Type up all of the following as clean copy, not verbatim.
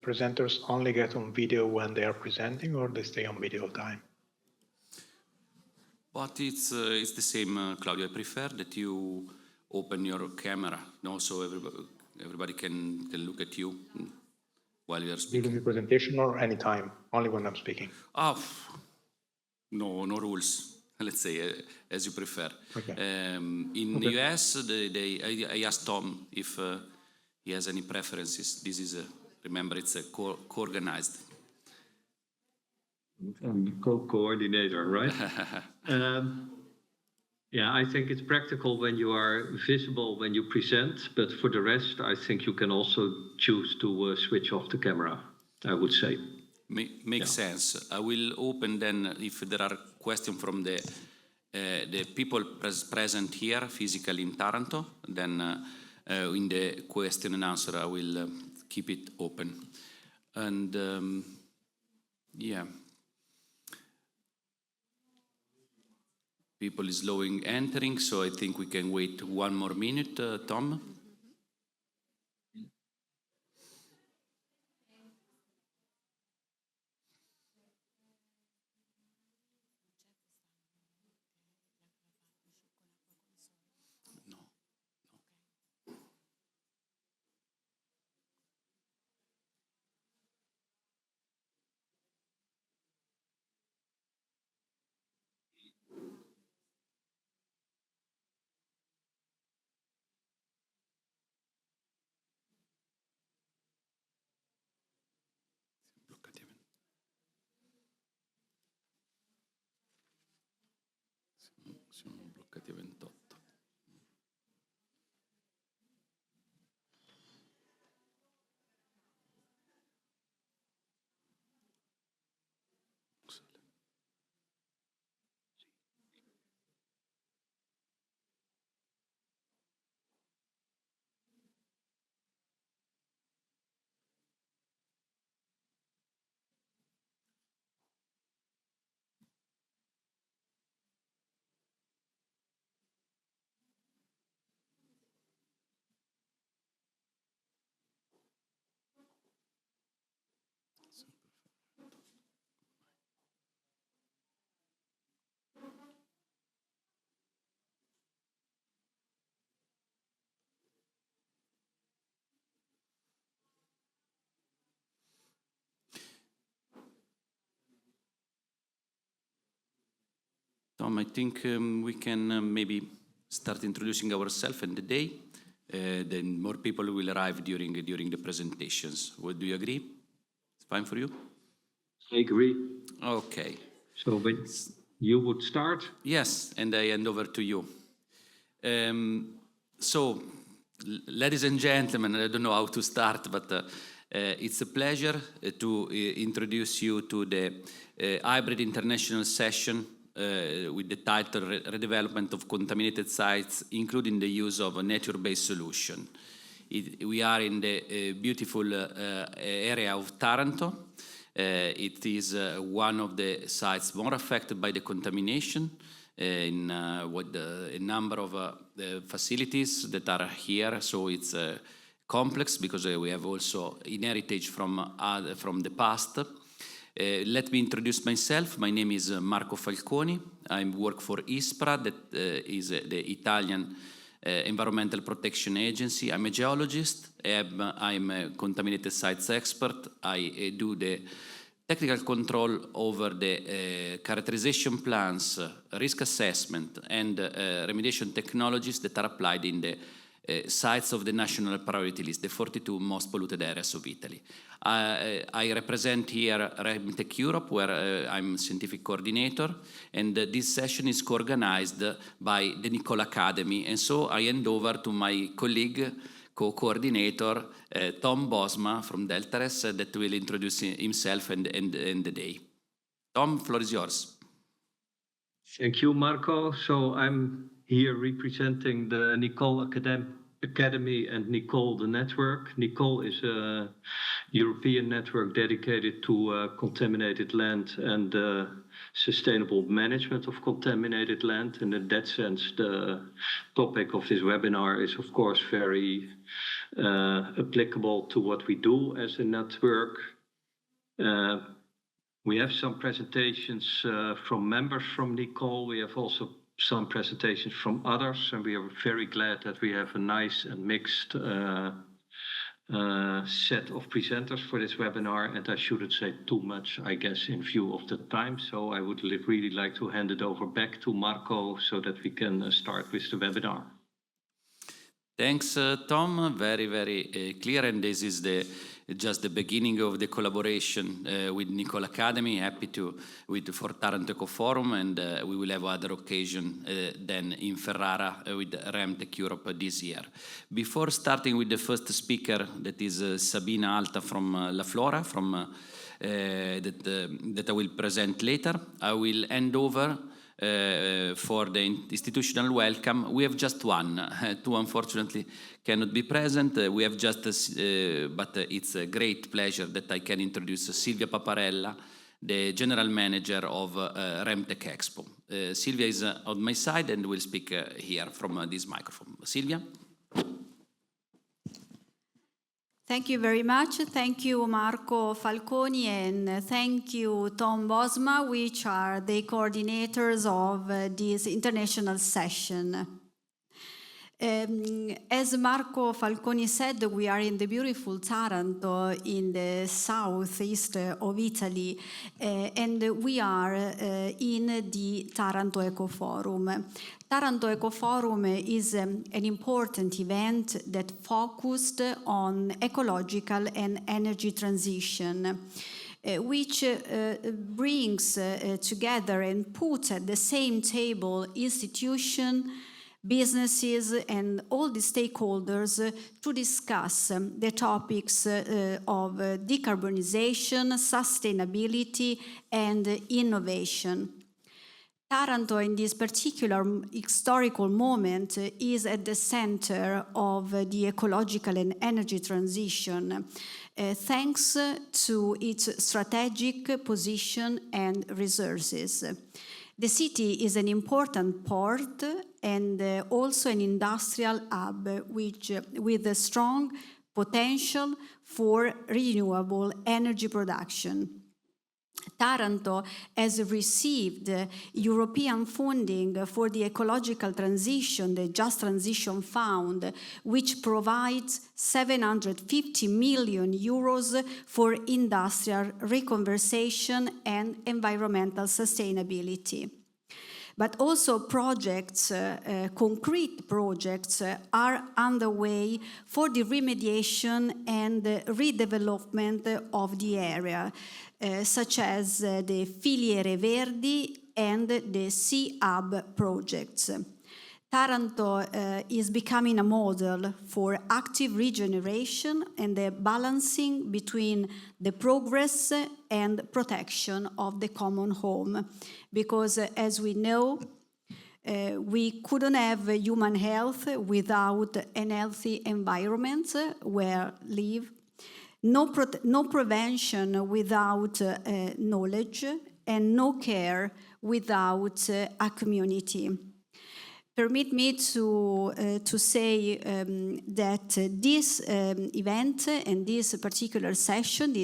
presenters only get on video when they are presenting, or they stay on video all the time? But it's the same, Claudio. I prefer that you open your camera, so everybody can look at you while you are speaking. During the presentation or anytime? Only when I'm speaking? No rules. Let's say as you prefer. Okay. In the US, I asked Tom if he has any preferences. This is remember, it's a co-organized. Co-coordinator, right? Yeah, I think it's practical when you are visible when you present, but for the rest, I think you can also choose to switch off the camera, I would say. Makes sense. I will open then if there are questions from the people present here physically in Taranto. Then in the question and answer, I will keep it open. And yeah, people is slowing entering, so I think we can wait one more minute, Tom. Siamo bloccati a 28. Tom, I think we can maybe start introducing ourselves and the day. Then more people will arrive during the presentations. Do you agree? It's fine for you? I agree. Okay. So when you would start? Yes, and I hand over to you. So, ladies and gentlemen, I don't know how to start, but it's a pleasure to introduce you to the hybrid international session with the title Redevelopment of Contaminated Sites, including the use of a nature-based solution. We are in the beautiful area of Taranto. It is one of the sites more affected by the contamination with a number of facilities that are here. So it's complex because we have also inherited from the past. Let me introduce myself. My name is Marco Falconi. I work for ISPRA, that is the Italian Environmental Protection Agency. I'm a geologist. I'm a contaminated sites expert. I do the technical control over the characterization plans, risk assessment, and remediation technologies that are applied in the sites of the national priority list, the 42 most polluted areas of Italy. I represent here Remtech Europe, where I'm scientific coordinator, and this session is co-organized by the Nicole Academy, and so I hand over to my colleague, co-coordinator, Tom Bosma from Deltares, that will introduce himself and the day. Tom, floor is yours. Thank you, Marco. So I'm here representing the Nicole Academy and Nicole the network. Nicole is a European network dedicated to contaminated land and sustainable management of contaminated land. And in that sense, the topic of this webinar is, of course, very applicable to what we do as a network. We have some presentations from members from Nicole. We have also some presentations from others, and we are very glad that we have a nice and mixed set of presenters for this webinar. And I shouldn't say too much, I guess, in view of the time. So I would really like to hand it over back to Marco so that we can start with the webinar. Thanks, Tom. Very, very clear. And this is just the beginning of the collaboration with Nicole Academy. Happy for Taranto Eco Forum, and we will have other occasion then in Ferrara with Remtech Europe this year. Before starting with the first speaker, that is Sabina Alta from La Flora, that I will present later, I will hand over for the institutional welcome. We have just one. Two, unfortunately, cannot be present. We have just, but it's a great pleasure that I can introduce Silvia Paparella, the General Manager of Remtech Expo. Silvia is on my side and will speak here from this microphone. Silvia? Thank you very much. Thank you, Marco Falconi, and thank you, Tom Bosma, which are the coordinators of this international session. As Marco Falconi said, we are in the beautiful Taranto in the southeast of Italy, and we are in the Taranto Eco Forum. Taranto Eco Forum is an important event that focused on ecological and energy transition, which brings together and puts at the same table institutions, businesses, and all the stakeholders to discuss the topics of decarbonization, sustainability, and innovation. Taranto, in this particular historical moment, is at the center of the ecological and energy transition, thanks to its strategic position and resources. The city is an important port and also an industrial hub with a strong potential for renewable energy production. Taranto has received European funding for the ecological transition, the Just Transition Fund, which provides 750 million euros for industrial reconversion and environmental sustainability. But also projects, concrete projects, are underway for the remediation and redevelopment of the area, such as the Filiere Verdi and the Sea Hub projects. Taranto is becoming a model for active regeneration and the balancing between the progress and protection of the common home. Because as we know, we couldn't have human health without an healthy environment where live, no prevention without knowledge, and no care without a community. Permit me to say that this event and this particular session, the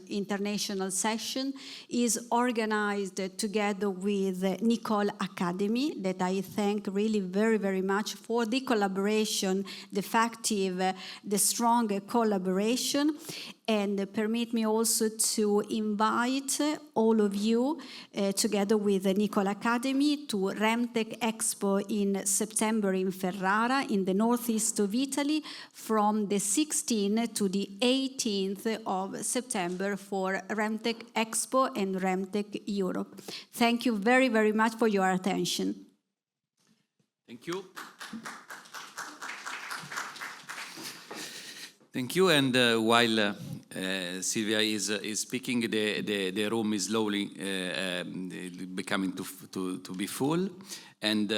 international session, is organized together with Nicole Academy, that I thank really very, very much for the collaboration, the effective, the strong collaboration. And permit me also to invite all of you, together with the Nicole Academy, to Remtech Expo in September in Ferrara, in the northeast of Italy, from the 16th to the 18th of September for Remtech Expo and Remtech Europe. Thank you very, very much for your attention. Thank you. Thank you. And while Silvia is speaking, the room is slowly becoming to be full. And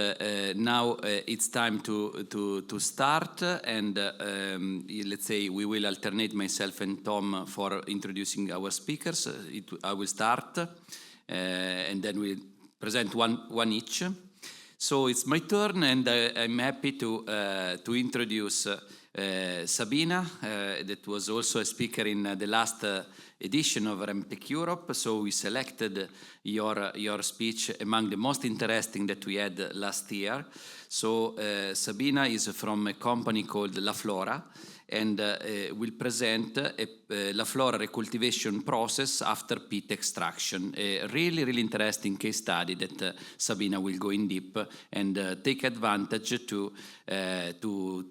now it's time to start. And let's say we will alternate, myself and Tom, for introducing our speakers. I will start, and then we'll present one each. So it's my turn, and I'm happy to introduce Sabina, that was also a speaker in the last edition of RemTech Europe. So we selected your speech among the most interesting that we had last year. So Sabina is from a company called La Flora, and will present La Flora recultivation process after peat extraction. A really, really interesting case study that Sabina will go in deep and take advantage to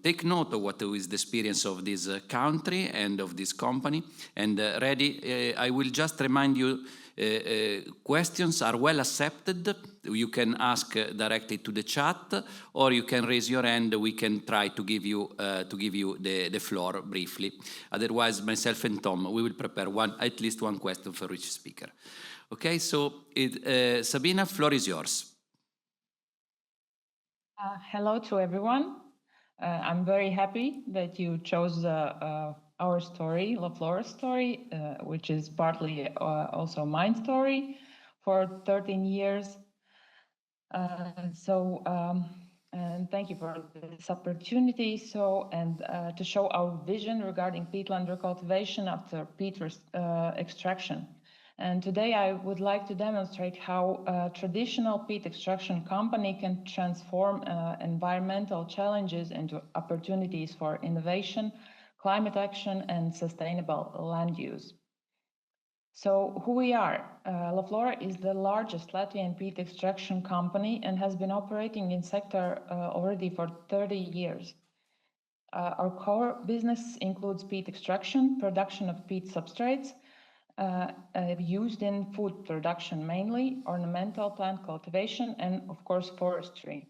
take note of what is the experience of this country and of this company. And I will just remind you, questions are well accepted. You can ask directly to the chat, or you can raise your hand. We can try to give you the floor briefly. Otherwise, myself and Tom, we will prepare at least one question for each speaker. Okay, so Sabina, floor is yours. Hello to everyone. I'm very happy that you chose our story, La Flora's story, which is partly also my story for 13 years. And thank you for this opportunity. To show our vision regarding peatland recultivation after peat extraction. And today I would like to demonstrate how a traditional peat extraction company can transform environmental challenges into opportunities for innovation, climate action, and sustainable land use. So who we are? La Flora is the largest Latvian peat extraction company and has been operating in sector already for 30 years. Our core business includes peat extraction, production of peat substrates, used in food production mainly, ornamental plant cultivation, and of course forestry.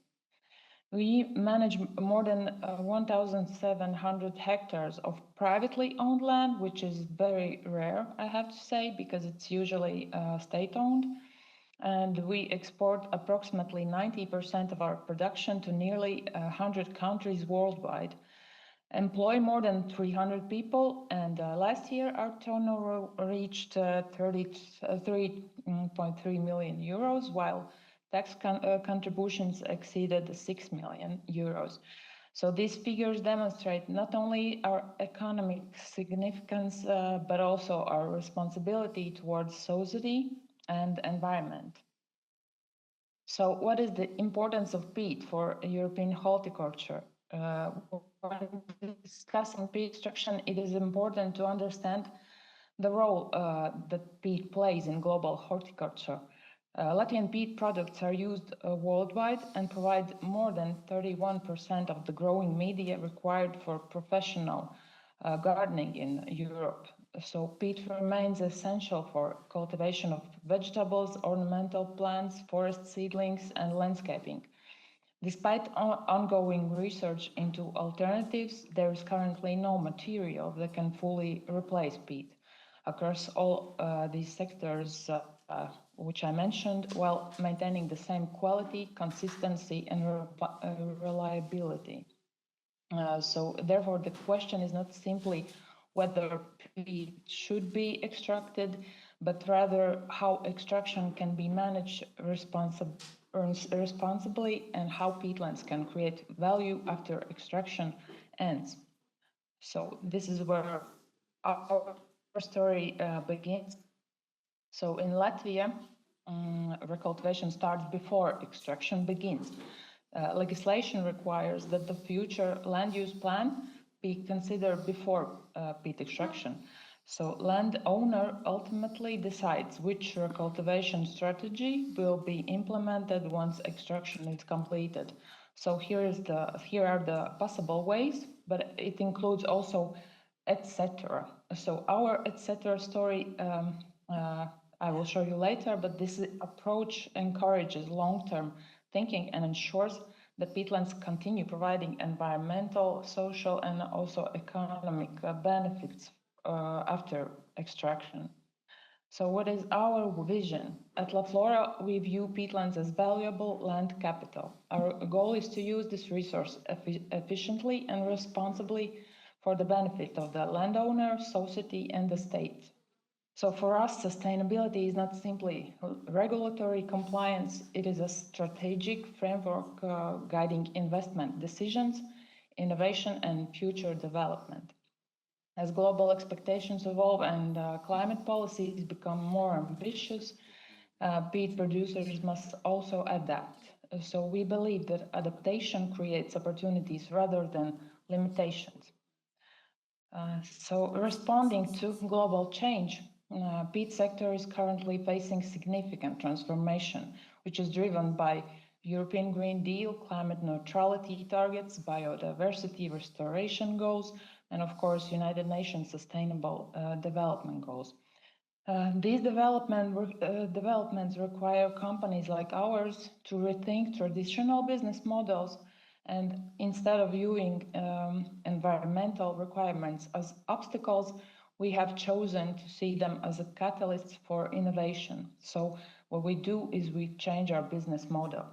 We manage more than 1,700 hectares of privately owned land, which is very rare, I have to say, because it's usually state-owned. And we export approximately 90% of our production to nearly 100 countries worldwide, employ more than 300 people, and last year our turnover reached 33.3 million euros, while tax contributions exceeded 6 million euros. So these figures demonstrate not only our economic significance, but also our responsibility towards society and environment. So what is the importance of peat for European horticulture? When discussing peat extraction, it is important to understand the role that peat plays in global horticulture. Latvian peat products are used worldwide and provide more than 31% of the growing media required for professional gardening in Europe. So peat remains essential for cultivation of vegetables, ornamental plants, forest seedlings, and landscaping. Despite ongoing research into alternatives, there is currently no material that can fully replace peat across all these sectors which I mentioned, while maintaining the same quality, consistency, and reliability. So therefore, the question is not simply whether peat should be extracted, but rather how extraction can be managed responsibly and how peatlands can create value after extraction ends. So this is where our story begins. So in Latvia, recultivation starts before extraction begins. Legislation requires that the future land use plan be considered before peat extraction. So landowner ultimately decides which recultivation strategy will be implemented once extraction is completed. So here are the possible ways, but it includes also etc. So our etc. story I will show you later, but this approach encourages long-term thinking and ensures that peatlands continue providing environmental, social, and also economic benefits after extraction. So what is our vision? At La Flora, we view peatlands as valuable land capital. Our goal is to use this resource efficiently and responsibly for the benefit of the landowner, society, and the state. So for us, sustainability is not simply regulatory compliance, it is a strategic framework guiding investment decisions innovation and future development. As global expectations evolve and climate policies become more ambitious, peat producers must also adapt. So we believe that adaptation creates opportunities rather than limitations. So responding to global change, peat sector is currently facing significant transformation, which is driven by European Green Deal, climate neutrality targets, biodiversity restoration goals, and of course, United Nations Sustainable Development Goals. These developments require companies like ours to rethink traditional business models, and instead of viewing environmental requirements as obstacles, we have chosen to see them as a catalyst for innovation. So what we do is we change our business model.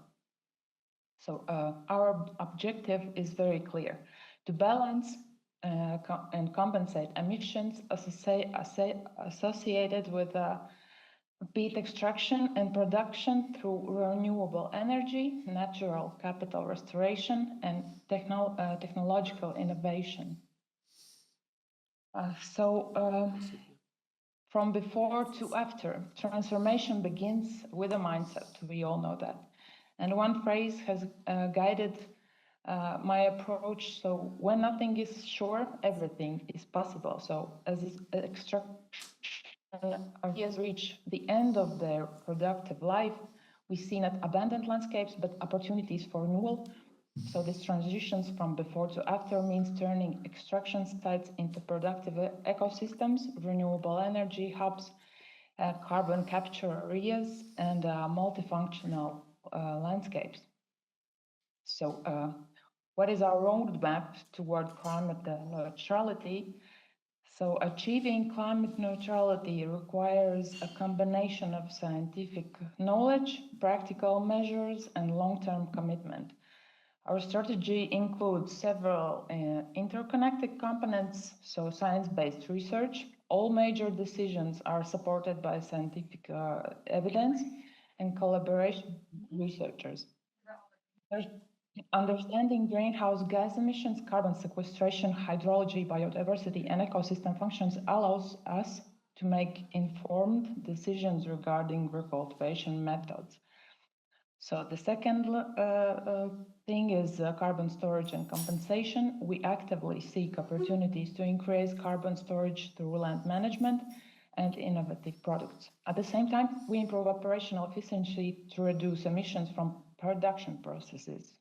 So our objective is very clear: to balance and compensate emissions associated with peat extraction and production through renewable energy, natural capital restoration, and technological innovation. From before to after, transformation begins with a mindset. We all know that. And one phrase has guided my approach. So when nothing is sure, everything is possible. So as extraction areas reach the end of their productive life, we see not abandoned landscapes, but opportunities for renewal. So this transitions from before to after means turning extraction sites into productive ecosystems, renewable energy hubs, carbon capture areas, and multifunctional landscapes. So what is our roadmap toward climate neutrality? So achieving climate neutrality requires a combination of scientific knowledge, practical measures, and long-term commitment. Our strategy includes several interconnected components, so science-based research. All major decisions are supported by scientific evidence and collaboration with researchers. Understanding greenhouse gas emissions, carbon sequestration, hydrology, biodiversity, and ecosystem functions allows us to make informed decisions regarding recultivation methods. So the second thing is carbon storage and compensation. We actively seek opportunities to increase carbon storage through land management and innovative products. At the same time, we improve operational efficiency to reduce emissions from production processes.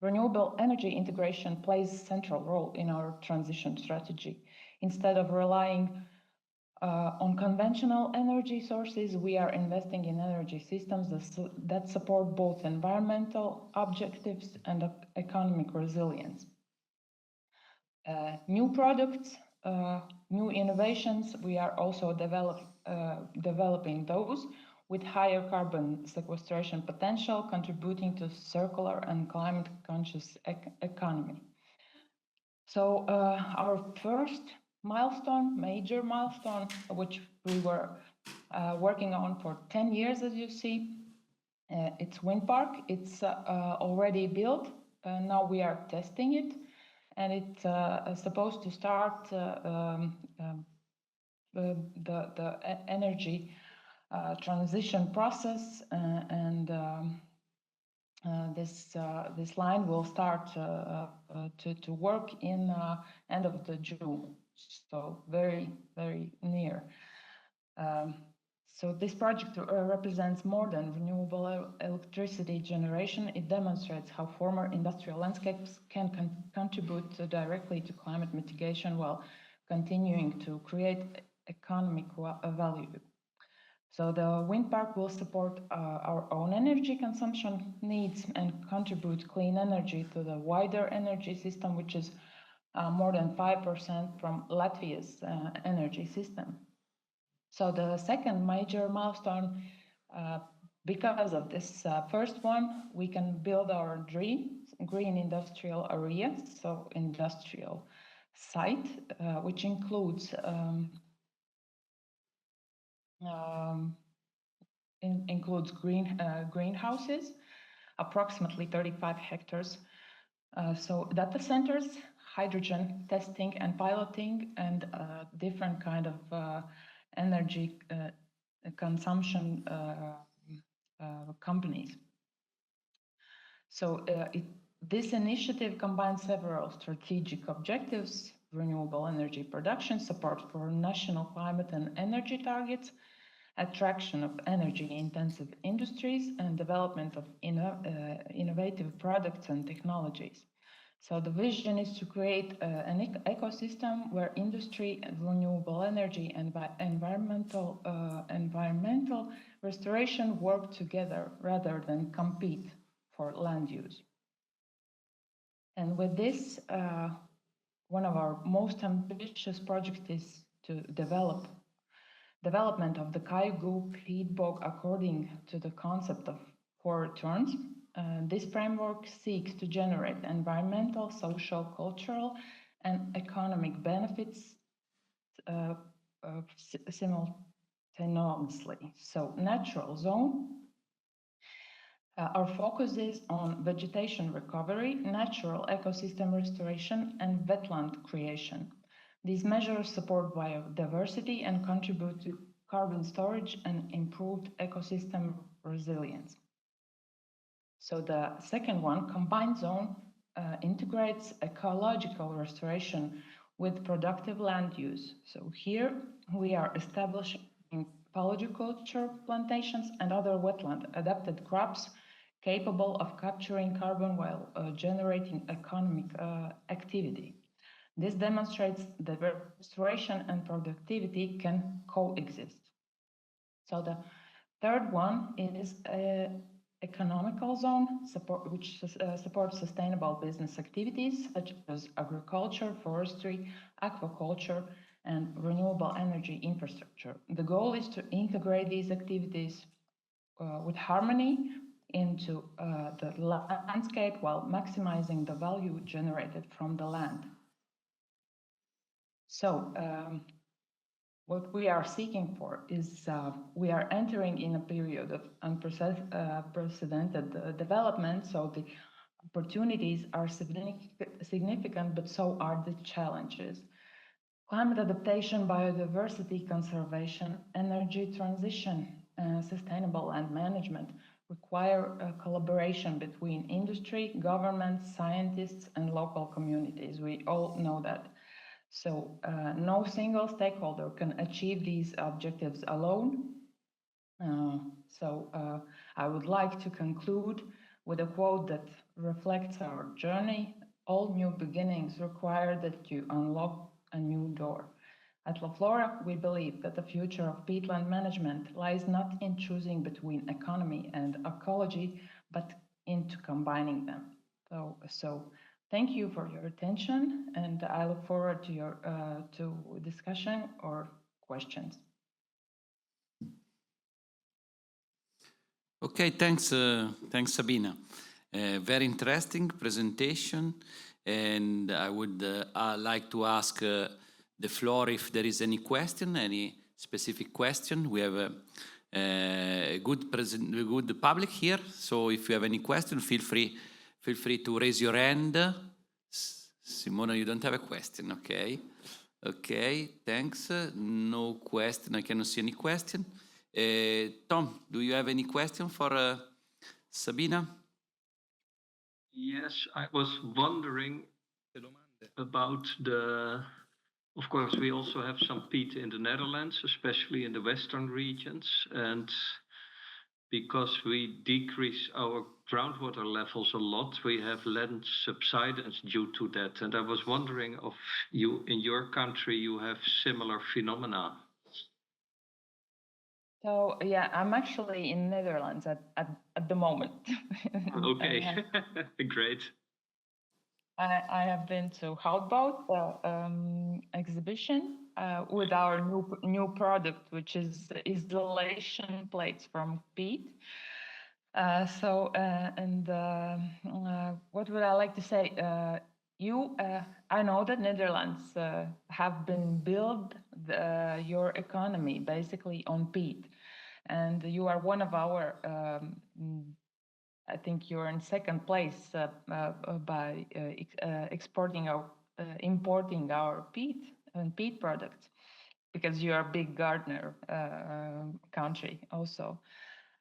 Renewable energy integration plays a central role in our transition strategy. Instead of relying on conventional energy sources, we are investing in energy systems that support both environmental objectives and economic resilience. New products, new innovations, we are also developing those with higher carbon sequestration potential, contributing to circular and climate-conscious economy. So our first milestone, major milestone, which we were working on for 10 years, as you see, it's wind park. It's already built. Now we are testing it, and it's supposed to start the energy transition process, and this line will start to work in end of the June, so very, very near. So this project represents more than renewable electricity generation. It demonstrates how former industrial landscapes can contribute directly to climate mitigation while continuing to create economic value. So the wind park will support our own energy consumption needs and contribute clean energy to the wider energy system, which is more than 5% from Latvia's energy system. So the second major milestone, because of this first one, we can build our green industrial area, so industrial site, which includes greenhouses, approximately 35 hectares, So data centers, hydrogen testing and piloting, and different kind of energy consumption companies. So this initiative combines several strategic objectives: renewable energy production, support for national climate and energy targets, attraction of energy-intensive industries, and development of innovative products and technologies. So the vision is to create an ecosystem where industry and renewable energy and environmental restoration work together rather than compete for land use. And with this, one of our most ambitious projects is to development of the Kaigu peat bog according to the concept of 4 returns. This framework seeks to generate environmental, social, cultural, and economic benefits simultaneously. So, natural zone. Our focus is on vegetation recovery, natural ecosystem restoration, and wetland creation. These measures support biodiversity and contribute to carbon storage and improved ecosystem resilience. So the second one, combined zone, integrates ecological restoration with productive land use. So here we are establishing polyculture plantations and other wetland adapted crops capable of capturing carbon while generating economic activity. This demonstrates that restoration and productivity can coexist. So the third one is economical zone, which supports sustainable business activities such as agriculture, forestry, aquaculture, and renewable energy infrastructure. The goal is to integrate these activities with harmony into the landscape while maximizing the value generated from the land. So what we are seeking for is we are entering in a period of unprecedented development. So the opportunities are significant, but so are the challenges. Climate adaptation, biodiversity conservation, energy transition, sustainable land management require a collaboration between industry, government, scientists, and local communities. We all know that. So no single stakeholder can achieve these objectives alone. I would like to conclude with a quote that reflects our journey. All new beginnings require that you unlock a new door. At La Flora, we believe that the future of peatland management lies not in choosing between economy and ecology, but into combining them. So thank you for your attention, and I look forward to your discussion or questions. Okay, thanks, Sabina. Very interesting presentation, and I would like to ask the floor if there is any question, any specific question. We have a good public here, so if you have any question, feel free to raise your hand. Simona, you don't have a question, okay? Okay, thanks. No question, I cannot see any question. Tom, do you have any question for Sabina? Yes, I was wondering about of course, we also have some peat in the Netherlands, especially in the western regions. And because we decrease our groundwater levels a lot, we have land subsidence due to that. And I was wondering if in your country, you have similar phenomena. So yeah, I'm actually in Netherlands at the moment. Okay, great. I have been to Houtbout, the exhibition, with our new product, which is isolation plates from peat. What would I like to say? I know that Netherlands have been built your economy basically on peat, and you are one of our I think you're in second place by importing our peat and peat products, because you are a big gardener country also.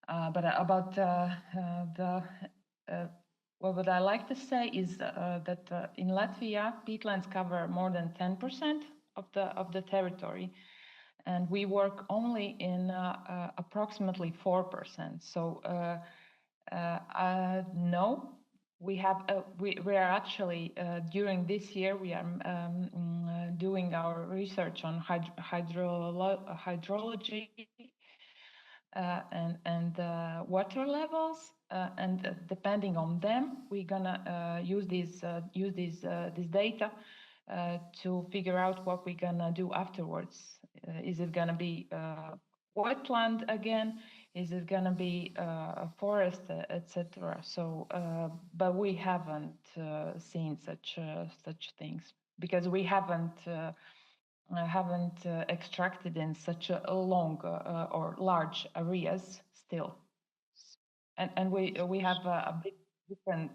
But about what I like to say is that in Latvia, peatlands cover more than 10% of the territory, and we work only in approximately 4%. So no, we are actually during this year we are doing our research on hydrology and water levels, and depending on them, we're gonna use this data to figure out what we're gonna do afterwards. Is it gonna be wetland again? Is it gonna be a forest, etc.? So, but we haven't seen such things, because we haven't extracted in such a long or large areas still, and we have a bit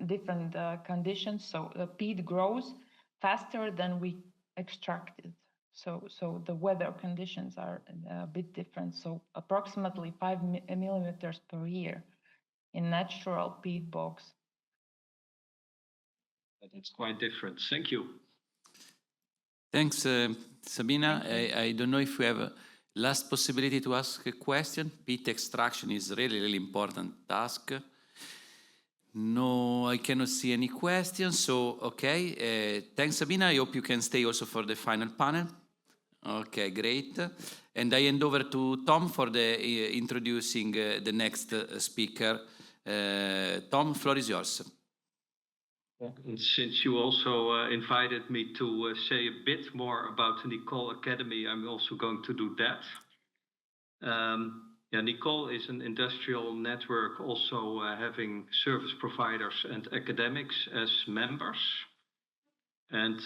different conditions. So the peat grows faster than we extracted. So the weather conditions are a bit different. So approximately 5 millimeters per year in natural peat bogs. That's quite different. Thank you. Thanks, Sabina. I don't know if we have a last possibility to ask a question. Peat extraction is really, really important task. No, I cannot see any questions. So, okay. Thanks, Sabina. I hope you can stay also for the final panel. Okay, great. And I hand over to Tom for the introducing the next speaker. Tom, floor is yours. And since you also invited me to say a bit more about the Nicole Academy, I'm also going to do that. Nicole is an industrial network, also having service providers and academics as members. And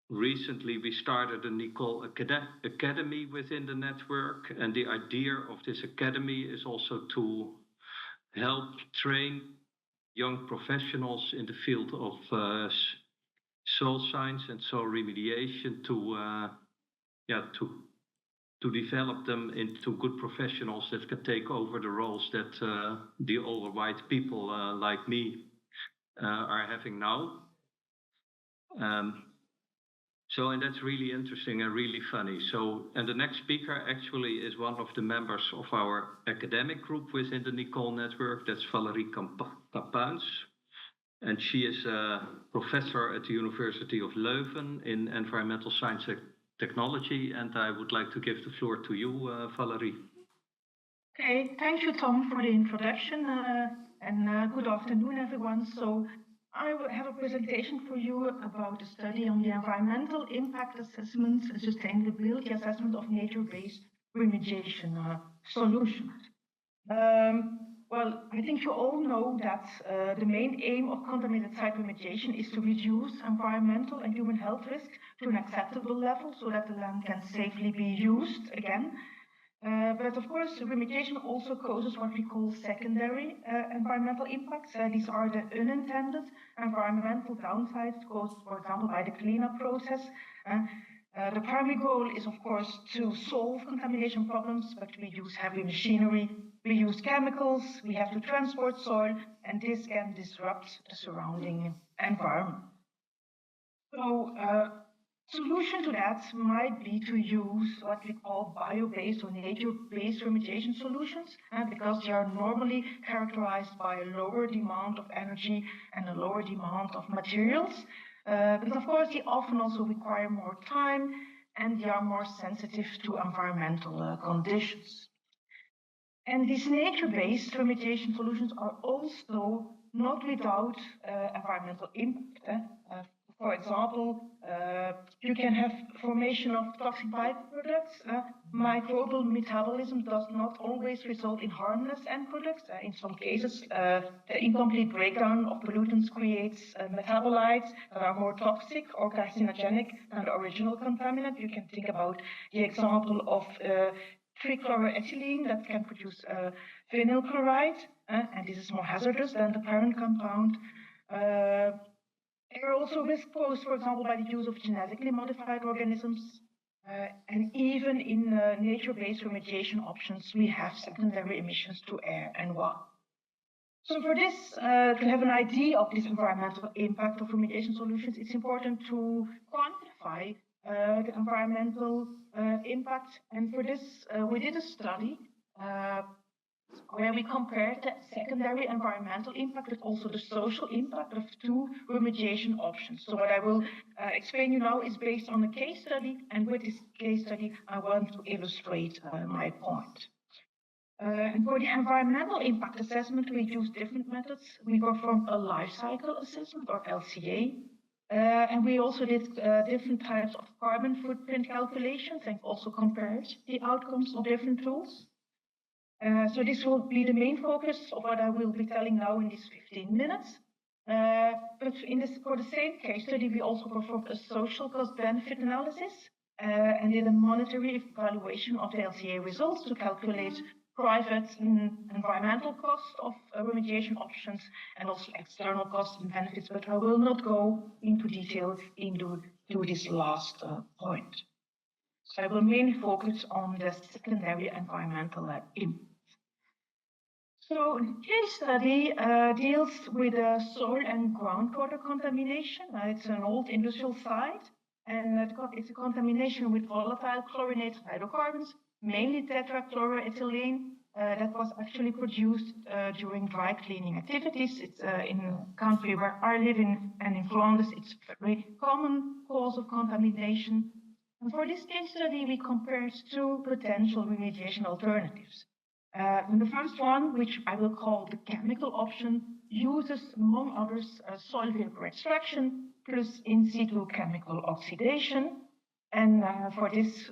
recently we started a Nicole Academy within the network. And the idea of this academy is also to help train young professionals in the field of soil science and soil remediation to develop them into good professionals that can take over the roles that the older white people like me are having now. And that's really interesting and really funny. And the next speaker actually is one of the members of our academic group within the Nicole Network. That's Valerie Kapuins. And she is a professor at the University of Leuven in environmental science and technology. And I would like to give the floor to you, Valerie. Okay, thank you, Tom, for the introduction. And good afternoon, everyone. So I will have a presentation for you about a study on the environmental impact assessment and sustainability assessment of nature-based remediation solutions. Well, I think you all know that the main aim of contaminated site remediation is to reduce environmental and human health risk to an acceptable level so that the land can safely be used again. But of course, remediation also causes what we call secondary environmental impacts. These are the unintended environmental downsides caused, for example, by the cleanup process. The primary goal is, of course, to solve contamination problems, but we use heavy machinery, we use chemicals, we have to transport soil, and this can disrupt the surrounding environment. So, solution to that might be to use what we call bio-based or nature-based remediation solutions, because they are normally characterized by a lower demand of energy and a lower demand of materials. But of course, they often also require more time and they are more sensitive to environmental conditions. And these nature-based remediation solutions are also not without environmental impact. For example, you can have formation of toxic byproducts. Microbial metabolism does not always result in harmless end products. In some cases, the incomplete breakdown of pollutants creates metabolites that are more toxic or carcinogenic than the original contaminant. You can think about the example of trichloroethylene that can produce vinyl chloride. and this is more hazardous than the parent compound. There are also risks posed, for example, by the use of genetically modified organisms. And even in nature-based remediation options, we have secondary emissions to air and water. So for this, to have an idea of this environmental impact of remediation solutions, it's important to quantify the environmental impact. And for this, we did a study where we compared the secondary environmental impact but also the social impact of two remediation options. So what I will explain you now is based on a case study, and with this case study, I want to illustrate my point. And for the environmental impact assessment, we use different methods. We performed a life cycle assessment, or LCA, and we also did different types of carbon footprint calculations and also compared the outcomes of different tools. So this will be the main focus of what I will be telling now in these 15 minutes. But for the same case study, we also performed a social cost-benefit analysis and did a monetary evaluation of the LCA results to calculate private and environmental costs of remediation options and also external costs and benefits. But I will not go into detail into this last point. So I will mainly focus on the secondary environmental impact. So the case study deals with soil and groundwater contamination. It's an old industrial site, and it's a contamination with volatile chlorinated hydrocarbons, mainly tetrachloroethylene, that was actually produced during dry cleaning activities. It's in a country where I live in, and in Flanders, it's a very common cause of contamination. And for this case study, we compared two potential remediation alternatives. And the first one, which I will call the chemical option, uses, among others, soil vapor extraction plus in situ chemical oxidation. And for this,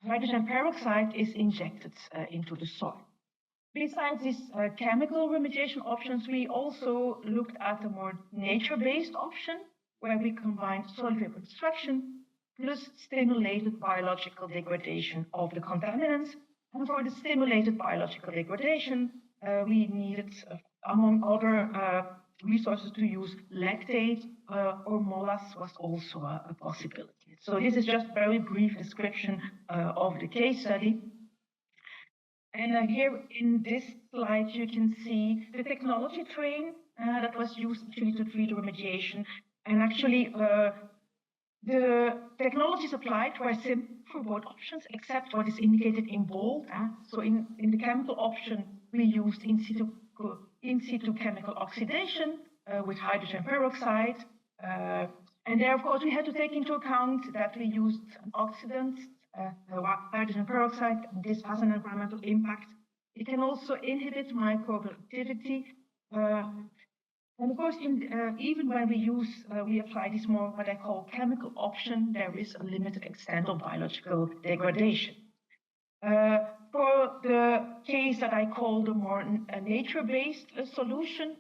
hydrogen peroxide is injected into the soil. Besides these chemical remediation options, we also looked at a more nature-based option, where we combined soil vapor extraction plus stimulated biological degradation of the contaminants. And for the stimulated biological degradation, we needed, among other resources, to use lactate or molasses was also a possibility. So this is just a very brief description of the case study. And here in this slide, you can see the technology train that was used actually to treat remediation. And actually, the technologies applied were simple for both options, except what is indicated in bold. So in the chemical option, we used in situ chemical oxidation with hydrogen peroxide. And there, of course, we had to take into account that we used an oxidant, hydrogen peroxide, and this has an environmental impact. It can also inhibit microbial activity. And of course, even when we apply this more what I call chemical option, there is a limited extent of biological degradation. For the case that I call the more nature-based solution,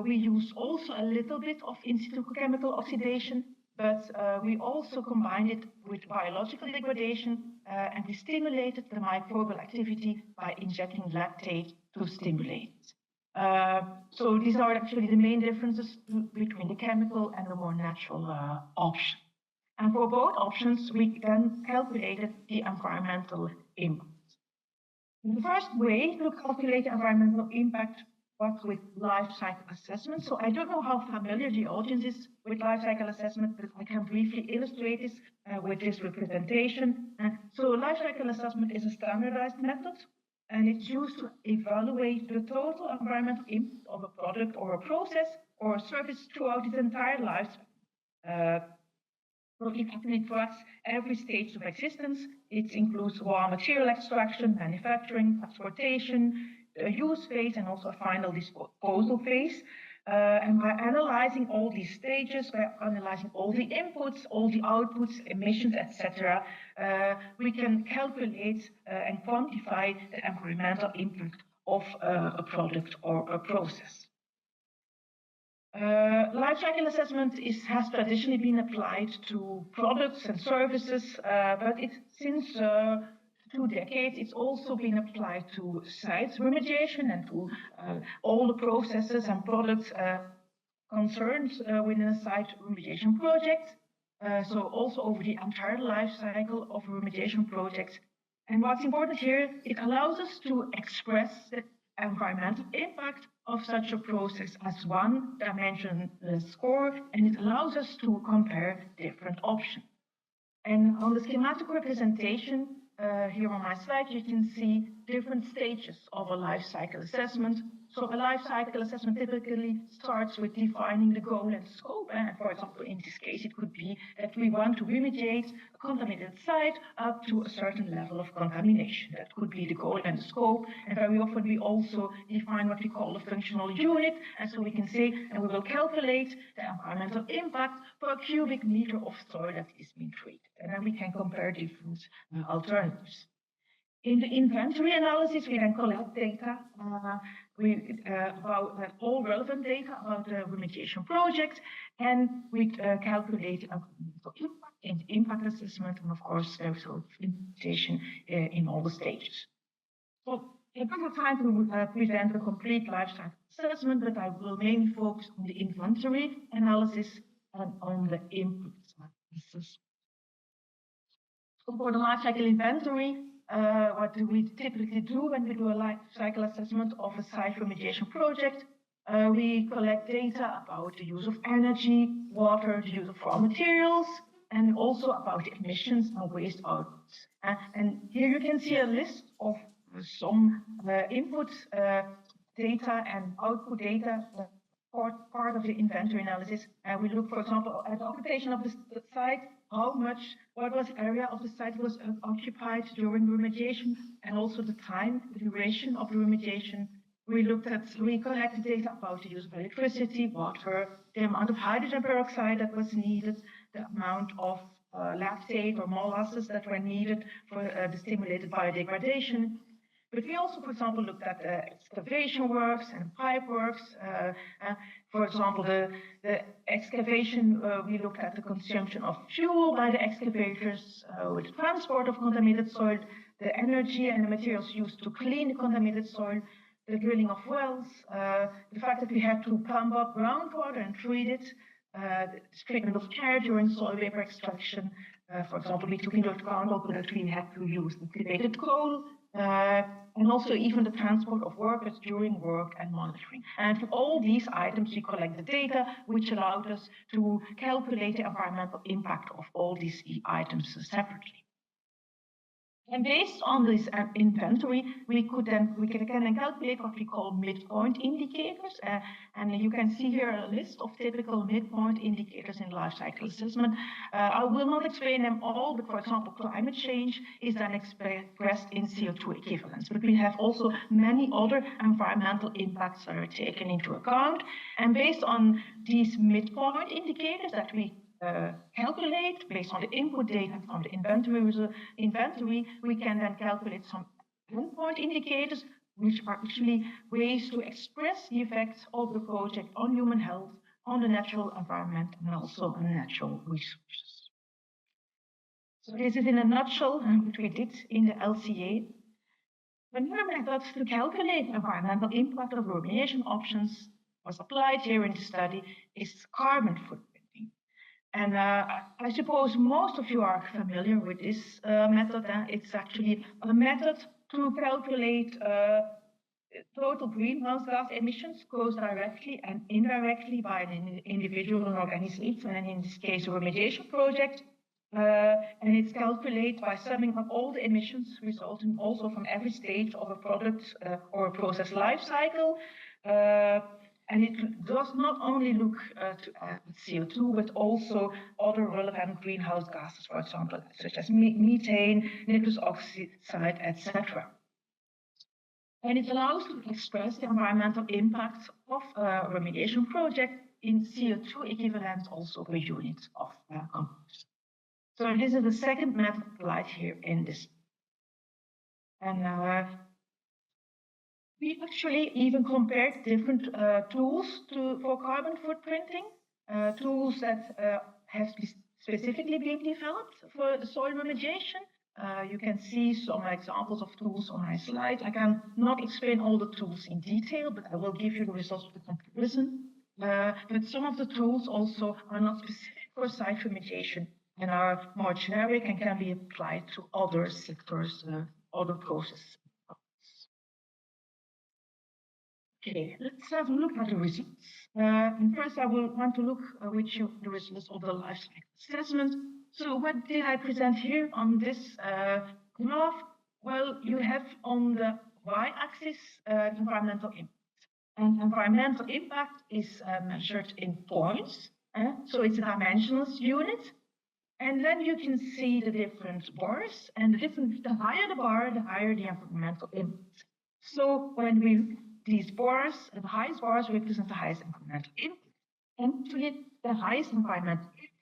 we use also a little bit of in situ chemical oxidation, but we also combined it with biological degradation, and we stimulated the microbial activity by injecting lactate to stimulate it. So these are actually the main differences between the chemical and the more natural option. And for both options, we then calculated the environmental impact. The first way to calculate the environmental impact was with life cycle assessment. So I don't know how familiar the audience is with life cycle assessment, but I can briefly illustrate this with this representation. So life cycle assessment is a standardized method, and it's used to evaluate the total environmental impact of a product or a process or a service throughout its entire lifespan. So it actually tracks every stage of existence. It includes raw material extraction, manufacturing, transportation, use phase, and also a final disposal phase. And by analyzing all these stages, by analyzing all the inputs, all the outputs, emissions, etc., we can calculate and quantify the environmental impact of a product or a process. Life cycle assessment has traditionally been applied to products and services, but since 2 decades, it's also been applied to site remediation and to all the processes and products concerned within a site remediation project. So also over the entire life cycle of a remediation project. And what's important here, it allows us to express the environmental impact of such a process as one dimension score, and it allows us to compare different options. And on the schematic representation here on my slide, you can see different stages of a life cycle assessment. So a life cycle assessment typically starts with defining the goal and scope. And for example, in this case, it could be that we want to remediate a contaminated site up to a certain level of contamination. That could be the goal and the scope. And very often we also define what we call a functional unit. And so we can say, and we will calculate the environmental impact per cubic meter of soil that is being treated. And then we can compare different alternatives. In the inventory analysis, we then collect data about all relevant data about the remediation project, and we calculate environmental impact in the impact assessment, and of course, there's implementation in all the stages. So, in terms of time to present a complete lifecycle assessment, but I will mainly focus on the inventory analysis and on the input assessment. So, for the lifecycle inventory, what do we typically do when we do a life cycle assessment of a site remediation project? We collect data about the use of energy, water, the use of raw materials, and also about the emissions and waste outputs. And here you can see a list of some input data and output data for part of the inventory analysis. And we look, for example, at the occupation of the site, what was the area of the site was occupied during remediation, and also the time, the duration of the remediation. We collected data about the use of electricity, water, the amount of hydrogen peroxide that was needed, the amount of lactate or molasses that were needed for the stimulated biodegradation. But we also, for example, looked at excavation works and pipe works. For example, the excavation, we looked at the consumption of fuel by the excavators, with the transport of contaminated soil, the energy and the materials used to clean the contaminated soil, the drilling of wells, the fact that we had to pump up groundwater and treat it, the treatment of air during soil vapor extraction. For example, we took into account also that we had to use activated coal, and also even the transport of workers during work and monitoring. And for all these items, we collect the data, which allowed us to calculate the environmental impact of all these items separately. And based on this inventory, we can then calculate what we call midpoint indicators. And you can see here a list of typical midpoint indicators in life cycle assessment. I will not explain them all, but for example, climate change is then expressed in CO2 equivalents. But we have also many other environmental impacts that are taken into account. And based on these midpoint indicators that we calculate based on the input data from the inventory, we can then calculate some endpoint indicators, which are actually ways to express the effects of the project on human health, on the natural environment, and also on natural resources. So this is in a nutshell what we did in the LCA. Another method to calculate environmental impact of remediation options was applied here in the study is carbon footprint. And I suppose most of you are familiar with this method. It's actually a method to calculate total greenhouse gas emissions caused directly and indirectly by an individual and organization, and in this case, a remediation project. And it's calculated by summing up all the emissions resulting also from every stage of a product or a process life cycle. And it does not only look at CO2, but also other relevant greenhouse gases, for example, such as methane, nitrous oxide, etc. And it allows to express the environmental impact of a remediation project in CO2 equivalents also per unit of compost. So this is the second method applied here in this. And we actually even compared different tools for carbon footprinting, tools that have specifically been developed for soil remediation, You can see some examples of tools on my slide. I can not explain all the tools in detail, but I will give you the results of the comparison. But some of the tools also are not specific for site remediation and are more generic and can be applied to other sectors, other processes. Okay, let's have a look at the results. And first, I will want to look with you the results of the life cycle assessment. So what did I present here on this graph? Well, you have on the y-axis environmental impact. And environmental impact is measured in points. So it's a dimensional unit. And then you can see the different bars. And the higher the bar, the higher the environmental impact. So when we these bars, the highest bars represent the highest environmental impact. And to get the highest environmental impact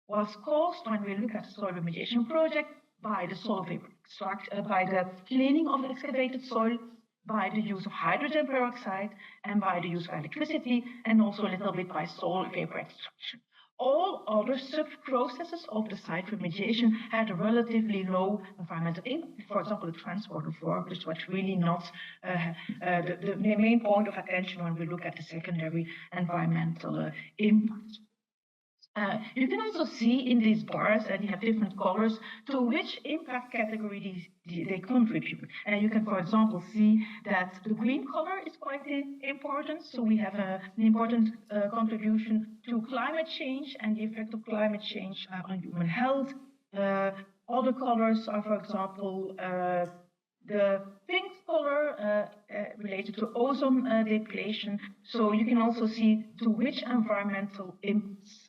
was caused when we look at the soil remediation project by the soil vapor extract, by the cleaning of the excavated soil, by the use of hydrogen peroxide, and by the use of electricity, and also a little bit by soil vapor extraction. All other sub-processes of the site remediation had a relatively low environmental impact. For example, the transport of work, which was really not the main point of attention when we look at the secondary environmental impact. You can also see in these bars, and you have different colors, to which impact category they contribute. And you can, for example, see that the green color is quite important. So we have an important contribution to climate change and the effect of climate change on human health. Other colors are, for example, the pink color related to ozone depletion. So you can also see to which environmental impacts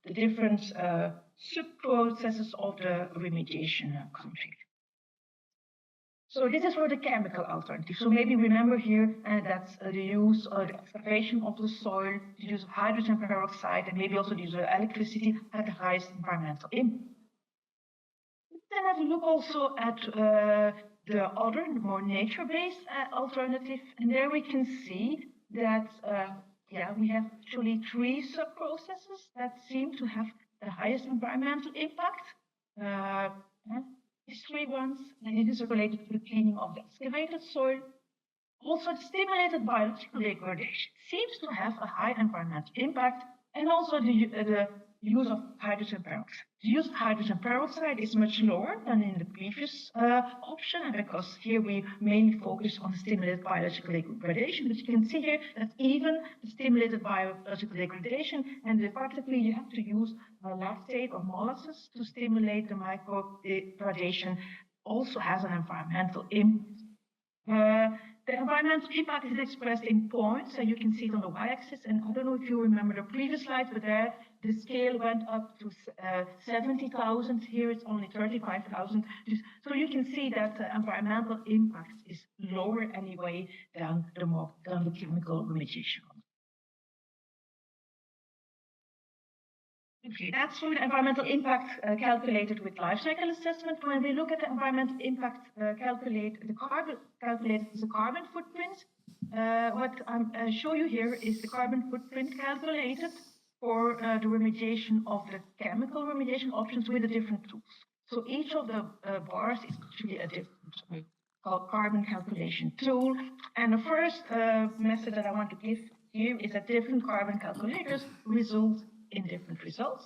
the different sub-processes of the remediation contribute. So this is for the chemical alternative. So maybe remember here that the use of the excavation of the soil, the use of hydrogen peroxide, and maybe also the use of electricity had the highest environmental impact. Then have a look also at the other, more nature-based alternative, and there we can see that we have actually three sub-processes that seem to have the highest environmental impact. These three ones, and it is related to the cleaning of the excavated soil. Also, stimulated biological degradation seems to have a high environmental impact, and also the use of hydrogen peroxide. The use of hydrogen peroxide is much lower than in the previous option, because here we mainly focus on stimulated biological degradation. But you can see here that even the stimulated biological degradation, and practically you have to use lactate or molasses to stimulate the micro degradation, also has an environmental impact. The environmental impact is expressed in points, and you can see it on the y-axis. And I don't know if you remember the previous slide, but there the scale went up to 70,000. Here it's only 35,000. So you can see that the environmental impact is lower anyway than the chemical remediation. Okay, that's for the environmental impact calculated with life cycle assessment. When we look at the environmental impact calculated as a carbon footprint, what I show you here is the carbon footprint calculated for the remediation of the chemical remediation options with the different tools. So each of the bars is actually a different carbon calculation tool. And the first method that I want to give here is that different carbon calculators result in different results.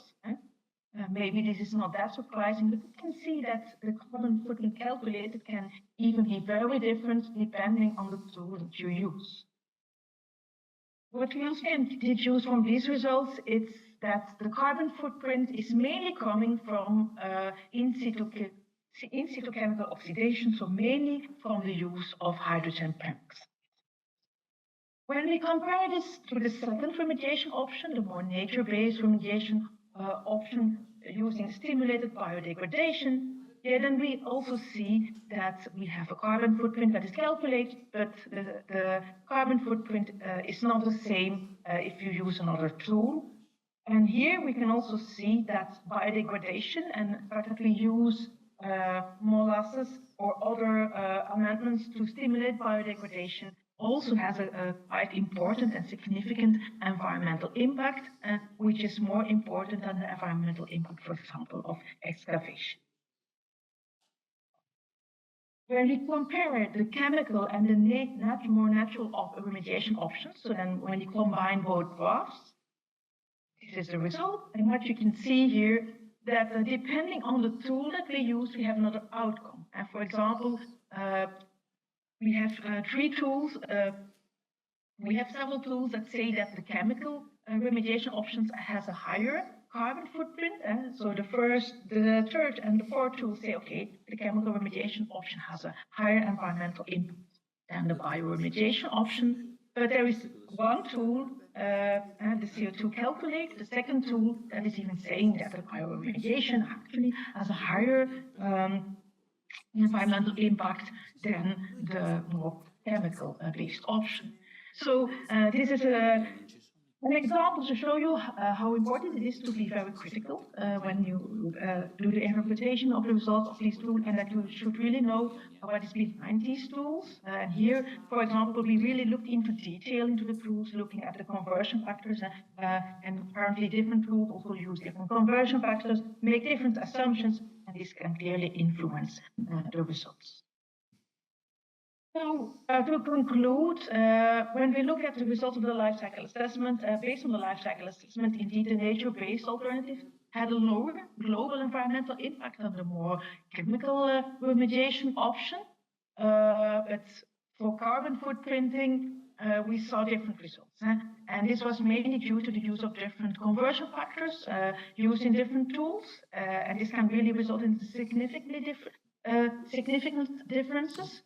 Maybe this is not that surprising, but you can see that the carbon footprint calculated can even be very different depending on the tool that you use. What we also can deduce from these results is that the carbon footprint is mainly coming from in situ chemical oxidation, so mainly from the use of hydrogen peroxide. When we compare this to the second remediation option, the more nature-based remediation option using stimulated biodegradation, then we also see that we have a carbon footprint that is calculated, but the carbon footprint is not the same if you use another tool. And here we can also see that biodegradation and practically use molasses or other amendments to stimulate biodegradation also has a quite important and significant environmental impact, which is more important than the environmental impact, for example, of excavation. when we compare the chemical and the more natural remediation options, so then when you combine both graphs, this is the result. And what you can see here, that depending on the tool that we use, we have another outcome. And for example, we have 3 tools. We have several tools that say that the chemical remediation options has a higher carbon footprint. So the first, the third, and the fourth tools say, okay, the chemical remediation option has a higher environmental impact than the bioremediation option. But there is one tool, the CO2 calculator, the second tool, that is even saying that the bioremediation actually has a higher environmental impact than the more chemical-based option. So this is an example to show you how important it is to be very critical when you do the interpretation of the results of these tools, and that you should really know what is behind these tools. And here, for example, we really looked into detail into the tools, looking at the conversion factors, and apparently different tools also use different conversion factors, make different assumptions, and this can clearly influence the results. So to conclude, when we look at the results of the life cycle assessment, based on the life cycle assessment, indeed the nature-based alternative had a lower global environmental impact than the more chemical remediation option. But for carbon footprinting, we saw different results. And this was mainly due to the use of different conversion factors used in different tools. And this can really result in significant differences.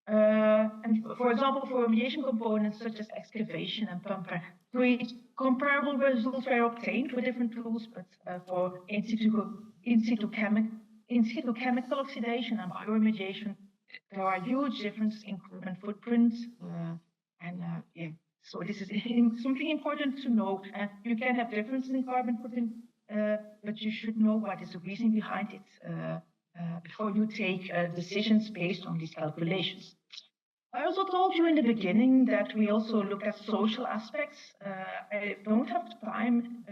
And for example, for remediation components such as excavation and pump and treat, comparable results were obtained with different tools, but for in situ chemical oxidation and bioremediation, there are huge differences in carbon footprints. So this is something important to know. You can have differences in carbon footprint, but you should know what is the reason behind it before you take decisions based on these calculations. I also told you in the beginning that we also look at social aspects. I don't have time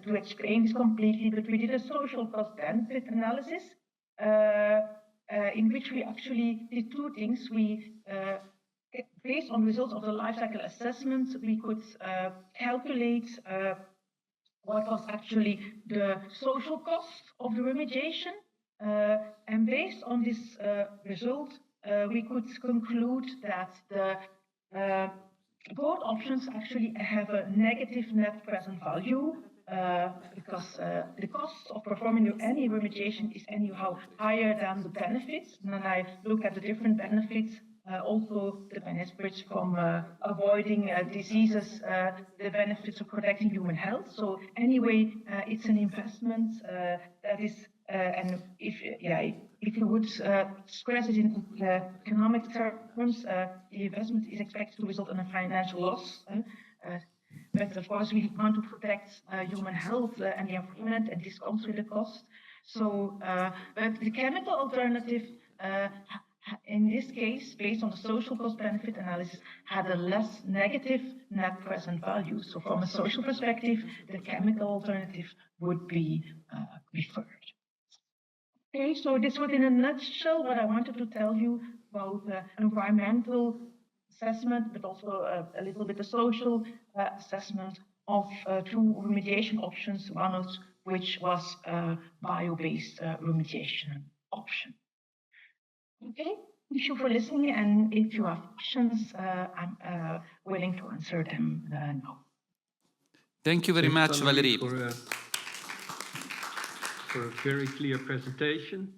to explain this completely, but we did a social cost-benefit analysis in which we actually did 2 things. We, based on results of the life cycle assessment, we could calculate what was actually the social cost of the remediation. And based on this result, we could conclude that both options actually have a negative net present value because the cost of performing any remediation is anyhow higher than the benefits. And then I look at the different benefits, also the benefits from avoiding diseases, the benefits of protecting human health. So anyway, it's an investment that is and if you would stress it in economic terms, the investment is expected to result in a financial loss. But of course, we want to protect human health and the environment, and this comes with a cost. So, but the chemical alternative, in this case, based on the social cost-benefit analysis, had a less negative net present value. So from a social perspective, the chemical alternative would be preferred. Okay, so this was in a nutshell what I wanted to tell you about environmental assessment, but also a little bit of social assessment of 2 remediation options, one of which was bio-based remediation option. Okay, thank you for listening, and if you have questions, I'm willing to answer them now. Thank you very much, Valérie. For a very clear presentation.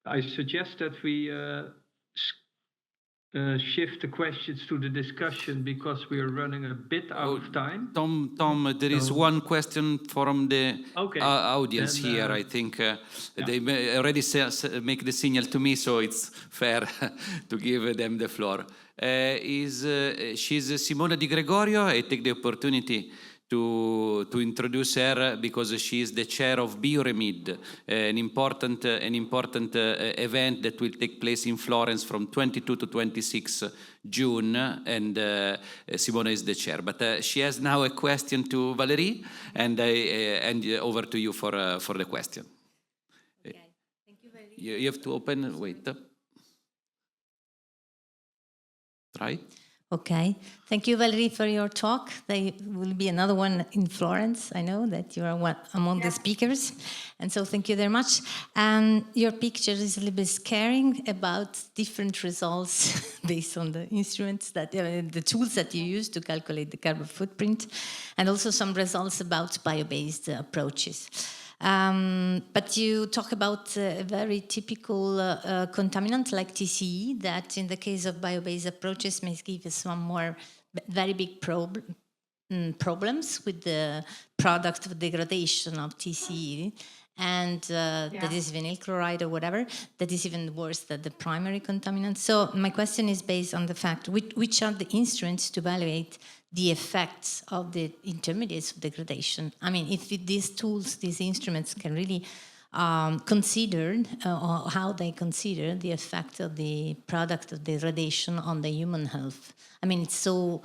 I suggest that we shift the questions to the discussion because we are running a bit out of time. Tom, there is one question from the audience here. I think they already make the signal to me, so it's fair to give them the floor. She's Simona Di Gregorio. I take the opportunity to introduce her because she is the chair of BioRemid, an important event that will take place in Florence from 22 to 26 June, and Simona is the chair. But she has now a question to Valérie, and over to you for the question. Okay, thank you, Valérie. You have to open. Wait. Try. Okay. Thank you, Valerie, for your talk. There will be another one in Florence. I know that you are one among the speakers. And so thank you very much. And your picture is a little bit scaring about different results based on the instruments that, the tools that you use to calculate the carbon footprint, and also some results about bio-based approaches. But you talk about a very typical contaminant like TCE that in the case of bio-based approaches may give us some more very big problems with the product of degradation of TCE, and that is vinyl chloride or whatever, that is even worse than the primary contaminant. So my question is based on the fact, which are the instruments to evaluate the effects of the intermediates of degradation? I mean, if these tools, these instruments can really consider, or how they consider the effect of the product of degradation on the human health. I mean, it's so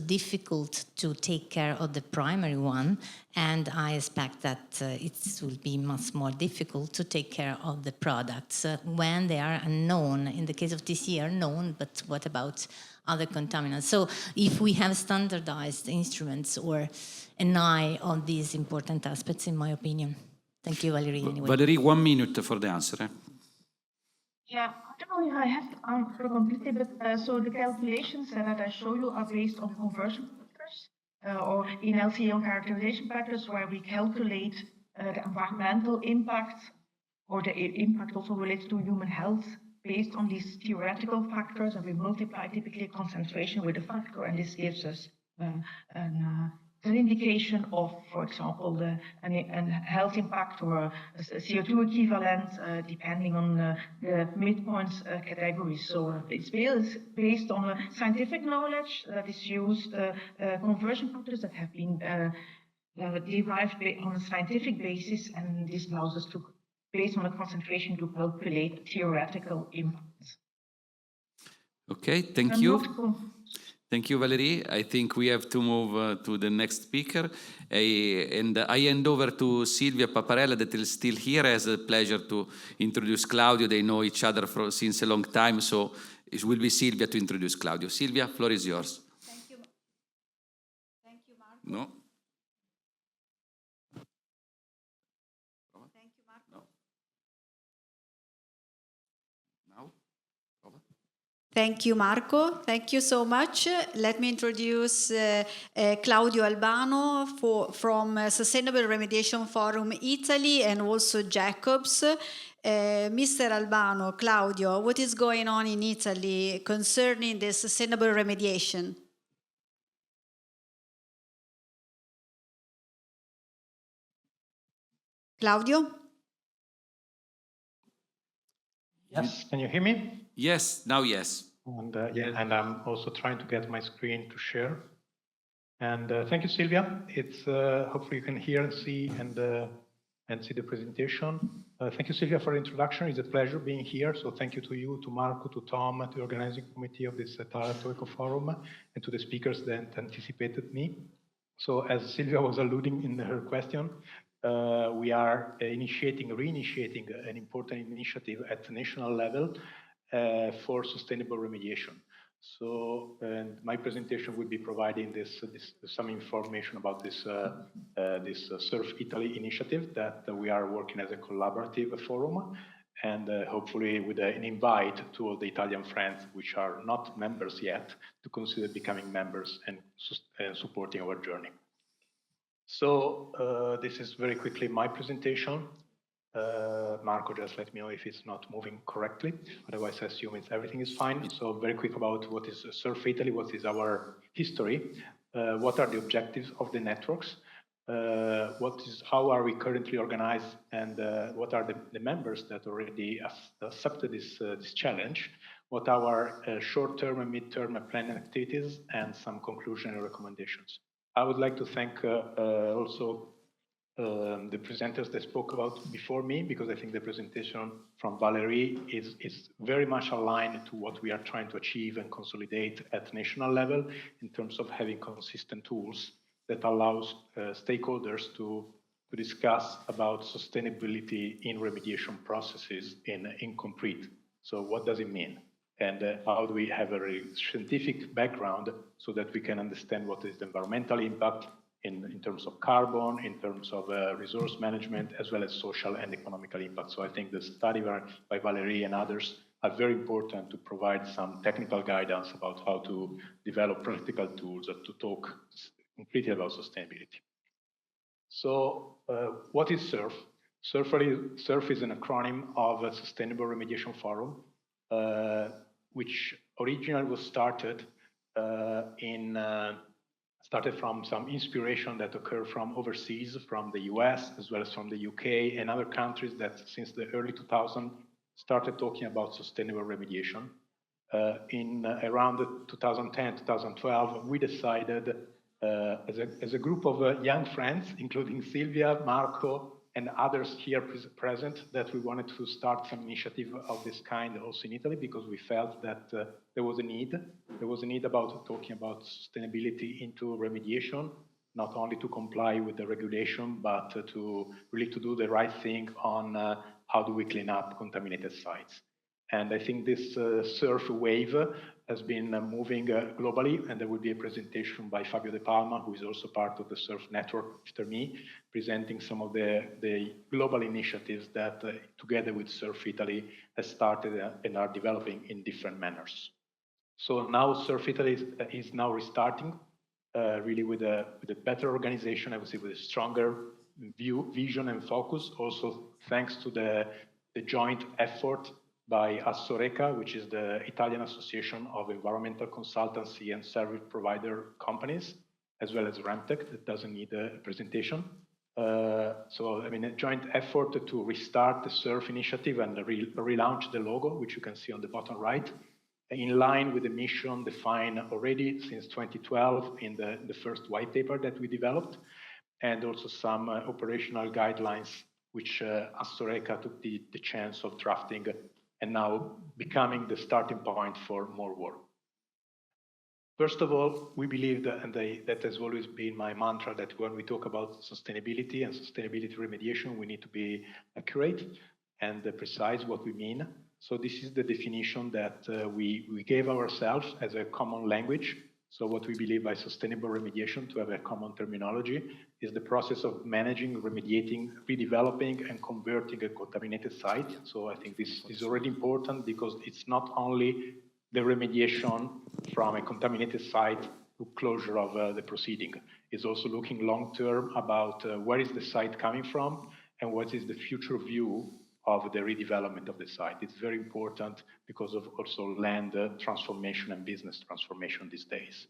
difficult to take care of the primary one, and I expect that it will be much more difficult to take care of the products when they are unknown. In the case of TC are known, but what about other contaminants? So if we have standardized instruments or an eye on these important aspects, in my opinion. Thank you, Valerie. Anyway. Valerie, 1 minute for the answer. Yeah, I don't know if I have to answer completely, but so the calculations that I show you are based on conversion factors or in LCO characterization factors, where we calculate the environmental impact or the impact also relates to human health based on these theoretical factors, and we multiply typically concentration with a factor, and this gives us an indication of, for example, an health impact or a CO2 equivalent, depending on the midpoints categories. So it's based on scientific knowledge that is used, conversion factors that have been derived on a scientific basis, and this allows us to, based on the concentration, to calculate theoretical impacts. Okay, thank you. Thank you, Valerie. I think we have to move to the next speaker. And I hand over to Silvia Paparella, that is still here. It has a pleasure to introduce Claudio. They know each other since a long time, so it will be Silvia to introduce Claudio. Silvia, floor is yours. Thank you. Thank you, Marco. No? Thank you, Marco. No. Now? Thank you, Marco. Thank you so much. Let me introduce Claudio Albano from Sustainable Remediation Forum Italy, and also Jacobs. Mr. Albano, Claudio, what is going on in Italy concerning the sustainable remediation? Claudio? Yes, can you hear me? Yes, now yes. And and I'm also trying to get my screen to share. And thank you, Silvia. It's hopefully you can hear and see see the presentation. Thank you, Silvia, for the introduction. It's a pleasure being here. So thank you to you, to Marco, to Tom, to the organizing committee of this Taranto Eco Forum, and to the speakers that anticipated me. So as Silvia was alluding in her question, we are reinitiating an important initiative at the national level for sustainable remediation. So, and my presentation will be providing some information about this Surf Italy initiative that we are working as a collaborative forum, and hopefully with an invite to all the Italian friends which are not members yet to consider becoming members and supporting our journey. So this is very quickly my presentation. Marco, just let me know if it's not moving correctly. Otherwise, I assume everything is fine. So very quick about what is Surf Italy, what is our history, what are the objectives of the networks, how are we currently organized, and what are the members that already accepted this challenge, what are our short-term and mid-term planning activities, and some conclusion and recommendations. I would like to thank also the presenters that spoke about before me, because I think the presentation from Valerie is very much aligned to what we are trying to achieve and consolidate at national level in terms of having consistent tools that allows stakeholders to discuss about sustainability in remediation processes in concrete. So what does it mean? and how do we have a scientific background so that we can understand what is the environmental impact in terms of carbon, in terms of resource management, as well as social and economical impact. So I think the study by Valerie and others are very important to provide some technical guidance about how to develop practical tools to talk completely about sustainability. So what is SURF? SURF is an acronym of a Sustainable Remediation Forum, which originally was started from some inspiration that occurred from overseas, from the US, as well as from the UK and other countries that since the early 2000s started talking about sustainable remediation. In around 2010, 2012, we decided as a group of young friends, including Silvia, Marco, and others here present, that we wanted to start some initiative of this kind also in Italy, because we felt that there was a need. There was a need about talking about sustainability into remediation, not only to comply with the regulation, but to really to do the right thing on how do we clean up contaminated sites. And I think this SURF wave has been moving globally, and there will be a presentation by Fabio De Palma, who is also part of the SURF network after me, presenting some of the global initiatives that, together with SURF Italy, has started and are developing in different manners. So now SURF Italy is now restarting, really with a better organization, I would say, with a stronger vision and focus, also thanks to the joint effort by Assoreca, which is the Italian Association of Environmental Consultancy and Service Provider Companies, as well as Remtech, that doesn't need a presentation. So, I mean, a joint effort to restart the SURF initiative and relaunch the logo, which you can see on the bottom right, in line with the mission defined already since 2012 in the first white paper that we developed, and also some operational guidelines, which Assoreca took the chance of drafting and now becoming the starting point for more work. First of all, we believe that, and that has always been my mantra, that when we talk about sustainability and sustainability remediation, we need to be accurate and precise what we mean. So this is the definition that we gave ourselves as a common language. So what we believe by sustainable remediation, to have a common terminology, is the process of managing, remediating, redeveloping, and converting a contaminated site. So I think this is already important because it's not only the remediation from a contaminated site to closure of the proceeding. It's also looking long-term about where is the site coming from and what is the future view of the redevelopment of the site. It's very important because of also land transformation and business transformation these days.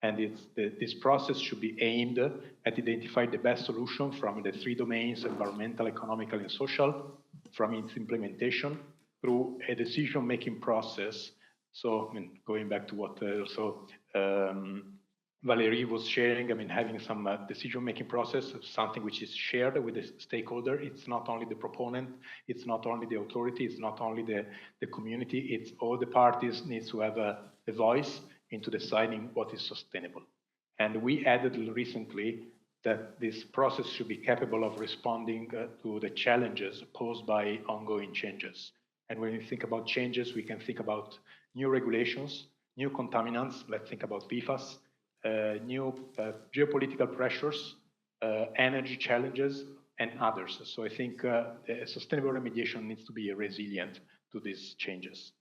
And this process should be aimed at identifying the best solution from the three domains: environmental, economical, and social, from its implementation through a decision-making process. So, I mean, going back to what Valerie was sharing, I mean, having some decision-making process, something which is shared with the stakeholder. It's not only the proponent, it's not only the authority, it's not only the community, it's all the parties need to have a voice into deciding what is sustainable. And we added recently that this process should be capable of responding to the challenges posed by ongoing changes. And when you think about changes, we can think about new regulations, new contaminants, let's think about PFAS, new geopolitical pressures, energy challenges, and others. So I think sustainable remediation needs to be resilient to these changes.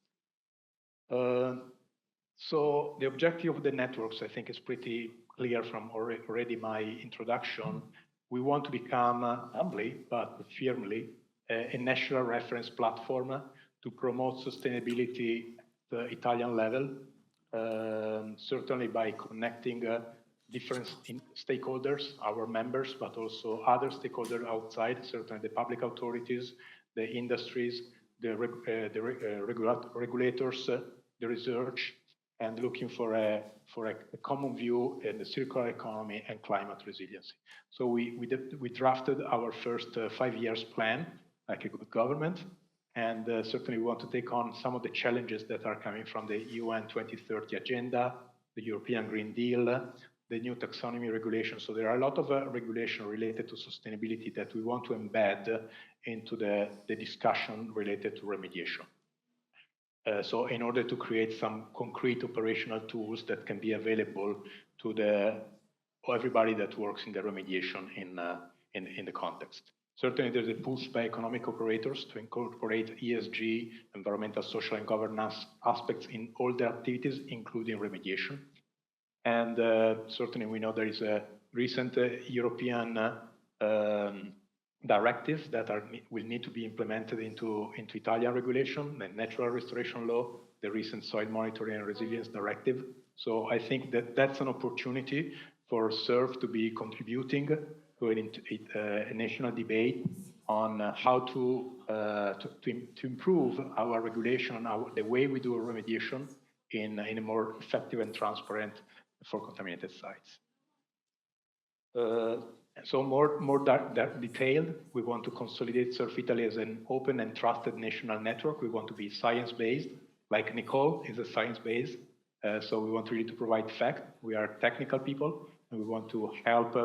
So the objective of the networks, I think, is pretty clear from already my introduction. We want to become, humbly but firmly, a national reference platform to promote sustainability at the Italian level, certainly by connecting different stakeholders, our members, but also other stakeholders outside, certainly the public authorities, the industries, the regulators, the research, and looking for a common view in the circular economy and climate resiliency. So we drafted our first 5 years plan, like a good government, and certainly we want to take on some of the challenges that are coming from the UN 2030 agenda, the European Green Deal, the new taxonomy regulation. So there are a lot of regulation related to sustainability that we want to embed into the discussion related to remediation. So in order to create some concrete operational tools that can be available to everybody that works in the remediation in the context. Certainly there's a push by economic operators to incorporate ESG, environmental, social, and governance aspects in all their activities, including remediation. And certainly we know there is a recent European directives that will need to be implemented into Italian regulation, the natural restoration law, the recent soil monitoring and resilience directive. So I think that that's an opportunity for SURF to be contributing to a national debate on how to improve our regulation, the way we do remediation in a more effective and transparent for contaminated sites. So more detailed, we want to consolidate SURF Italy as an open and trusted national network. We want to be science-based, like Nicole is a science-based. So we want really to provide fact. We are technical people, and we want to help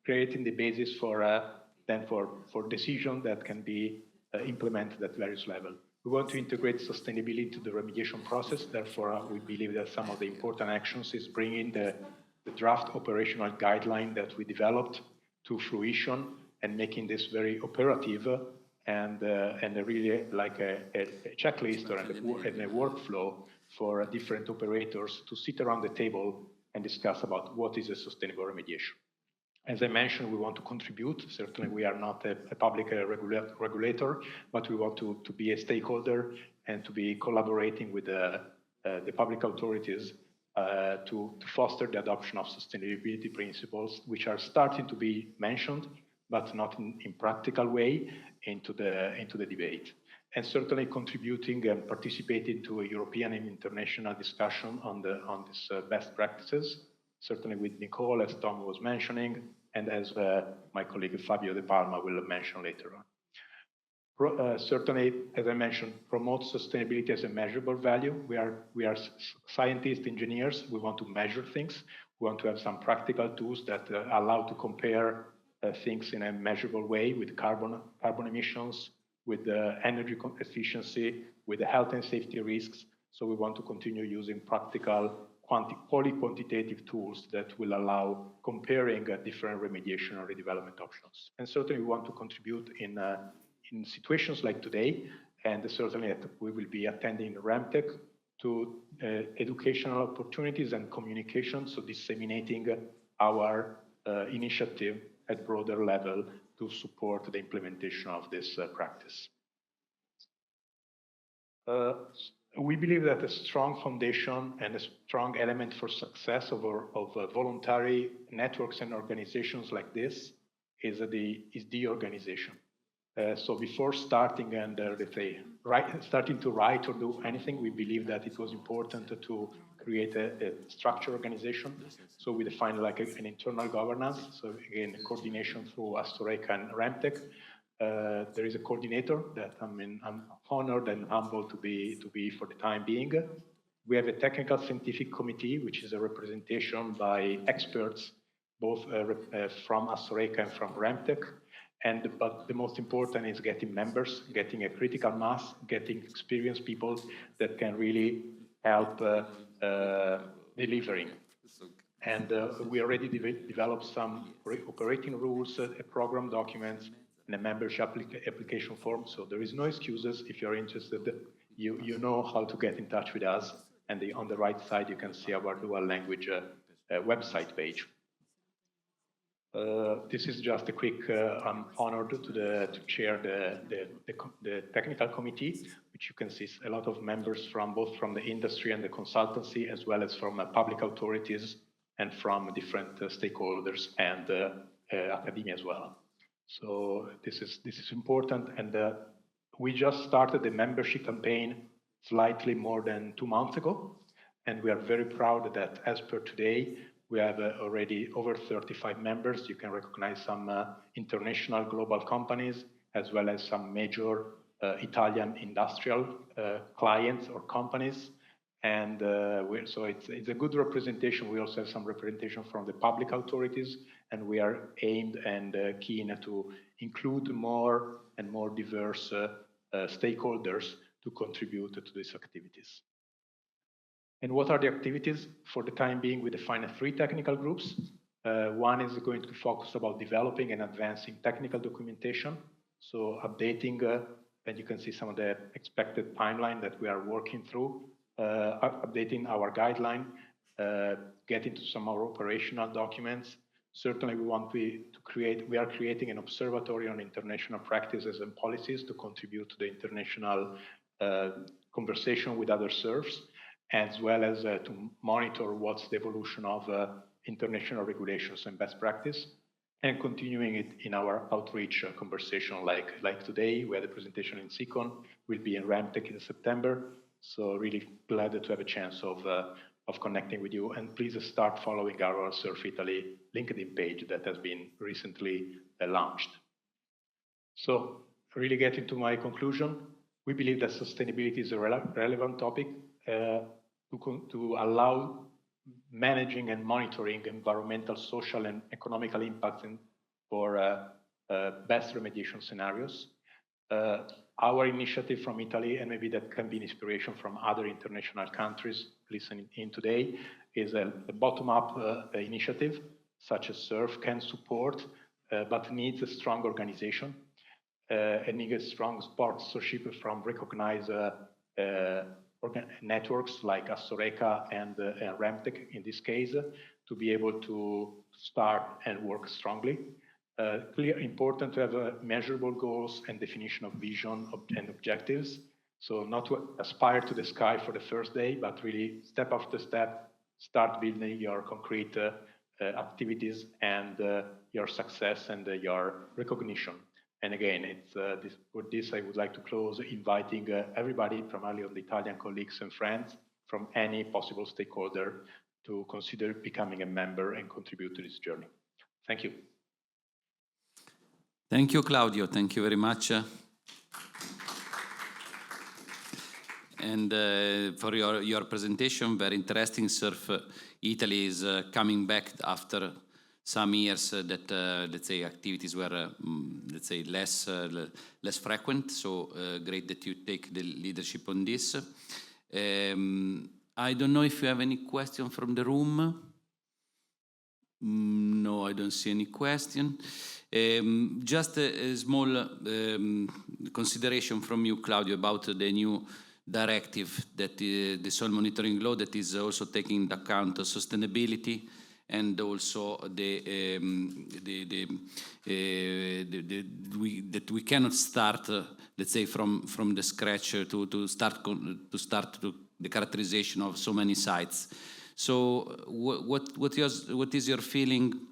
creating the basis for decision that can be implemented at various levels. We want to integrate sustainability to the remediation process. Therefore, we believe that some of the important actions is bringing the draft operational guideline that we developed to fruition and making this very operative and really like a checklist and a workflow for different operators to sit around the table and discuss about what is a sustainable remediation. As I mentioned, we want to contribute. Certainly, we are not a public regulator, but we want to be a stakeholder and to be collaborating with the public authorities to foster the adoption of sustainability principles, which are starting to be mentioned, but not in practical way into the debate. And certainly contributing and participating to a European and international discussion on this best practices, certainly with Nicole, as Tom was mentioning, and as my colleague Fabio De Palma will mention later on. Certainly, as I mentioned, promote sustainability as a measurable value. We are scientists, engineers. We want to measure things. We want to have some practical tools that allow to compare things in a measurable way with carbon emissions, with energy efficiency, with the health and safety risks. So we want to continue using practical, quantitative tools that will allow comparing different remediation or redevelopment options. And certainly we want to contribute in situations like today, and certainly we will be attending RAMTech to educational opportunities and communication, so disseminating our initiative at broader level to support the implementation of this practice. We believe that a strong foundation and a strong element for success of voluntary networks and organizations like this is the organization. So before starting and starting to write or do anything, we believe that it was important to create a structured organization. So we define like an internal governance. So again, coordination through Astoreca and RAMTech. There is a coordinator that I'm honored and humbled to be for the time being. We have a technical scientific committee, which is a representation by experts, both from Astoreca and from RAMTech. But the most important is getting members, getting a critical mass, getting experienced people that can really help delivering. And we already developed some operating rules, program documents, and a membership application form. So there is no excuses. If you're interested, you know how to get in touch with us. And on the right side, you can see our dual language website page. This is just a quick, I'm honored to chair the technical committee, which you can see a lot of members from both from the industry and the consultancy, as well as from public authorities and from different stakeholders and academia as well. So this is important, and we just started the membership campaign slightly more than 2 months ago, and we are very proud that as per today, we have already over 35 members. You can recognize some international global companies, as well as some major Italian industrial clients or companies. And so it's a good representation. We also have some representation from the public authorities, and we are aimed and keen to include more and more diverse stakeholders to contribute to these activities. And what are the activities? For the time being, we define 3 technical groups. One is going to focus about developing and advancing technical documentation, so updating, and you can see some of the expected timeline that we are working through, updating our guideline, getting to some more operational documents. Certainly we are creating an observatory on international practices and policies to contribute to the international conversation with other SURFs, as well as to monitor what's the evolution of international regulations and best practice, and continuing it in our outreach conversation like today. We had a presentation in SICON, will be in RAMTech in September, so really glad to have a chance of connecting with you, and please start following our Surf Italy LinkedIn page that has been recently launched. So really getting to my conclusion, we believe that sustainability is a relevant topic to allow managing and monitoring environmental, social, and economical impacts for best remediation scenarios. Our initiative from Italy, and maybe that can be an inspiration from other international countries listening in today, is a bottom-up initiative, such as SURF can support, but needs a strong organization and needs a strong sponsorship from recognized networks like Astoreca and RAMTech in this case, to be able to start and work strongly. Important to have measurable goals and definition of vision and objectives. So not to aspire to the sky for the first day, but really step after step, start building your concrete activities and your success and your recognition. And again, it's with this I would like to close, inviting everybody, primarily on the Italian colleagues and friends, from any possible stakeholder to consider becoming a member and contribute to this journey. Thank you. Thank you, Claudio. Thank you very much. And for your presentation, very interesting. Surf Italy is coming back after some years that, let's say, activities were, let's say, less frequent. So great that you take the leadership on this. I don't know if you have any question from the room. No, I don't see any question. Just a small consideration from you, Claudio, about the new directive, that the soil monitoring law that is also taking into account sustainability, and also that we cannot start, let's say, from the scratch to start the characterization of so many sites. So what is your feeling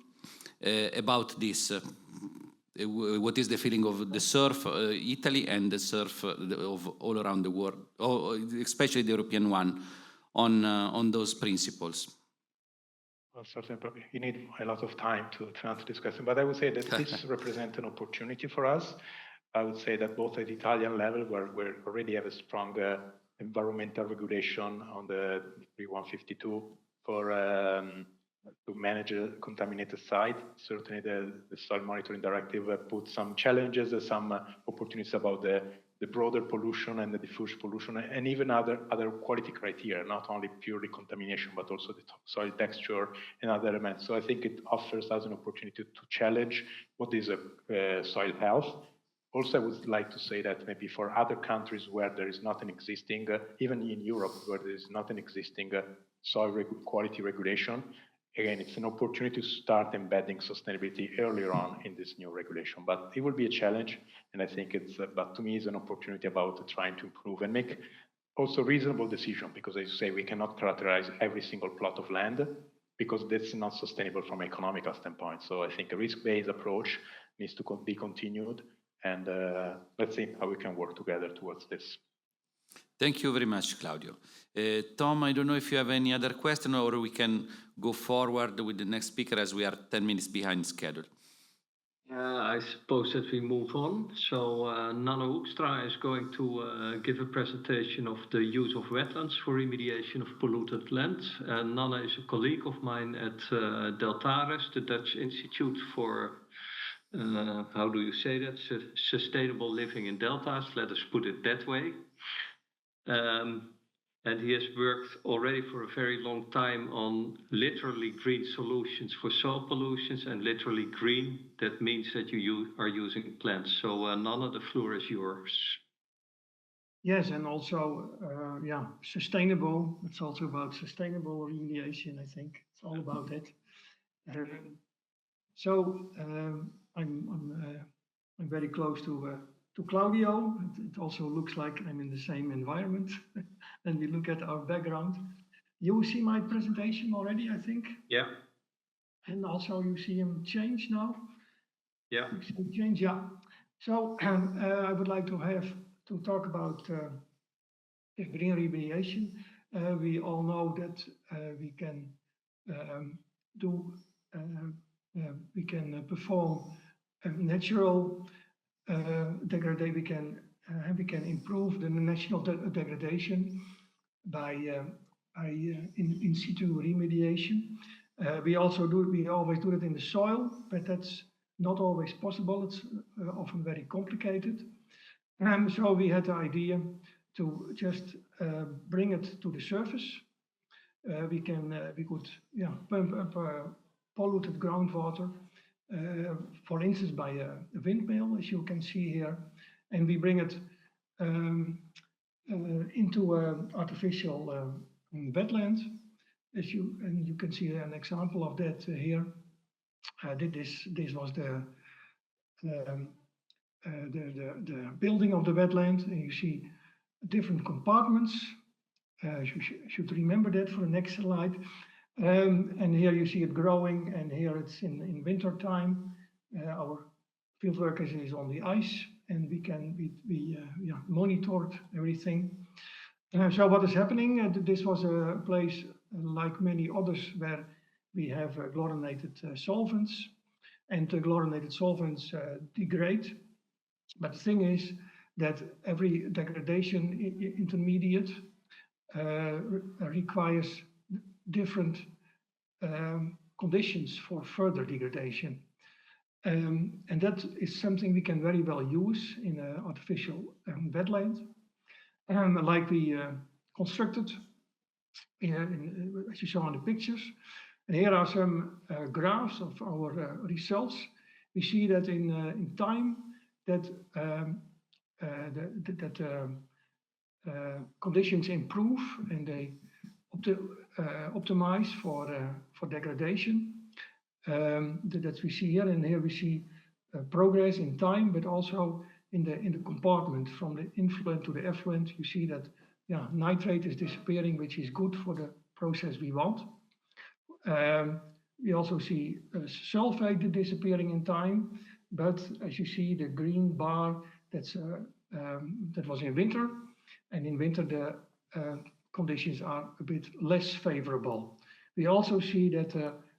about this? What is the feeling of the SURF Italy and the SURF of all around the world, or especially the European one, on those principles? Well, certainly, probably you need a lot of time to answer this question, but I would say that this represents an opportunity for us. I would say that both at the Italian level, where we already have a strong environmental regulation on the 3152 for to manage a contaminated site. Certainly the soil monitoring directive puts some challenges, some opportunities about the broader pollution and the diffuse pollution, and even other quality criteria, not only purely contamination, but also the soil texture and other elements. So I think it offers us an opportunity to challenge what is soil health. Also, I would like to say that maybe for other countries where there is not an existing, even in Europe, where there is not an existing soil quality regulation, again, it's an opportunity to start embedding sustainability earlier on in this new regulation. But it will be a challenge, and I think but to me, it's an opportunity about trying to improve and make also reasonable decision, because as you say, we cannot characterize every single plot of land, because that's not sustainable from an economical standpoint. So I think a risk-based approach needs to be continued, and let's see how we can work together towards this. Thank you very much, Claudio. Tom, I don't know if you have any other question, or we can go forward with the next speaker, as we are 10 minutes behind schedule. I suppose that we move on. So Nanne Hoekstra is going to give a presentation of the use of wetlands for remediation of polluted land. Nanne is a colleague of mine at Deltares, the Dutch Institute for, how do you say that? Sustainable living in deltas, let us put it that way. And he has worked already for a very long time on literally green solutions for soil pollutions, and literally green, that means that you are using plants. So Nanne, the floor is yours. Yes, and also, sustainable. It's also about sustainable remediation, I think. It's all about it. I'm very close to Claudio. It also looks like I'm in the same environment. And we look at our background. You see my presentation already, I think. Yeah. And also you see him change now. Yeah. You see him change, yeah. So I would like to talk about green remediation. We all know that we can perform natural degradation. We can improve the natural degradation by in situ remediation. We always do it in the soil, but that's not always possible. It's often very complicated. So we had the idea to just bring it to the surface. We could pump up polluted groundwater, for instance, by a windmill, as you can see here, and we bring it into an artificial wetland. You can see an example of that here. This was the building of the wetland, and you see different compartments. You should remember that for the next slide. And here you see it growing, and here it's in winter time. Our field workers is on the ice, and we monitored everything. So what is happening? This was a place like many others where we have chlorinated solvents, and the chlorinated solvents degrade. But the thing is that every degradation intermediate requires different conditions for further degradation. And that is something we can very well use in an artificial wetland, like we constructed, as you saw in the pictures. And here are some graphs of our results. We see that in time that conditions improve and they optimize for degradation. That we see here, and here we see progress in time, but also in the compartment from the influent to the effluent. You see that nitrate is disappearing, which is good for the process we want. We also see sulfate disappearing in time, but as you see, the green bar that was in winter, and in winter the conditions are a bit less favorable. We also see that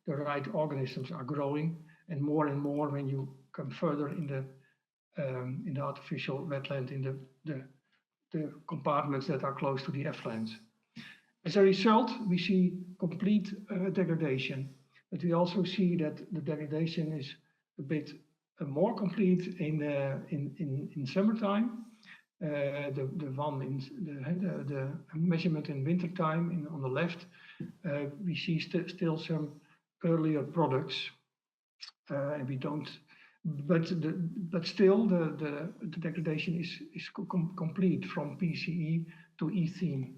the right organisms are growing, and more when you come further in the artificial wetland, in the compartments that are close to the effluent. As a result, we see complete degradation, but we also see that the degradation is a bit more complete in summertime. The measurement in wintertime on the left, we see still some earlier products, and we don't. But still, the degradation is complete from PCE to ethene.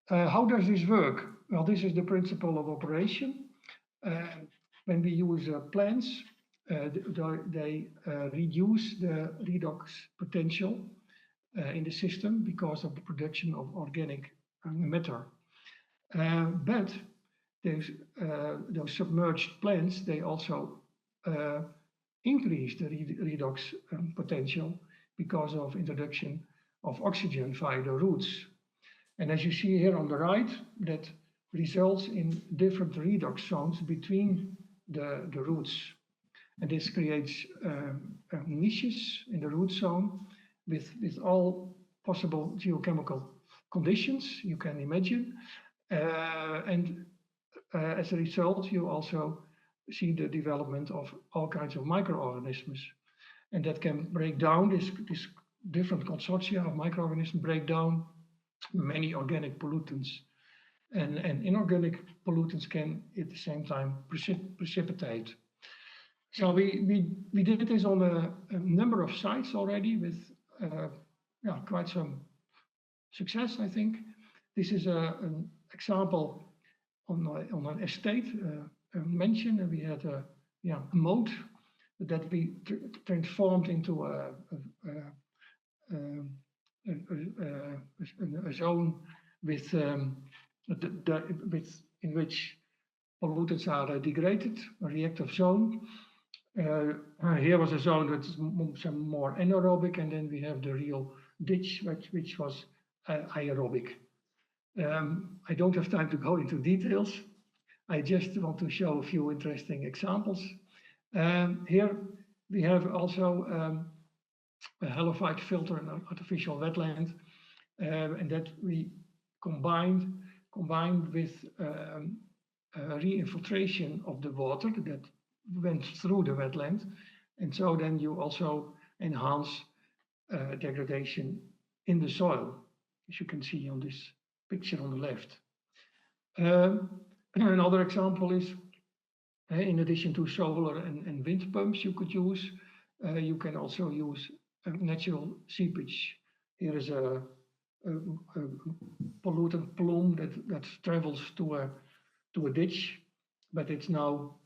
How does this work? Well, this is the principle of operation. When we use plants, they reduce the redox potential in the system because of the production of organic matter. But those submerged plants, they also increase the redox potential because of introduction of oxygen via the roots. And as you see here on the right, that results in different redox zones between the roots. And this creates niches in the root zone with all possible geochemical conditions you can imagine. And as a result, you also see the development of all kinds of microorganisms. And that can break down, this different consortia of microorganisms break down many organic pollutants. And inorganic pollutants can at the same time precipitate. So we did this on a number of sites already with quite some success, I think. This is an example on an estate, a mansion, and we had a moat that we transformed into a zone with in which pollutants are degraded, a reactive zone. Here was a zone that's some more anaerobic, and then we have the real ditch, which was aerobic. I don't have time to go into details. I just want to show a few interesting examples. Here we have also a halophyte filter and an artificial wetland, and that we combined with re-infiltration of the water that went through the wetland, and so then you also enhance degradation in the soil, as you can see on this picture on the left. Another example is, in addition to solar and wind pumps you could use, you can also use natural seepage. Here is a pollutant plume that travels to a ditch, but it's now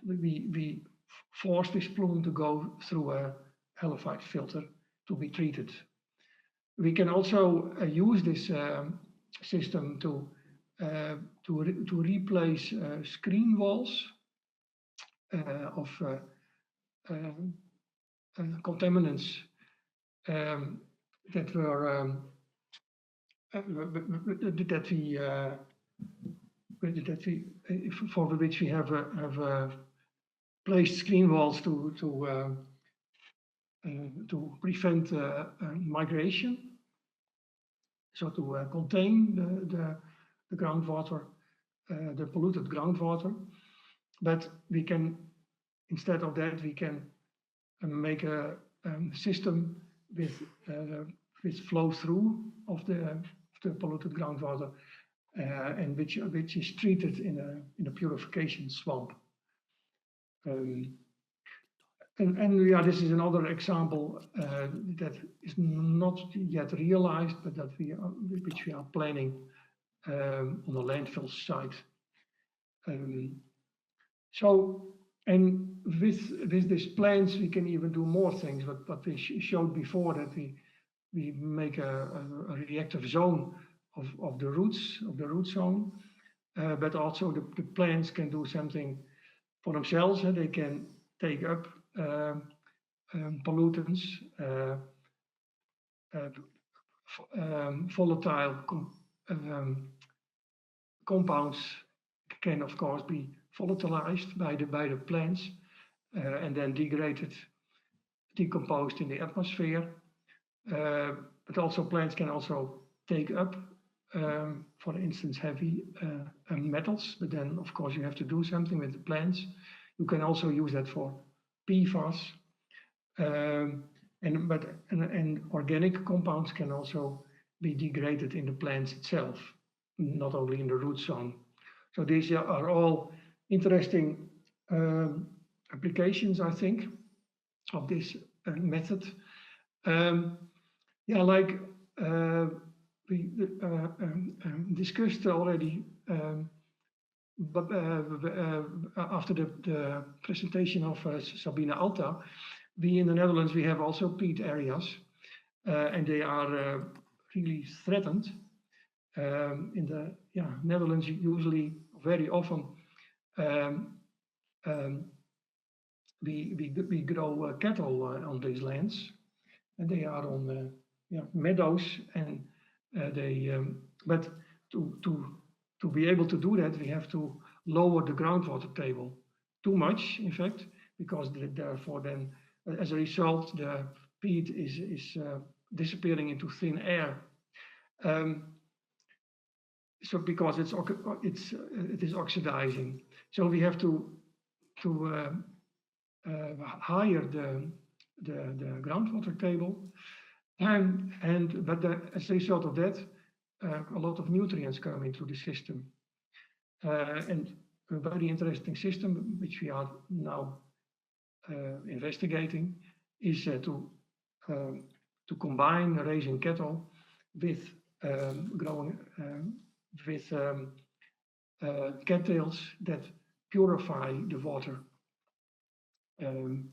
we force this plume to go through a halophyte filter to be treated. We can also use this system to replace screen walls of contaminants that were for which we have placed screen walls to prevent migration, so to contain the groundwater, the polluted groundwater. But we can, instead of that, we can make a system with flow through of the polluted groundwater, and which is treated in a purification swamp. And yeah, this is another example that is not yet realized, but that which we are planning on a landfill site. So, and with these plans, we can even do more things. But we showed before that we make a reactive zone of the roots, of the root zone, but also the plants can do something for themselves. They can take up pollutants, volatile compounds can of course be volatilized by the plants and then degraded, decomposed in the atmosphere. But also plants can also take up, for instance, heavy metals. But then of course you have to do something with the plants. You can also use that for PFAS, and organic compounds can also be degraded in the plants itself, not only in the root zone. So these are all interesting applications, I think, of this method. Yeah, like we discussed already, but after the presentation of Sabine Alta, we in the Netherlands, we have also peat areas, and they are really threatened. In the Netherlands, usually, very often, we grow cattle on these lands, and they are on meadows, and but to be able to do that, we have to lower the groundwater table too much, in fact, because therefore then, as a result, the peat is disappearing into thin air. So because it is oxidizing, so we have to higher the groundwater table, But as a result of that, a lot of nutrients come into the system. And a very interesting system, which we are now investigating, is to combine raising cattle with growing with cattails that purify the water. In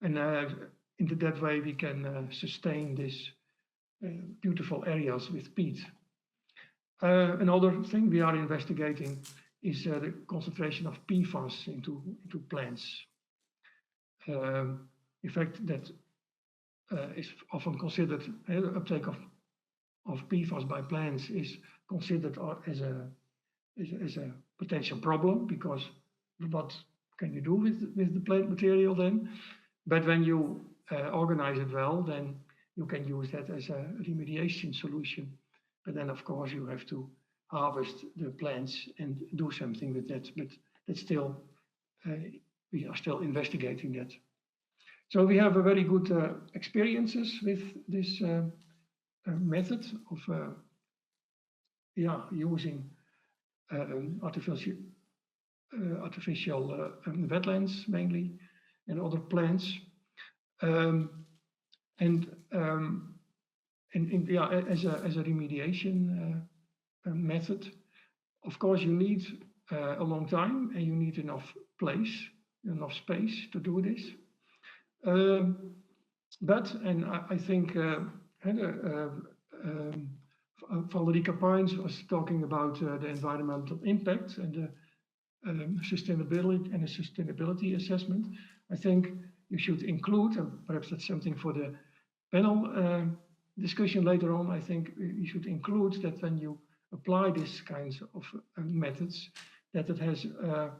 that way, we can sustain these beautiful areas with peat. Another thing we are investigating is the concentration of PFAS into plants. In fact, that is often considered, uptake of PFAS by plants is considered as a potential problem, because what can you do with the plant material then? But when you organize it well, then you can use that as a remediation solution. But then, of course, you have to harvest the plants and do something with that. But that's still, we are still investigating that. So we have a very good experiences with this method of using artificial wetlands mainly, and other plants, as a remediation method. Of course, you need a long time, and you need enough space to do this. I think Valderica Pines was talking about the environmental impact and the sustainability assessment. I think you should include, and perhaps that's something for the panel discussion later on, I think you should include that when you apply these kinds of methods, that it has a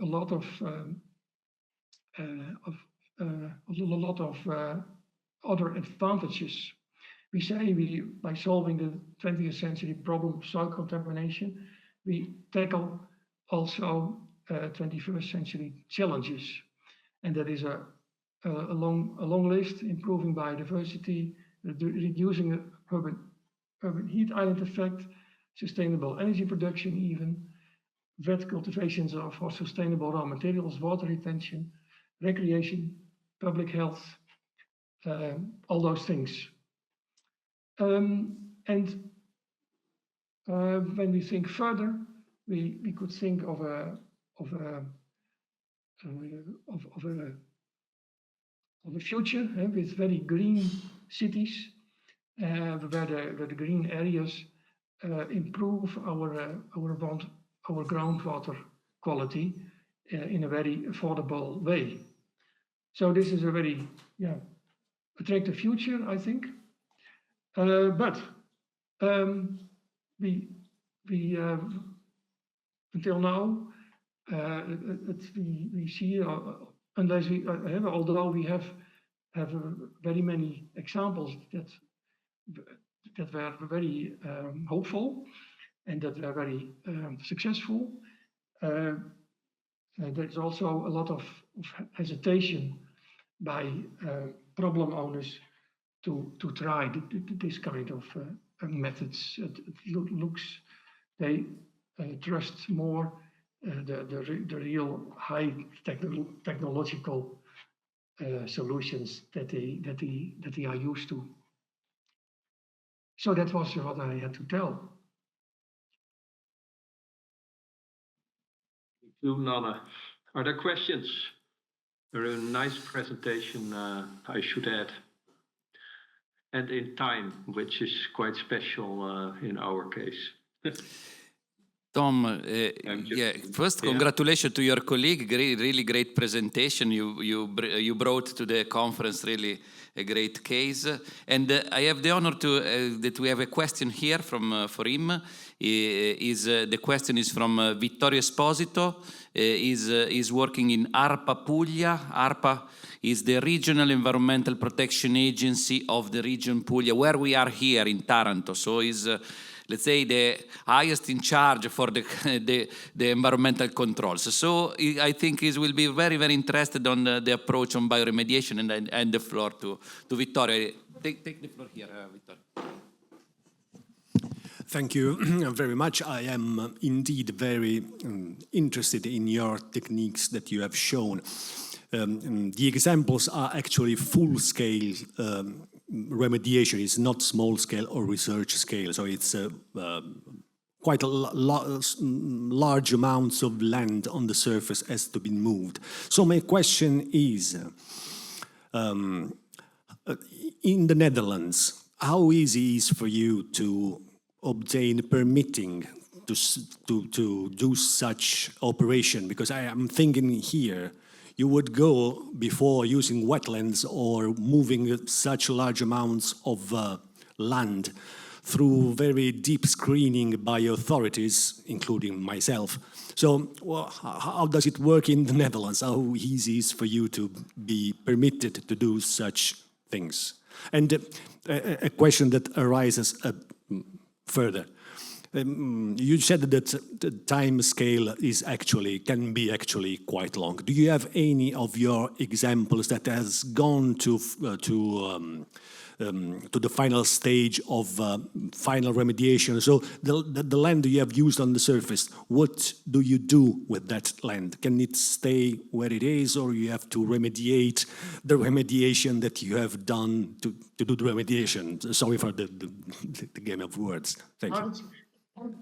lot of other advantages. We say by solving the 20th century problem of soil contamination, we tackle also 21st century challenges. And that is a long list: improving biodiversity, reducing urban heat island effect, sustainable energy production even, wet cultivations for sustainable raw materials, water retention, recreation, public health, all those things. When we think further, we could think of a future with very green cities, where the green areas improve our groundwater quality in a very affordable way. So this is a very attractive future, I think. But we until now we see, unless we although we have very many examples that were very hopeful and that were very successful, there's also a lot of hesitation by problem owners to try this kind of methods. It looks they trust more the real high technological solutions that they are used to. So that was what I had to tell. Thank you, Nanne. Are there questions? Very nice presentation, I should add. And in time, which is quite special in our case. Tom, first, congratulations to your colleague. Really great presentation. You brought to the conference really a great case. And I have the honor that we have a question here for him. The question is from Vittorio Esposito. Is working in ARPA Puglia. ARPA is the Regional Environmental Protection Agency of the region Puglia, where we are here in Taranto. So is let's say, the highest in charge for the environmental controls. So I think he will be very, very interested on the approach on bioremediation, and the floor to Vittorio. Take the floor here, Vittorio. Thank you very much. I am indeed very interested in your techniques that you have shown. The examples are actually full-scale remediation. It's not small-scale or research scale. So it's quite a large amounts of land on the surface has to be moved. So my question is, in the Netherlands, how easy is for you to obtain permitting to do such operation? Because I am thinking here, you would go before using wetlands or moving such large amounts of land through very deep screening by authorities, including myself. So how does it work in the Netherlands? How easy is for you to be permitted to do such things? And a question that arises further. You said that the time scale can be quite long. Do you have any of your examples that has gone to the final stage of final remediation? So the land you have used on the surface, what do you do with that land? Can it stay where it is, or you have to remediate the remediation that you have done to do the remediation? Sorry for the game of words. Thank you.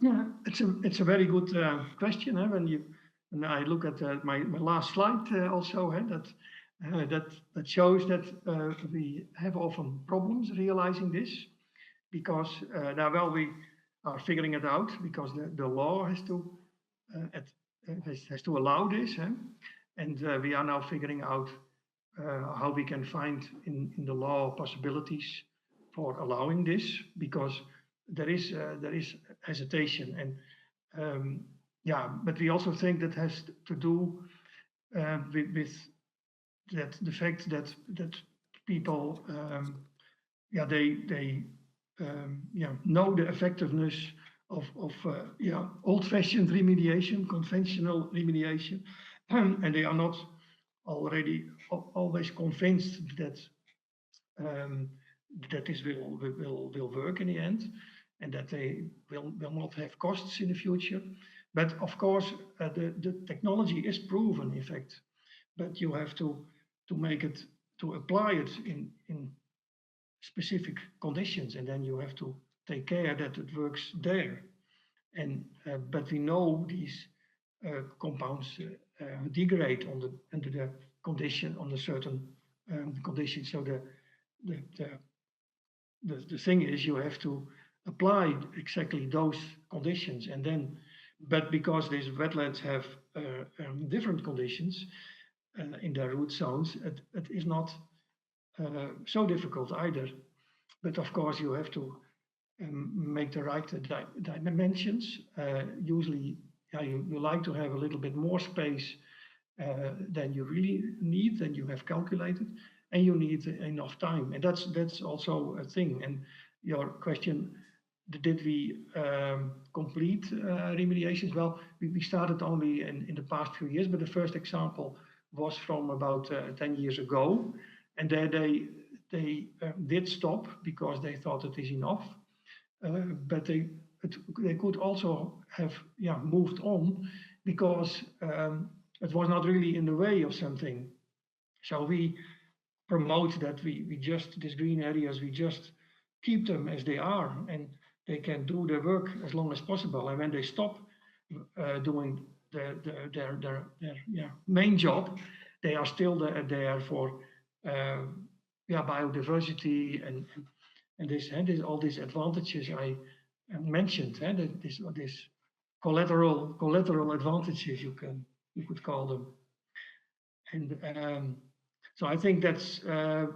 Yeah, it's a very good question. When I look at my last slide also, that shows that we have often problems realizing this, because we are figuring it out, because the law has to allow this, and we are now figuring out how we can find in the law possibilities for allowing this, because there is hesitation, and but we also think that has to do with that the fact that people they know the effectiveness of old-fashioned remediation, conventional remediation, and they are not already always convinced that that this will work in the end, and that they will not have costs in the future. But of course, the technology is proven, in fact, but you have to apply it in specific conditions, and then you have to take care that it works there. And but we know these compounds degrade under the condition, under certain conditions. So the thing is, you have to apply exactly those conditions, and then, but because these wetlands have different conditions in their root zones, it is not so difficult either. But of course, you have to make the right dimensions. Usually, you like to have a little bit more space than you really need, than you have calculated, and you need enough time. And that's also a thing. And your question, did we complete remediations? Well, we started only in the past few years, but the first example was from about 10 years ago. And there they did stop because they thought it is enough. But they could also have moved on, because it was not really in the way of something. So we promote that we just, these green areas, we just keep them as they are, and they can do their work as long as possible. And when they stop doing their main job, they are still there for biodiversity and this all these advantages I mentioned. This collateral advantages, you could call them. And so I think that's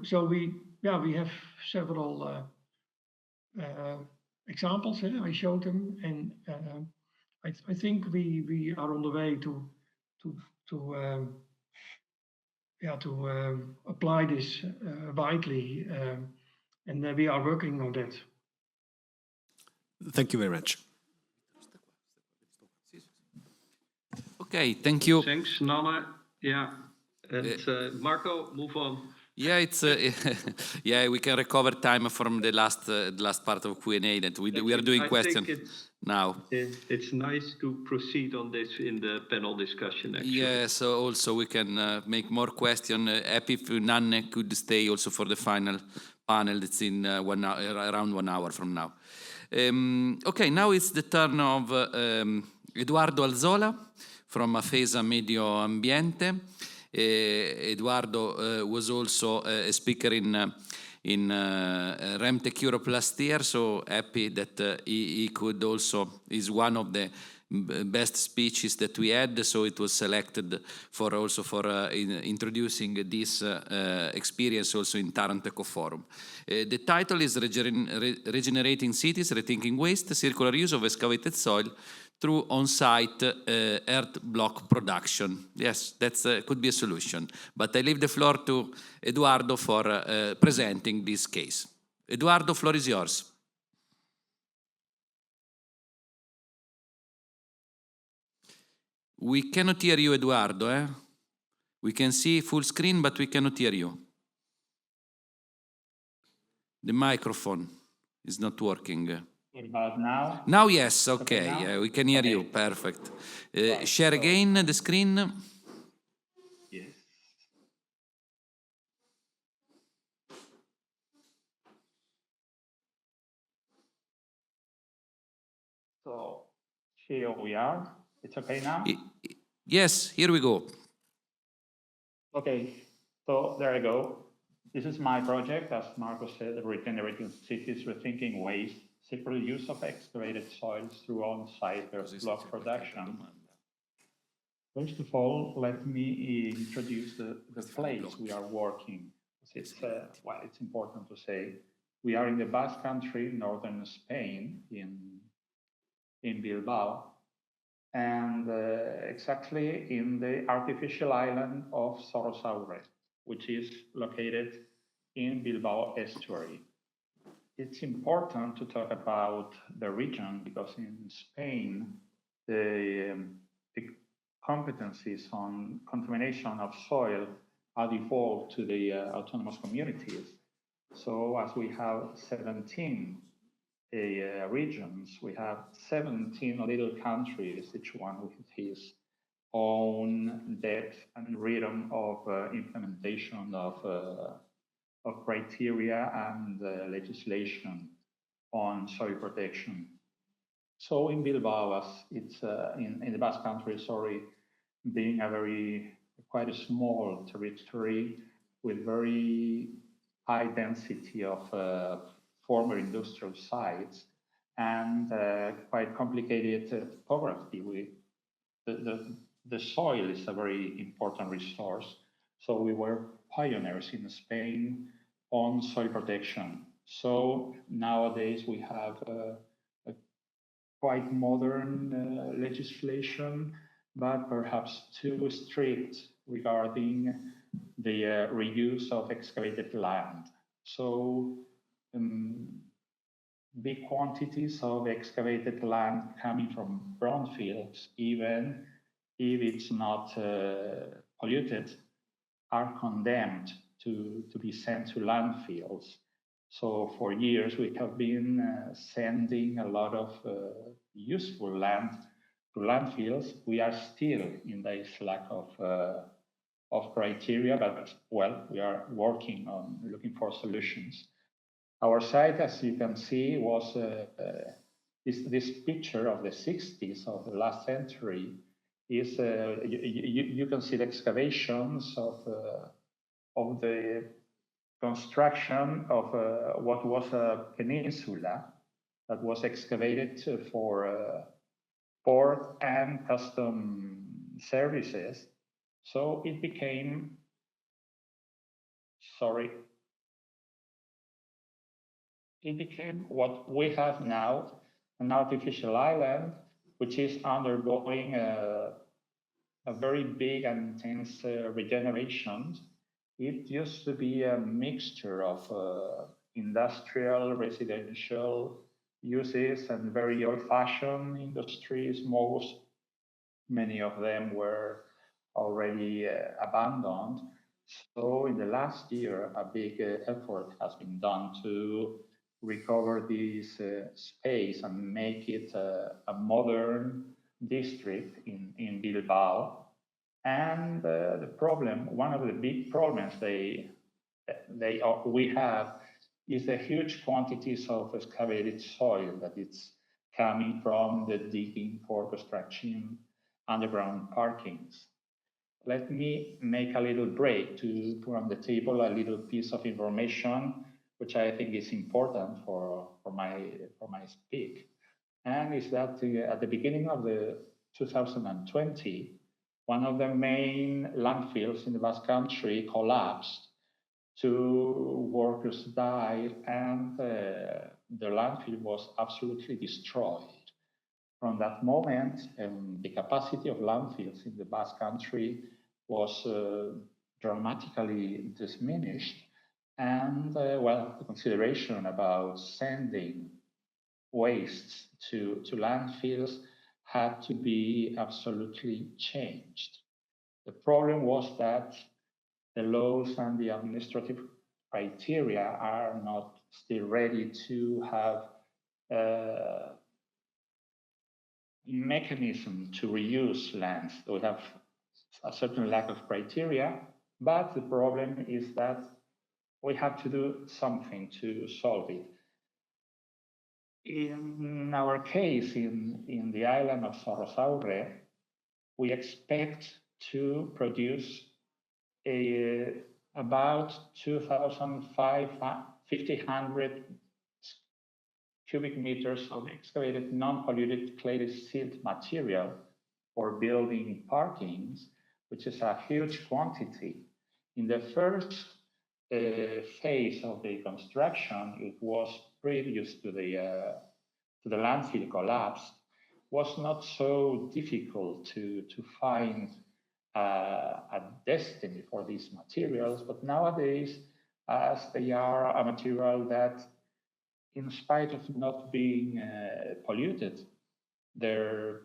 so we have several examples. I showed them, and I think we are on the way to apply this widely, and we are working on that. Thank you very much. Okay, thank you. Thanks, Nanne. Yeah. And Marco, move on. Yeah, it's yeah. We can recover time from the last part of Q&A that we are doing I question think it's now. it's nice to proceed on this in the panel discussion, actually. Yeah, so also we can make more question. Happy if Nanne could stay also for the final panel. That's in around 1 hour from now. Okay, now it's the turn of Eduardo Alzola from Afesa Medio Ambiente. Eduardo was also a speaker in Remtech Europe last year, so happy that he could also, is one of the best speeches that we had, so it was selected for also for introducing this experience also in Taranto Eco Forum. The title is Regenerating Cities, Rethinking Waste, Circular Use of Excavated Soil through on-site earth block production. Yes, that could be a solution. But I leave the floor to Eduardo for presenting this case. Eduardo, floor is yours. We cannot hear you, Eduardo. We can see full screen, but we cannot hear you. The microphone is not working. What about now? Now, yes, okay, now? yeah, we can hear you, perfect. Share again the screen. Yes. So here we are. It's okay now? Yes, here we go. Okay, so there I go. This is my project, as Marco said, Regenerating Cities, Rethinking Waste, Circular Use of Excavated Soils through on-site earth block production. First of all, let me introduce the place we are working. It's, well, it's important to say, we are in the Basque Country, northern Spain, in Bilbao, and exactly in the artificial island of Sorosaure, which is located in Bilbao estuary. It's important to talk about the region because in Spain, the competencies on contamination of soil are devolved to the autonomous communities. So as we have 17 regions, we have 17 little countries, each one with his own depth and rhythm of implementation of criteria and legislation on soil protection. So in Bilbao, as it's in the Basque Country, sorry, being quite a small territory with very high density of former industrial sites and quite complicated topography. The soil is a very important resource. So we were pioneers in Spain on soil protection. So nowadays we have a quite modern legislation, but perhaps too strict regarding the reuse of excavated land. So big quantities of excavated land coming from brownfields, even if it's not polluted, are condemned to be sent to landfills. So for years we have been sending a lot of useful land to landfills. We are still in this lack of criteria, but well, we are working on looking for solutions. Our site, as you can see, was this picture of the 60s of the last century. Is you can see the excavations of the construction of what was a peninsula that was excavated for port and custom services. So it became, it became what we have now, an artificial island, which is undergoing a very big and intense regeneration. It used to be a mixture of industrial, residential, uses and very old-fashioned industries. Many of them were already abandoned. So in the last year, a big effort has been done to recover this space and make it a modern district in Bilbao. And the problem, one of the big problems we have is the huge quantities of excavated soil that it's coming from the digging for construction underground parkings. Let me make a little break to put on the table a little piece of information which I think is important for my speak. And is that at the beginning of the 2020, one of the main landfills in the Basque Country collapsed. 2 workers died, and the landfill was absolutely destroyed. From that moment, the capacity of landfills in the Basque Country was dramatically diminished. And well, the consideration about sending wastes to landfills had to be absolutely changed. The problem was that the laws and the administrative criteria are not still ready to have a mechanism to reuse lands. We have a certain lack of criteria, but the problem is that we have to do something to solve it. In our case, in the island of Sorrosaurre, we expect to produce about 2,500 cubic meters of excavated non-polluted clay silt material for building parkings, which is a huge quantity. In the first phase of the construction, it was previous to the landfill collapse, was not so difficult to find a destiny for these materials, but nowadays, as they are a material that, in spite of not being polluted, their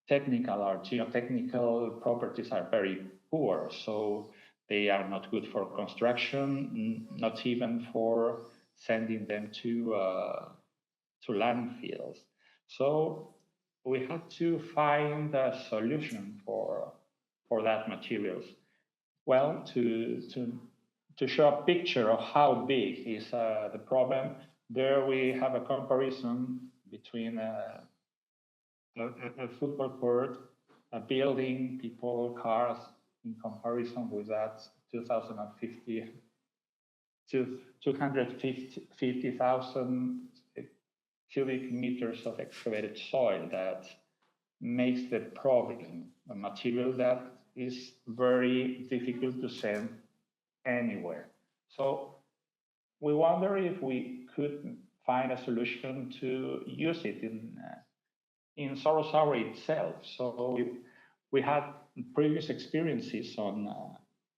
technical or geotechnical properties are very poor. So they are not good for construction, not even for sending them to landfills. So we had to find a solution for that materials. Well, to show a picture of how big is the problem, there we have a comparison between a football court, a building, people, cars, in comparison with that 250,000 cubic meters of excavated soil. That makes the problem a material that is very difficult to send anywhere. So we wonder if we could find a solution to use it in Sorrosaurre itself. So we had previous experiences on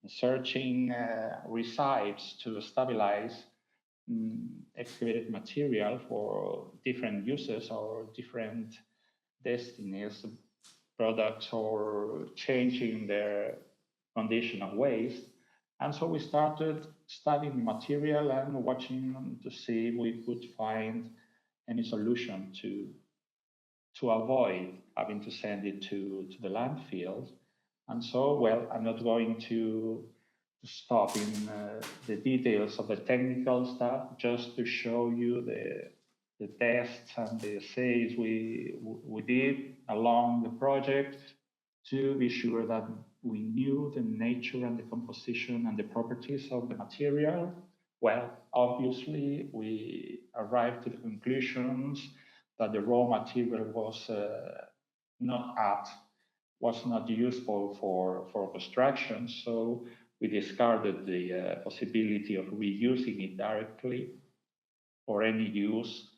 searching resites to stabilize excavated material for different uses or different destinies, products, or changing their condition of waste. And so we started studying the material and watching to see if we could find any solution to avoid having to send it to the landfill. And so, well, I'm not going to stop in the details of the technical stuff, just to show you the tests and the essays we did along the project to be sure that we knew the nature and the composition and the properties of the material. Well, obviously, we arrived to the conclusions that the raw material was not useful for construction, so we discarded the possibility of reusing it directly for any use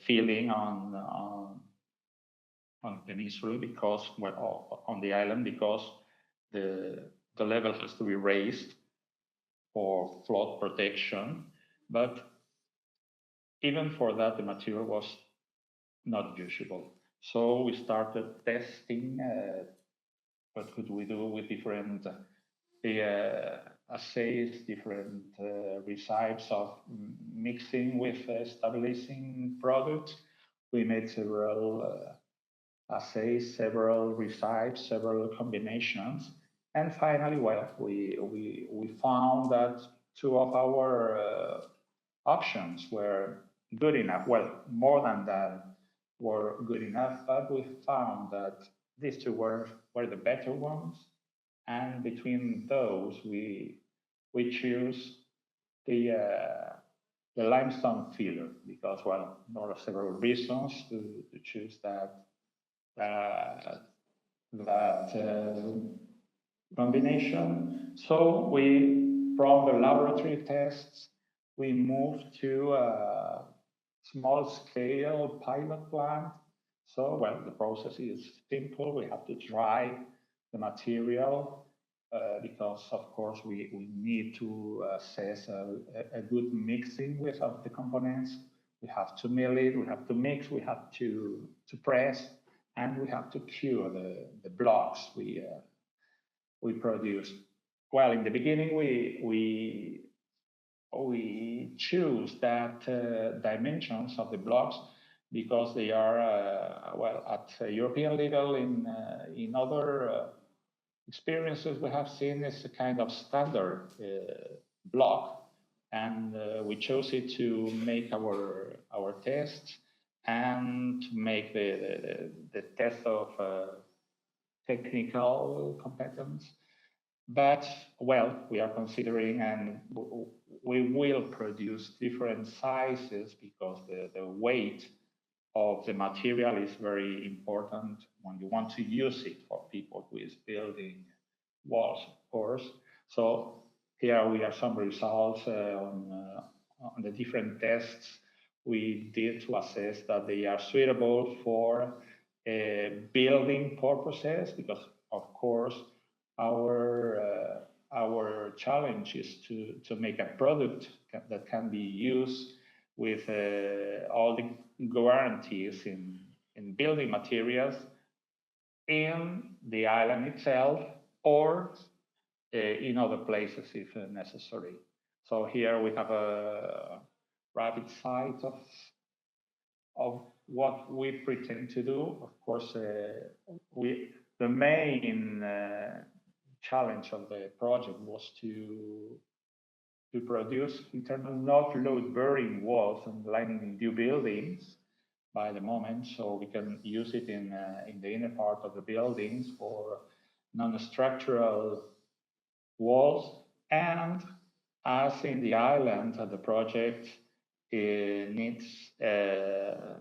filling on peninsula, because, well, on the island, because the level has to be raised for flood protection. But even for that, the material was not usable. So we started testing what could we do with different assays, different recipes of mixing with stabilizing products. We made several assays, several recipes, several combinations. And finally, well, we found that two of our options were good enough. Well, more than that were good enough, but we found that these two were the better ones. And between those, we choose the limestone filler because, well, there are several reasons to choose that combination. So from the laboratory tests, we moved to a small scale pilot plant. So, well, the process is simple. We have to dry the material because, of course, we need to assess a good mixing with the components. We have to mill it, we have to mix, we have to press, and we have to cure the blocks we produce. Well, in the beginning, we choose that dimensions of the blocks because they are, well, at European level. In other experiences we have seen is a kind of standard block, and we chose it to make our tests and to make the test of technical competence. But, well, we are considering, and we will produce different sizes because the weight of the material is very important when you want to use it for people who is building walls, of course. So here we have some results on the different tests we did to assess that they are suitable for building purposes, because, of course, our challenge is to make a product that can be used with all the guarantees in building materials in the island itself or in other places if necessary. So here we have a rapid sight of what we pretend to do. Of course, the main challenge of the project was to produce internal not load-bearing walls and lining new buildings by the moment, so we can use it in the inner part of the buildings for non-structural walls. And as in the island, the project needs a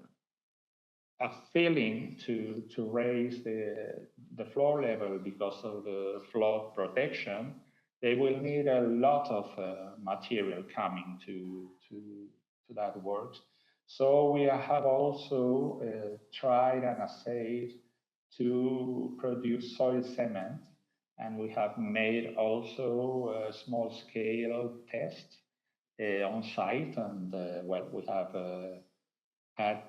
filling to raise the floor level because of the flood protection. They will need a lot of material coming to that work. So we have also tried and assayed to produce soil cement, and we have made also a small scale test on site, and well, we have had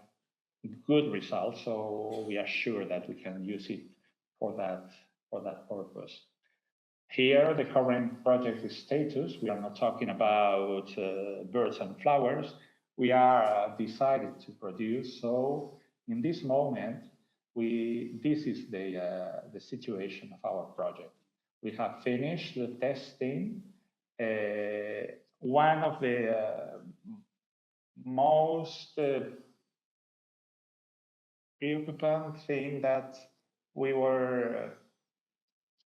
good results, so we are sure that we can use it for that purpose. Here, the current project status, we are not talking about birds and flowers. We are decided to produce. So in this moment, this is the situation of our project. We have finished the testing. One of the most preoccupant thing that we were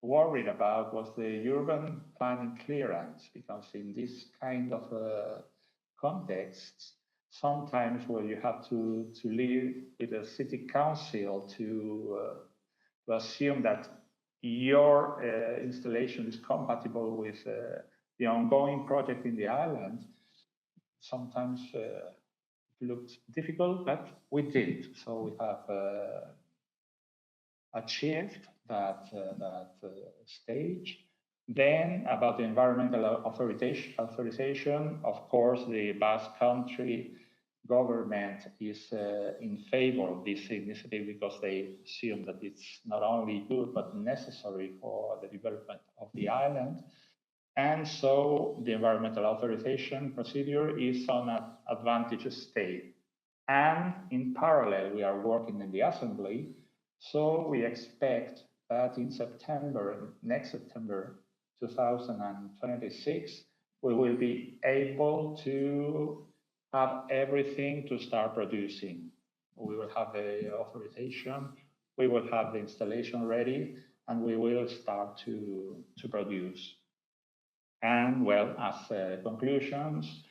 worried about was the urban planning clearance, because in this kind of contexts, sometimes where you have to live with a city council to assume that your installation is compatible with the ongoing project in the island, sometimes it looked difficult, but we did. So we have achieved that stage. Then about the environmental authorization, of course, the Basque Country government is in favor of this initiative because they assume that it's not only good but necessary for the development of the island. And so the environmental authorization procedure is on an advantageous state. And in parallel, we are working in the assembly. So we expect that in September, next September 2026, we will be able to have everything to start producing. We will have the authorization, we will have the installation ready, and we will start to produce. And well, as conclusions,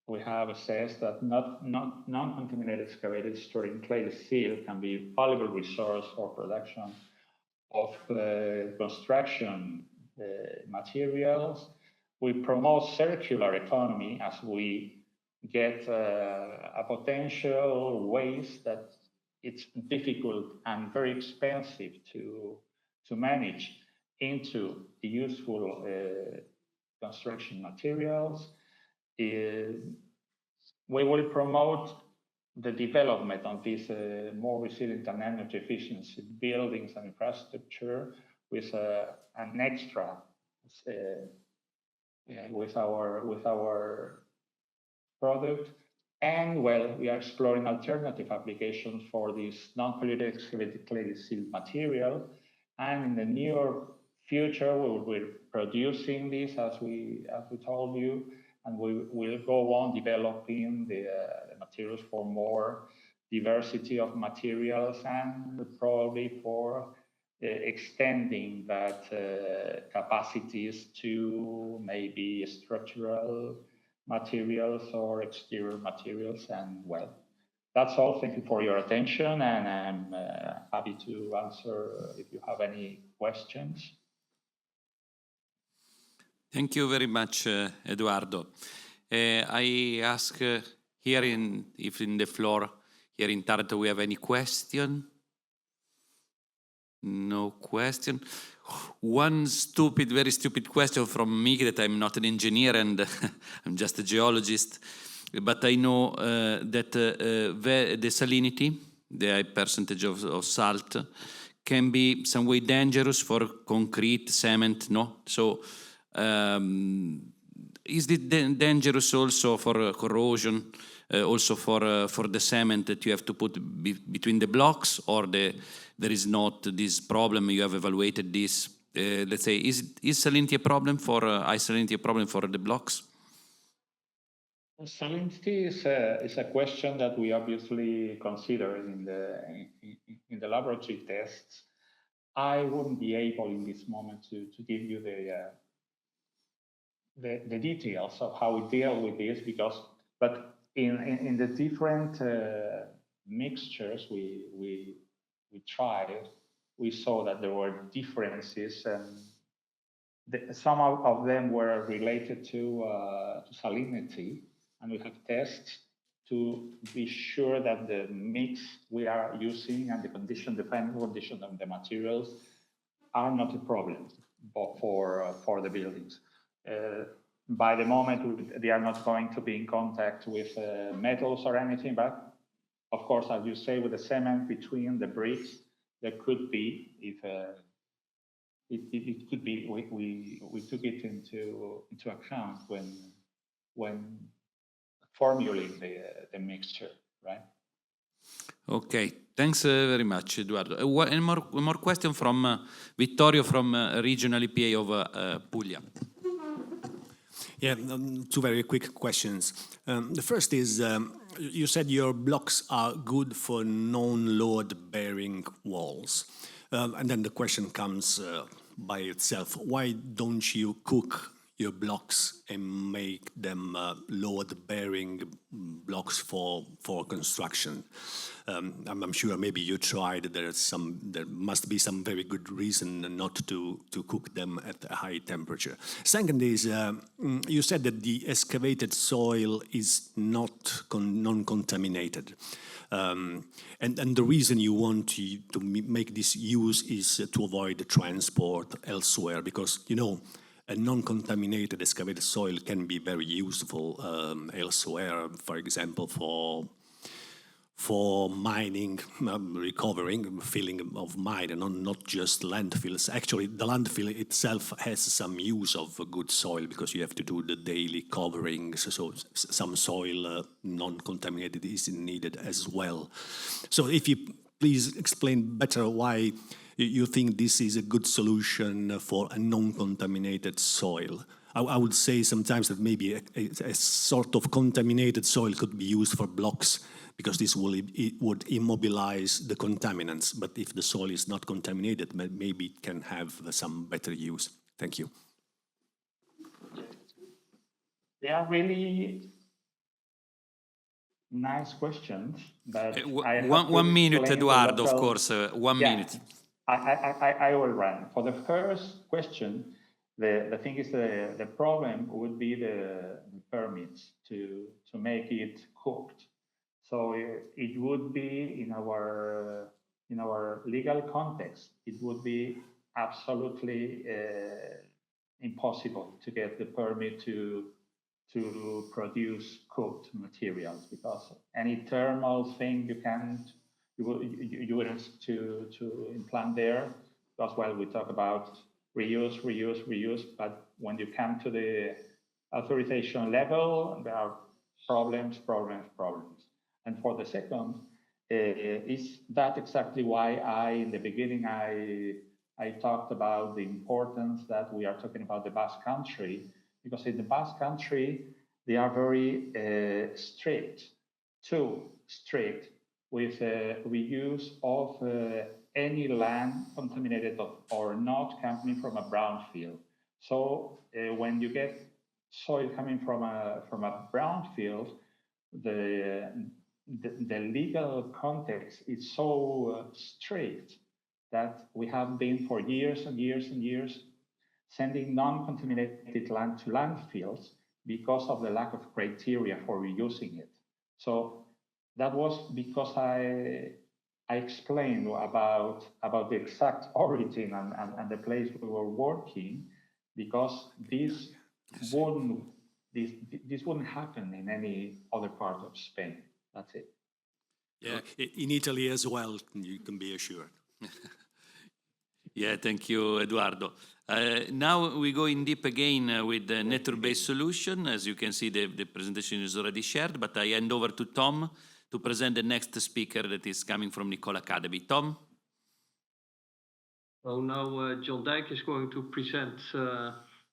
we have assessed that non-contaminated excavated stored in clay seal can be a valuable resource for production of construction materials. We promote circular economy as we get a potential waste that it's difficult and very expensive to manage into the useful construction materials. We will promote the development of these more resilient and energy efficiency buildings and infrastructure with an extra with our product. And well, we are exploring alternative applications for this non-polluted excavated clay sealed material. And in the near future, we will be producing this as we told you, and we will go on developing the materials for more diversity of materials and probably for extending that capacities to maybe structural materials or exterior materials. And well, that's all. Thank you for your attention, and I'm happy to answer if you have any questions. Thank you very much, Eduardo. I ask here if in the floor here in Taranto we have any question. No question. One very stupid question from me, that I'm not an engineer and I'm just a geologist, but I know that the salinity, the high percentage of salt, can be some way dangerous for concrete, cement, no? So is it dangerous also for corrosion, also for the cement that you have to put between the blocks, or there is not this problem? You have evaluated this. Let's say, is salinity a problem for high salinity a problem for the blocks? Salinity is a question that we obviously consider in the laboratory tests. I wouldn't be able in this moment to give you the details of how we deal with this, but in the different mixtures we tried, we saw that there were differences, and some of them were related to salinity, and we have tests to be sure that the mix we are using and the final condition of the materials are not a problem for the buildings. By the moment they are not going to be in contact with metals or anything, but of course, as you say, with the cement between the bricks, there could be, if it could be, we took it into account when formulating the mixture, right? Okay, thanks very much, Eduardo. One more question from Vittorio from Regional EPA of Puglia. Yeah, two very quick questions. The first is, you said your blocks are good for non-load-bearing walls. And then the question comes by itself, why don't you cook your blocks and make them load-bearing blocks for construction? I'm sure maybe you tried. There must be some very good reason not to cook them at a high temperature. Second is, you said that the excavated soil is not non-contaminated. And the reason you want to make this use is to avoid the transport elsewhere, because, you know, a non-contaminated excavated soil can be very useful elsewhere, for example, for mining, recovering, filling of mine, and not just landfills. Actually, the landfill itself has some use of good soil because you have to do the daily covering, so some soil non-contaminated is needed as well. So if you please explain better why you think this is a good solution for a non-contaminated soil. I would say sometimes that maybe a sort of contaminated soil could be used for blocks because this would immobilize the contaminants. But if the soil is not contaminated, maybe it can have some better use. Thank you. They are really nice questions, but one minute, Eduardo, of course, 1 minute. I will run. For the first question, the thing is the problem would be the permits to make it cooked. So it would be in our legal context, it would be absolutely impossible to get the permit to produce cooked materials, because any thermal thing you would have to implant there, because while we talk about reuse, but when you come to the authorization level, there are problems. And for the second, is that exactly why in the beginning I talked about the importance that we are talking about the Basque Country, because in the Basque Country, they are very strict, too strict, with reuse of any land contaminated or not coming from a brownfield. So when you get soil coming from a brownfield, the legal context is so strict that we have been for years and years sending non-contaminated land to landfills because of the lack of criteria for reusing it. So that was because I explained about the exact origin and the place we were working, because this wouldn't happen in any other part of Spain. That's it. Yeah, in Italy as well, you can be assured. Yeah, thank you, Eduardo. Now we go in deep again with the network-based solution. As you can see, the presentation is already shared, but I hand over to Tom to present the next speaker that is coming from Nicole Academy. Tom? So now John Dijk is going to present,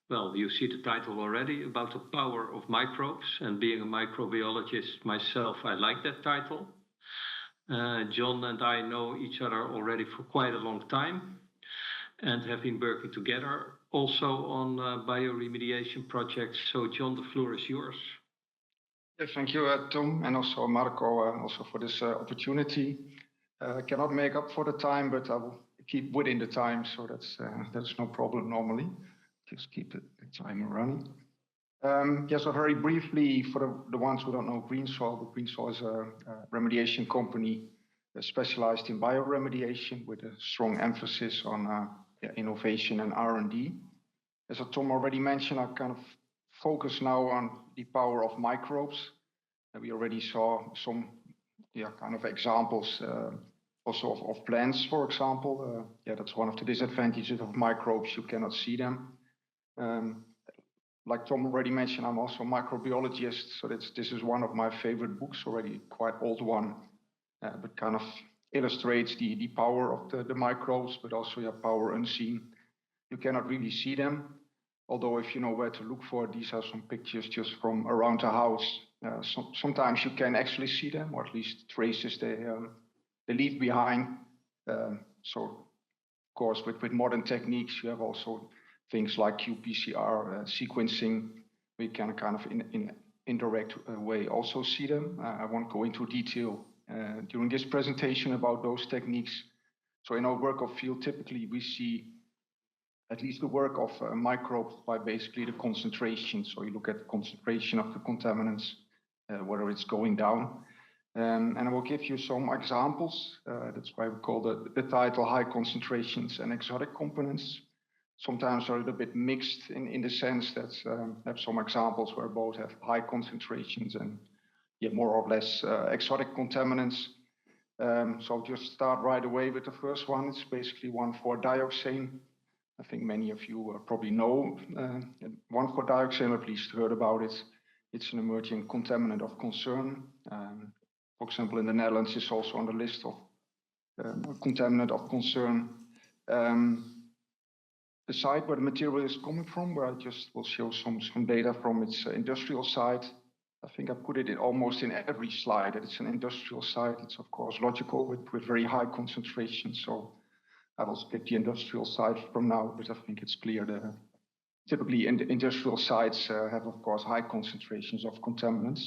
well, you see the title already, about the power of microbes. And being a microbiologist myself, I like that title. John and I know each other already for quite a long time and have been working together also on bioremediation projects. So John, the floor is yours. Yeah, thank you, Tom, and also Marco, also for this opportunity. I cannot make up for the time, but I will keep within the time, so that's no problem normally. Just keep the timer running. So very briefly, for the ones who don't know Greensoil, Greensoil is a remediation company specialized in bioremediation with a strong emphasis on innovation and R&D. As Tom already mentioned, I kind of focus now on the power of microbes. We already saw some kind of examples also of plants, for example. That's one of the disadvantages of microbes. You cannot see them. Like Tom already mentioned, I'm also a microbiologist, so this is one of my favorite books, already quite old one, but kind of illustrates the power of the microbes, but also power unseen. You cannot really see them, although if you know where to look for, these are some pictures just from around the house. Sometimes you can actually see them, or at least traces they leave behind. So, of course, with modern techniques, you have also things like qPCR sequencing. We can kind of in indirect way also see them. I won't go into detail during this presentation about those techniques. So in our work of field, typically we see at least the work of microbes by basically the concentration. So you look at the concentration of the contaminants, whether it's going down. And I will give you some examples. That's why we call the title High Concentrations and Exotic Components. sometimes are a little bit mixed in the sense that have some examples where both have high concentrations and more or less exotic contaminants. So I'll just start right away with the first one. It's basically 1,4-dioxane. I think many of you probably know 1,4-dioxane, at least heard about it. It's an emerging contaminant of concern. For example, in the Netherlands, it's also on the list of contaminant of concern. The site where the material is coming from, where I just will show some data from its industrial site. I think I put it almost in every slide that it's an industrial site. It's of course logical with very high concentrations. So I will skip the industrial site from now, but I think it's clear that typically industrial sites have of course high concentrations of contaminants.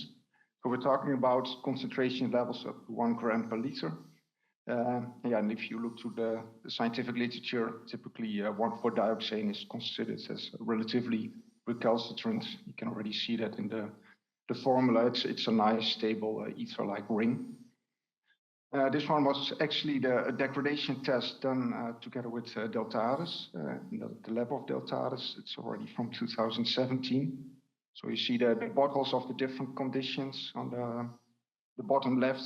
So we're talking about concentration levels up to 1 gram per liter. And if you look to the scientific literature, typically 1,4-dioxane is considered as relatively recalcitrant. You can already see that in the formula. It's a nice stable ether-like ring. This one was actually the degradation test done together with Deltares, the lab of Deltares. It's already from 2017. So you see the bottles of the different conditions on the bottom left.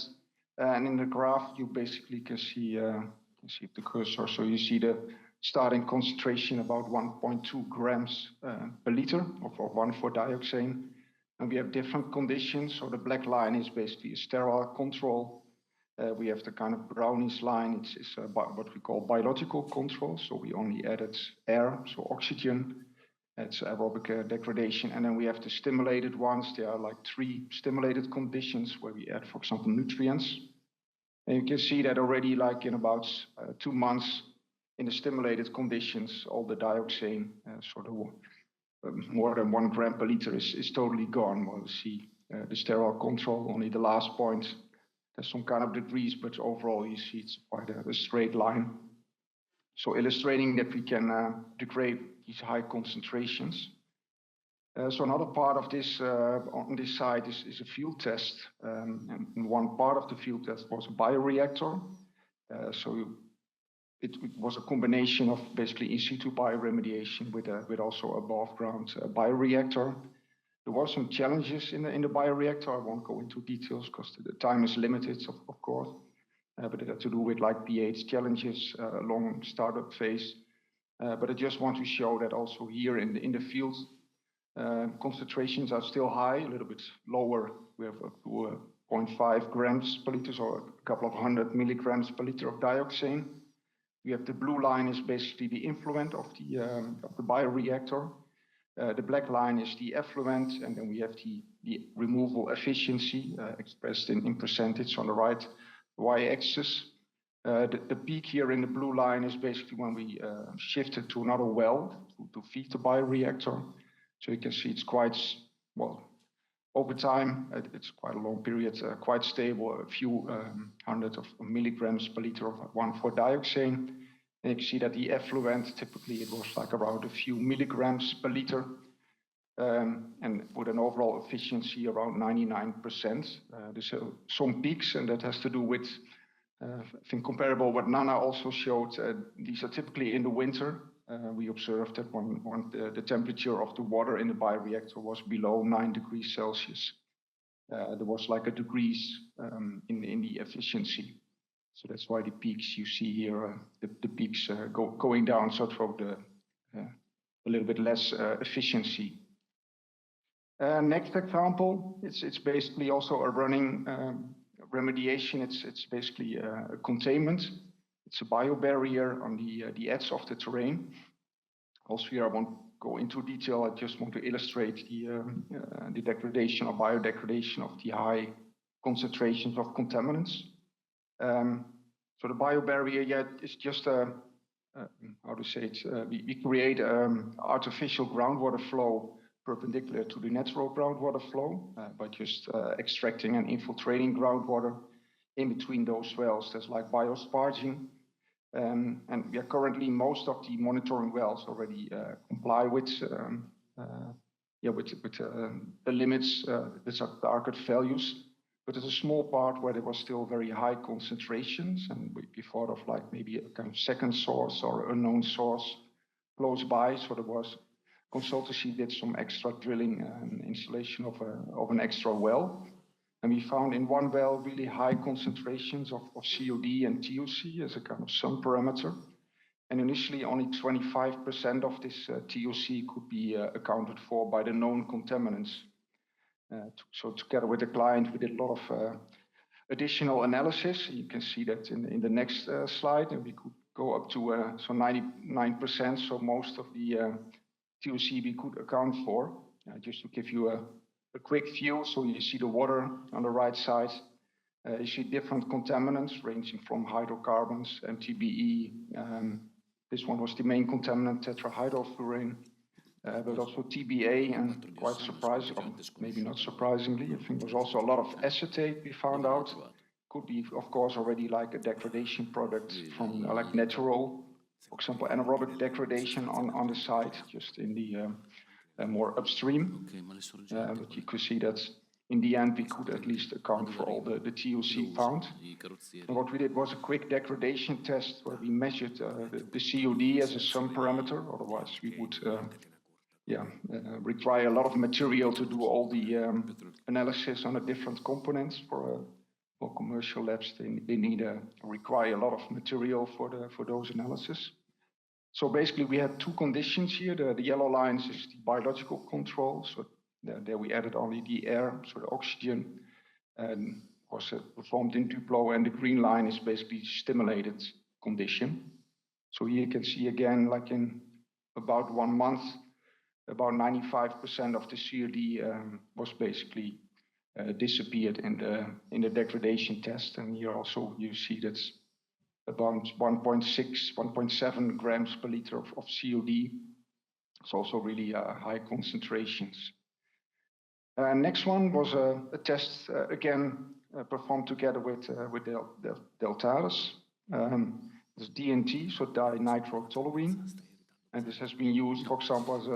And in the graph, you basically can see the cursor. So you see the starting concentration about 1.2 grams per liter of 1,4-dioxane. And we have different conditions. So the black line is basically a sterile control. We have the kind of brownish line. It's what we call biological control. So we only added air, so oxygen. It's aerobic degradation. And then we have the stimulated ones. There are like 3 stimulated conditions where we add, for example, nutrients. And you can see that already like in about 2 months in the stimulated conditions, all the dioxane, more than 1 gram per liter is totally gone. We'll see the sterile control, only the last point. There's some kind of degrees, but overall you see it's quite a straight line. So illustrating that we can degrade these high concentrations. So another part of this on this side is a field test. And one part of the field test was a bioreactor. It was a combination of basically in situ bioremediation with also above ground bioreactor. There were some challenges in the bioreactor. I won't go into details because the time is limited, of course. But it had to do with like pH challenges, long startup phase. But I just want to show that also here in the field, concentrations are still high, a little bit lower. We have up to 0.5 grams per liter, or a couple of 100 milligrams per liter of dioxane. We have the blue line is basically the influent of the bioreactor. The black line is the effluent, and then we have the removal efficiency expressed in percentage on the right y-axis. The peak here in the blue line is basically when we shifted to another well to feed the bioreactor. So you can see it's quite, well, over time, it's quite a long period, quite stable, a few hundred of milligrams per liter of 1,4-dioxane. And you can see that the effluent, typically it was like around a few milligrams per liter, and with an overall efficiency around 99%. There's some peaks, and that has to do with, I think, comparable what Nana also showed. These are typically in the winter. We observed that when the temperature of the water in the bioreactor was below 9 degrees Celsius, there was like a degrees in the efficiency. So that's why the peaks you see here, the peaks going down, so through a little bit less efficiency. Next example, it's basically also a running remediation. It's basically a containment. It's a biobarrier on the edge of the terrain. Also here I won't go into detail. I just want to illustrate the degradation or biodegradation of the high concentrations of contaminants. So the biobarrier is just how to say it? We create artificial groundwater flow perpendicular to the natural groundwater flow by just extracting and infiltrating groundwater in between those wells. There's like biosparging. And we are currently, most of the monitoring wells already comply with the limits, which are target values. But there's a small part where there was still very high concentrations, and we thought of like maybe a kind of second source or unknown source close by. So there was consultancy did some extra drilling and installation of an extra well. And we found in one well really high concentrations of COD and TOC as a kind of sum parameter. And initially only 25% of this TOC could be accounted for by the known contaminants. So together with the client, we did a lot of additional analysis. You can see that in the next slide, and we could go up to 99%. So most of the TOC we could account for. Just to give you a quick view, so you see the water on the right side. You see different contaminants ranging from hydrocarbons, MTBE. This one was the main contaminant, tetrahydrofluorine, but also TBA, and quite surprising, or maybe not surprisingly, I think there's also a lot of acetate we found out. Could be, of course, already like a degradation product from like natural, for example, anaerobic degradation on the site, just in the more upstream. But you could see that in the end, we could at least account for all the TOC found. And what we did was a quick degradation test where we measured the COD as a sum parameter. Otherwise, we would require a lot of material to do all the analysis on the different components. For commercial labs, they need require a lot of material for those analysis. So basically, we had two conditions here. The yellow lines is the biological control. So there we added only the air, so the oxygen, was performed in Duplo, and the green line is basically stimulated condition. So here you can see again, like in about 1 month, about 95% of the COD was basically disappeared in the degradation test. And here also you see that's about 1.6, 1.7 grams per liter of COD. It's also really high concentrations. Next one was a test again performed together with Deltares. This DNT, so dinitrotoluene, and this has been used, for example, as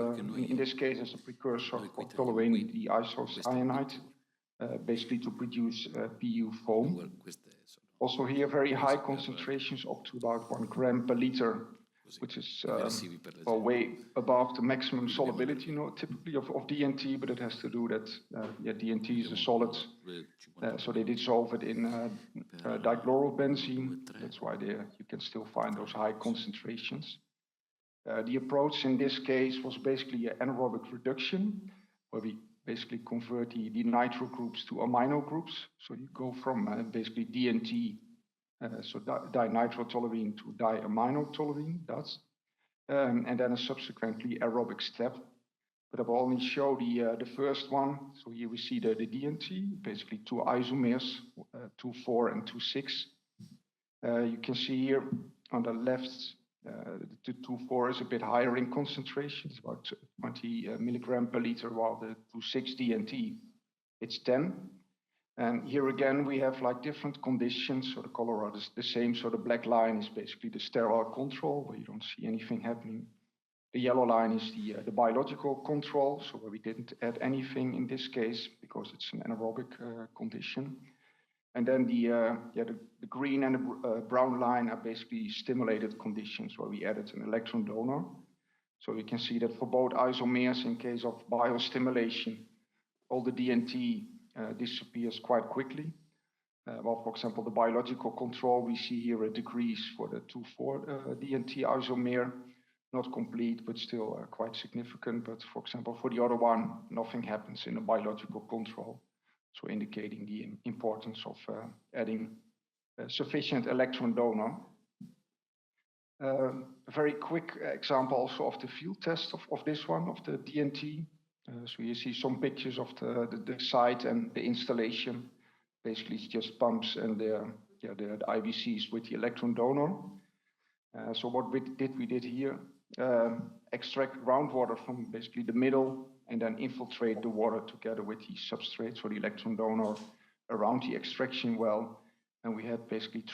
in this case as a precursor for toluene, the isocyanide, basically to produce PU foam. Also here, very high concentrations up to about 1 gram per liter, which is way above the maximum solubility, typically of DNT, but it has to do that DNT is a solid, so they dissolve it in dichlorobenzene. That's why you can still find those high concentrations. The approach in this case was basically an anaerobic reduction, where we basically convert the nitro groups to amino groups. So you go from basically DNT, so dinitrotoluene to diaminotoluene, and then a subsequently aerobic step. But I will only show the first one. So here we see the DNT, basically two isomers, 2,4 and 2,6. You can see here on the left, the 2,4 is a bit higher in concentration. It's about 20 milligram per liter, while the 2,6 DNT, it's 10. And here again, we have like different conditions. So the color is the same. So the black line is basically the sterile control, where you don't see anything happening. The yellow line is the biological control, so where we didn't add anything in this case because it's an anaerobic condition. And then the green and the brown line are basically stimulated conditions where we added an electron donor. So you can see that for both isomers, in case of biostimulation, all the DNT disappears quite quickly. Well, for example, the biological control, we see here a decrease for the 2,4 DNT isomer, not complete, but still quite significant. But for example, for the other one, nothing happens in the biological control. So indicating the importance of adding sufficient electron donor. A very quick example also of the field test of this one, of the DNT. So you see some pictures of the site and the installation. Basically, it's just pumps and the IBCs with the electron donor. So what we did here, extract groundwater from basically the middle and then infiltrate the water together with the substrate, so the electron donor, around the extraction well. And we had basically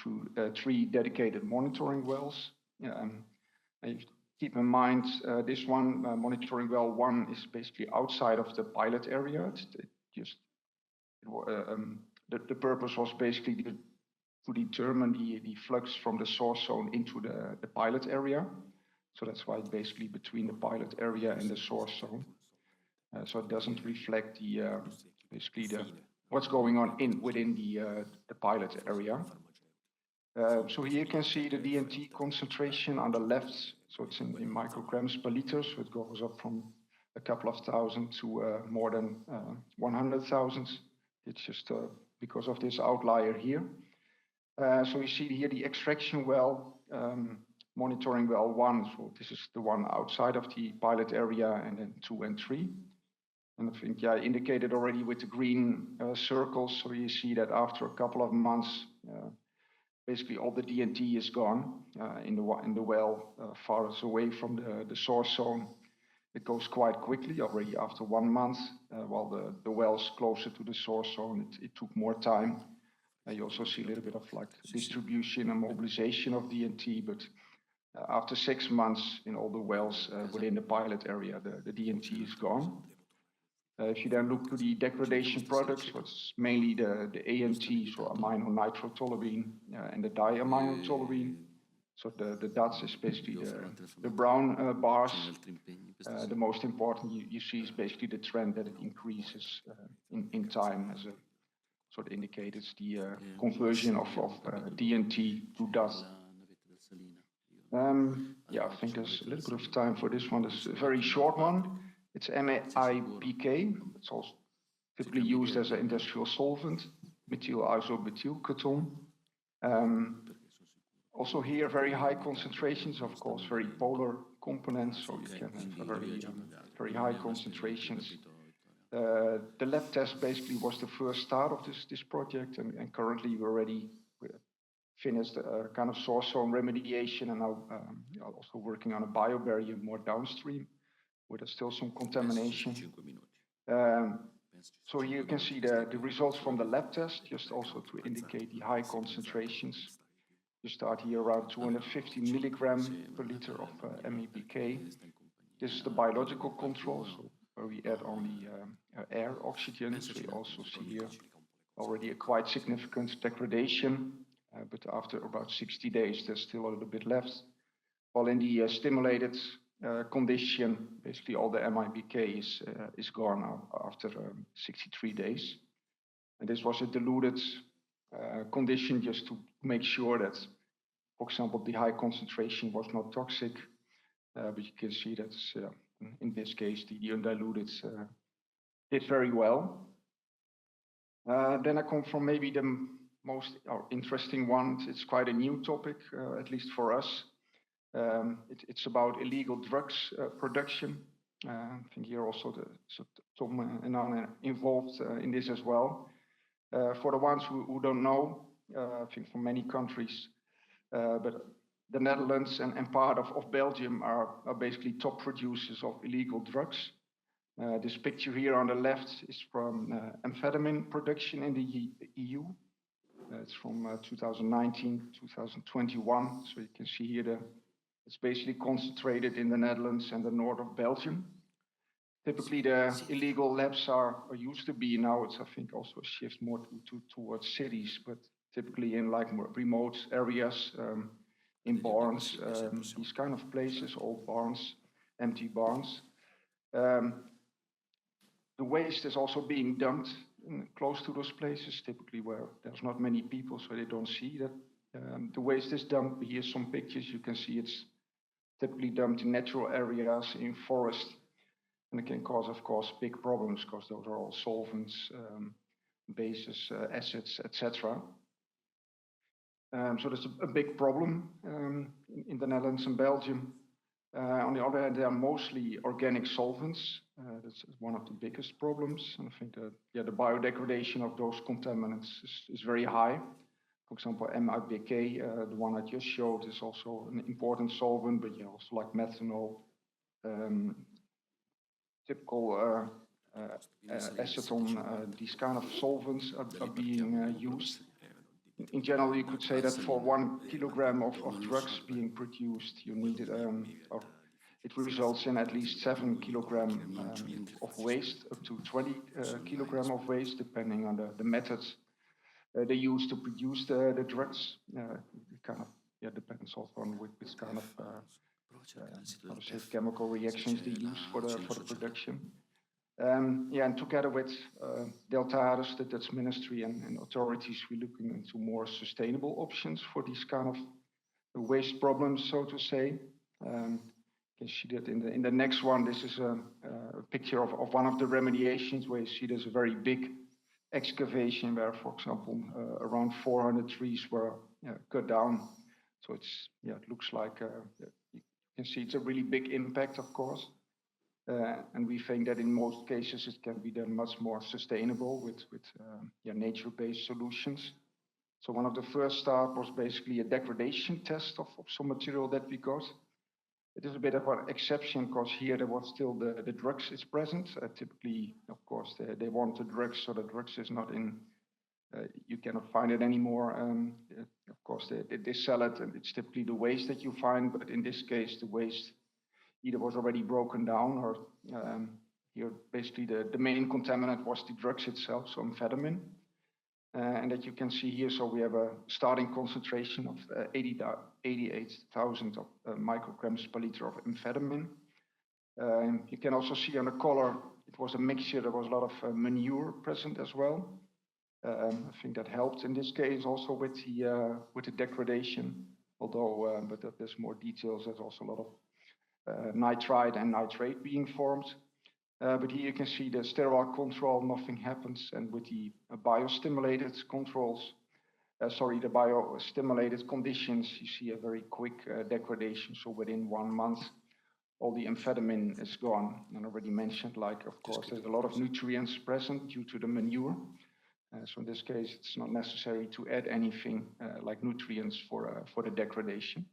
3 dedicated monitoring wells. And keep in mind, this one, monitoring well 1, is basically outside of the pilot area. The purpose was basically to determine the flux from the source zone into the pilot area. So that's why it's basically between the pilot area and the source zone. So it doesn't reflect the basically what's going on within the pilot area. So here you can see the DNT concentration on the left. So it's in micrograms per liter. So it goes up from a couple of thousand to more than 100,000. It's just because of this outlier here. So you see here the extraction well, monitoring well 1. So this is the one outside of the pilot area, and then 2 and 3. And I think, I indicated already with the green circles. So you see that after a couple of months, basically all the DNT is gone in the well, far away from the source zone. It goes quite quickly, already after 1 month, while the wells closer to the source zone, it took more time. You also see a little bit of like distribution and mobilization of DNT, but after 6 months in all the wells within the pilot area, the DNT is gone. If you then look to the degradation products, what's mainly the ANT, so aminonitrotoluene, and the diaminotoluene. So the dots is basically the brown bars. The most important you see is basically the trend that it increases in time as a sort of indicates the conversion of DNT to dust. Yeah, I think there's a little bit of time for this one. This is a very short one. It's MABK. It's also typically used as an industrial solvent, methyl isobutylketon. Also here, very high concentrations, of course, very polar components, so you can have very high concentrations. The lab test basically was the first start of this project, and currently we already finished kind of source zone remediation, and now also working on a biobarrier more downstream, where there's still some contamination. So here you can see the results from the lab test, just also to indicate the high concentrations. You start here around 250 milligram per liter of MABK. This is the biological control, so where we add only air, oxygen. So you also see here already a quite significant degradation, but after about 60 days, there's still a little bit left. While in the stimulated condition, basically all the MABK is gone now after 63 days. And this was a diluted condition just to make sure that, for example, the high concentration was not toxic. But you can see that in this case, the undiluted did very well. Then I come from maybe the most interesting one. It's quite a new topic, at least for us. It's about illegal drugs production. I think here also Tom and Anne involved in this as well. For the ones who don't know, I think from many countries, but the Netherlands and part of Belgium are basically top producers of illegal drugs. This picture here on the left is from amphetamine production in the EU. It's from 2019, 2021. So you can see here it's basically concentrated in the Netherlands and the north of Belgium. Typically, the illegal labs are used to be, now it's, I think, also a shift more towards cities, but typically in like more remote areas, in barns, these kind of places, old barns, empty barns. The waste is also being dumped close to those places, typically where there's not many people, so they don't see that. The waste is dumped. Here's some pictures. You can see it's typically dumped in natural areas, in forest. And it can cause, of course, big problems because those are all solvents, bases, acids, etc. So that's a big problem in the Netherlands and Belgium. On the other hand, they are mostly organic solvents. That's one of the biggest problems. And I think that the biodegradation of those contaminants is very high. For example, MABK, the one I just showed, is also an important solvent, but also like methanol, typical acetone, these kind of solvents are being used. In general, you could say that for 1 kilogram of drugs being produced, you need it results in at least 7 kilograms of waste, up to 20 kilograms of waste, depending on the methods they use to produce the drugs. It kind of depends also on which kind of how to say, chemical reactions they use for the production. Yeah, and together with Delta Ares, the Dutch ministry and authorities, we're looking into more sustainable options for these kind of waste problems, so to say. You can see that in the next one. This is a picture of one of the remediations where you see there's a very big excavation where, for example, around 400 trees were cut down. So it's, it looks like, you can see it's a really big impact, of course. And we think that in most cases it can be done much more sustainable with nature-based solutions. So one of the first steps was basically a degradation test of some material that we got. It is a bit of an exception because here there was still the drugs is present. Typically, of course, they want the drugs, so the drugs is not in, you cannot find it anymore. Of course, they sell it, and it's typically the waste that you find, but in this case, the waste either was already broken down or here basically the main contaminant was the drugs itself, so amphetamine. And that you can see here, so we have a starting concentration of 88,000 micrograms per liter of amphetamine. You can also see on the color, it was a mixture, there was a lot of manure present as well. I think that helped in this case also with the degradation, although, but there's more details, there's also a lot of nitrite and nitrate being formed. But here you can see the sterile control, nothing happens. And with the biostimulated controls, the biostimulated conditions, you see a very quick degradation. So within 1 month, all the amphetamine is gone. And I already mentioned, like, of course, there's a lot of nutrients present due to the manure. So in this case, it's not necessary to add anything like nutrients for the degradation.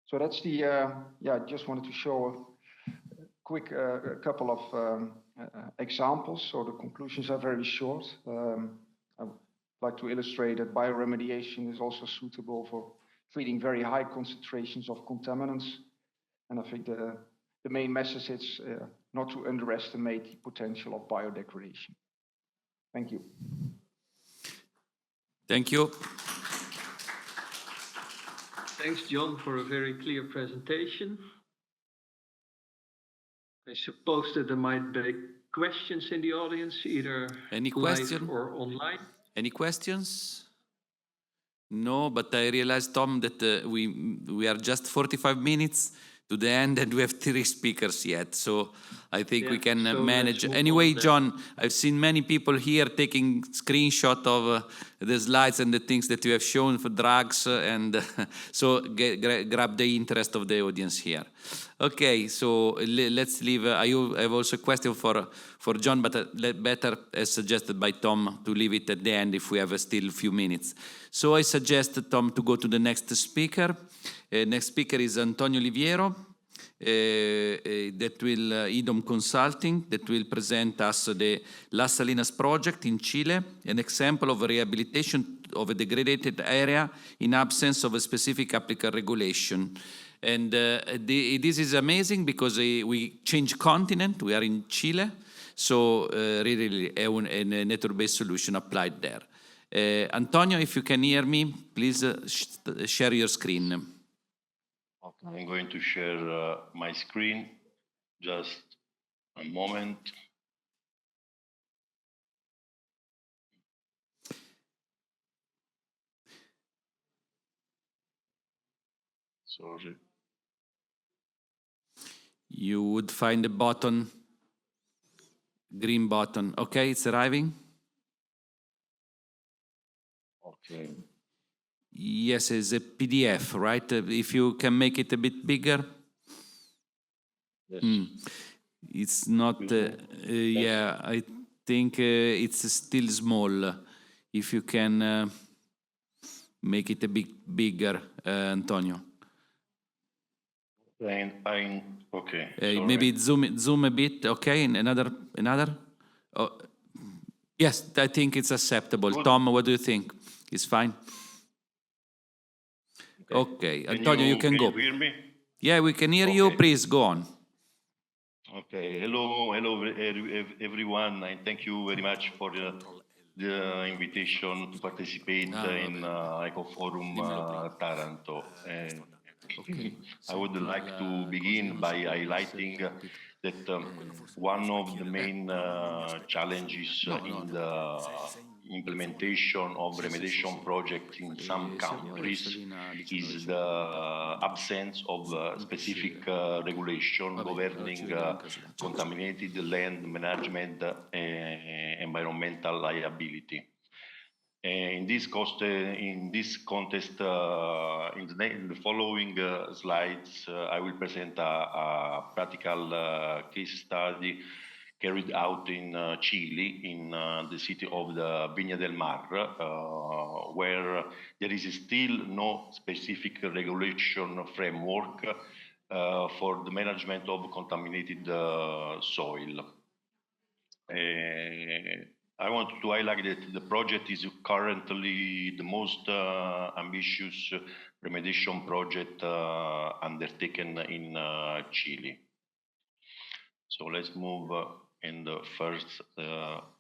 So that's the, I just wanted to show quick a couple of examples. So the conclusions are very short. I would like to illustrate that bioremediation is also suitable for treating very high concentrations of contaminants. And I think the main message is not to underestimate the potential of biodegradation. Thank you. Thank you. Thanks, John, for a very clear presentation. I suppose that there might be questions in the audience, either live or online. Any questions? No, but I realized, Tom, that we are just 45 minutes to the end and we have 3 speakers yet. So I think we can manage. Anyway, John, I've seen many people here taking screenshot of the slides and the things that you have shown for drugs. And so grab the interest of the audience here. Okay, so let's leave. I have also a question for John, but better, as suggested by Tom, to leave it at the end if we have still a few minutes. So I suggest, Tom, to go to the next speaker. Next speaker is Antonio Oliviero, that will IDOM Consulting, that will present us the Las Salinas project in Chile, an example of a rehabilitation of a degraded area in absence of a specific applicable regulation. And this is amazing because we change continent. We are in Chile, so really a network-based solution applied there. Antonio, if you can hear me, please share your screen. Okay, I'm going to share my screen. Just a moment. Sorry. You would find a button, green button. Okay, it's arriving. Okay. Yes, it's a PDF, right? If you can make it a bit bigger. Yes. It's not, yeah, I think it's still small. If you can make it a bit bigger, Antonio. Okay. Maybe zoom a bit. Okay, and another. Oh, yes, I think it's acceptable. Good. Tom, what do you think? It's fine. Okay, Antonio, you can go. Can you hear me? Yeah, we can hear you. Please go on. Okay. Hello, everyone, and thank you very much for the invitation to participate in Ecoforum Taranto. I would like to begin by highlighting that one of the main challenges in the implementation of remediation projects in some countries is the absence of specific regulation governing contaminated land management environmental liability. In this context, in the following slides, I will present a practical case study carried out in Chile, in the city of the Viña del Mar, where there is still no specific regulation framework for the management of contaminated soil. I want to highlight that the project is currently the most ambitious remediation project undertaken in Chile. So let's move in the first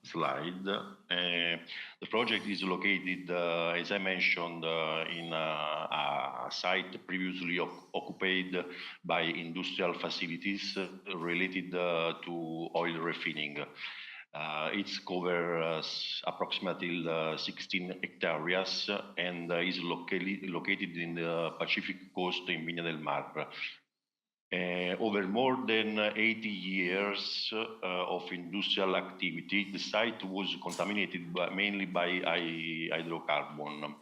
slide. The project is located, as I mentioned, in a site previously occupied by industrial facilities related to oil refining. It covers approximately 16 hectares and is located in the Pacific coast in Viña del Mar. Over more than 80 years of industrial activity, the site was contaminated mainly by hydrocarbon.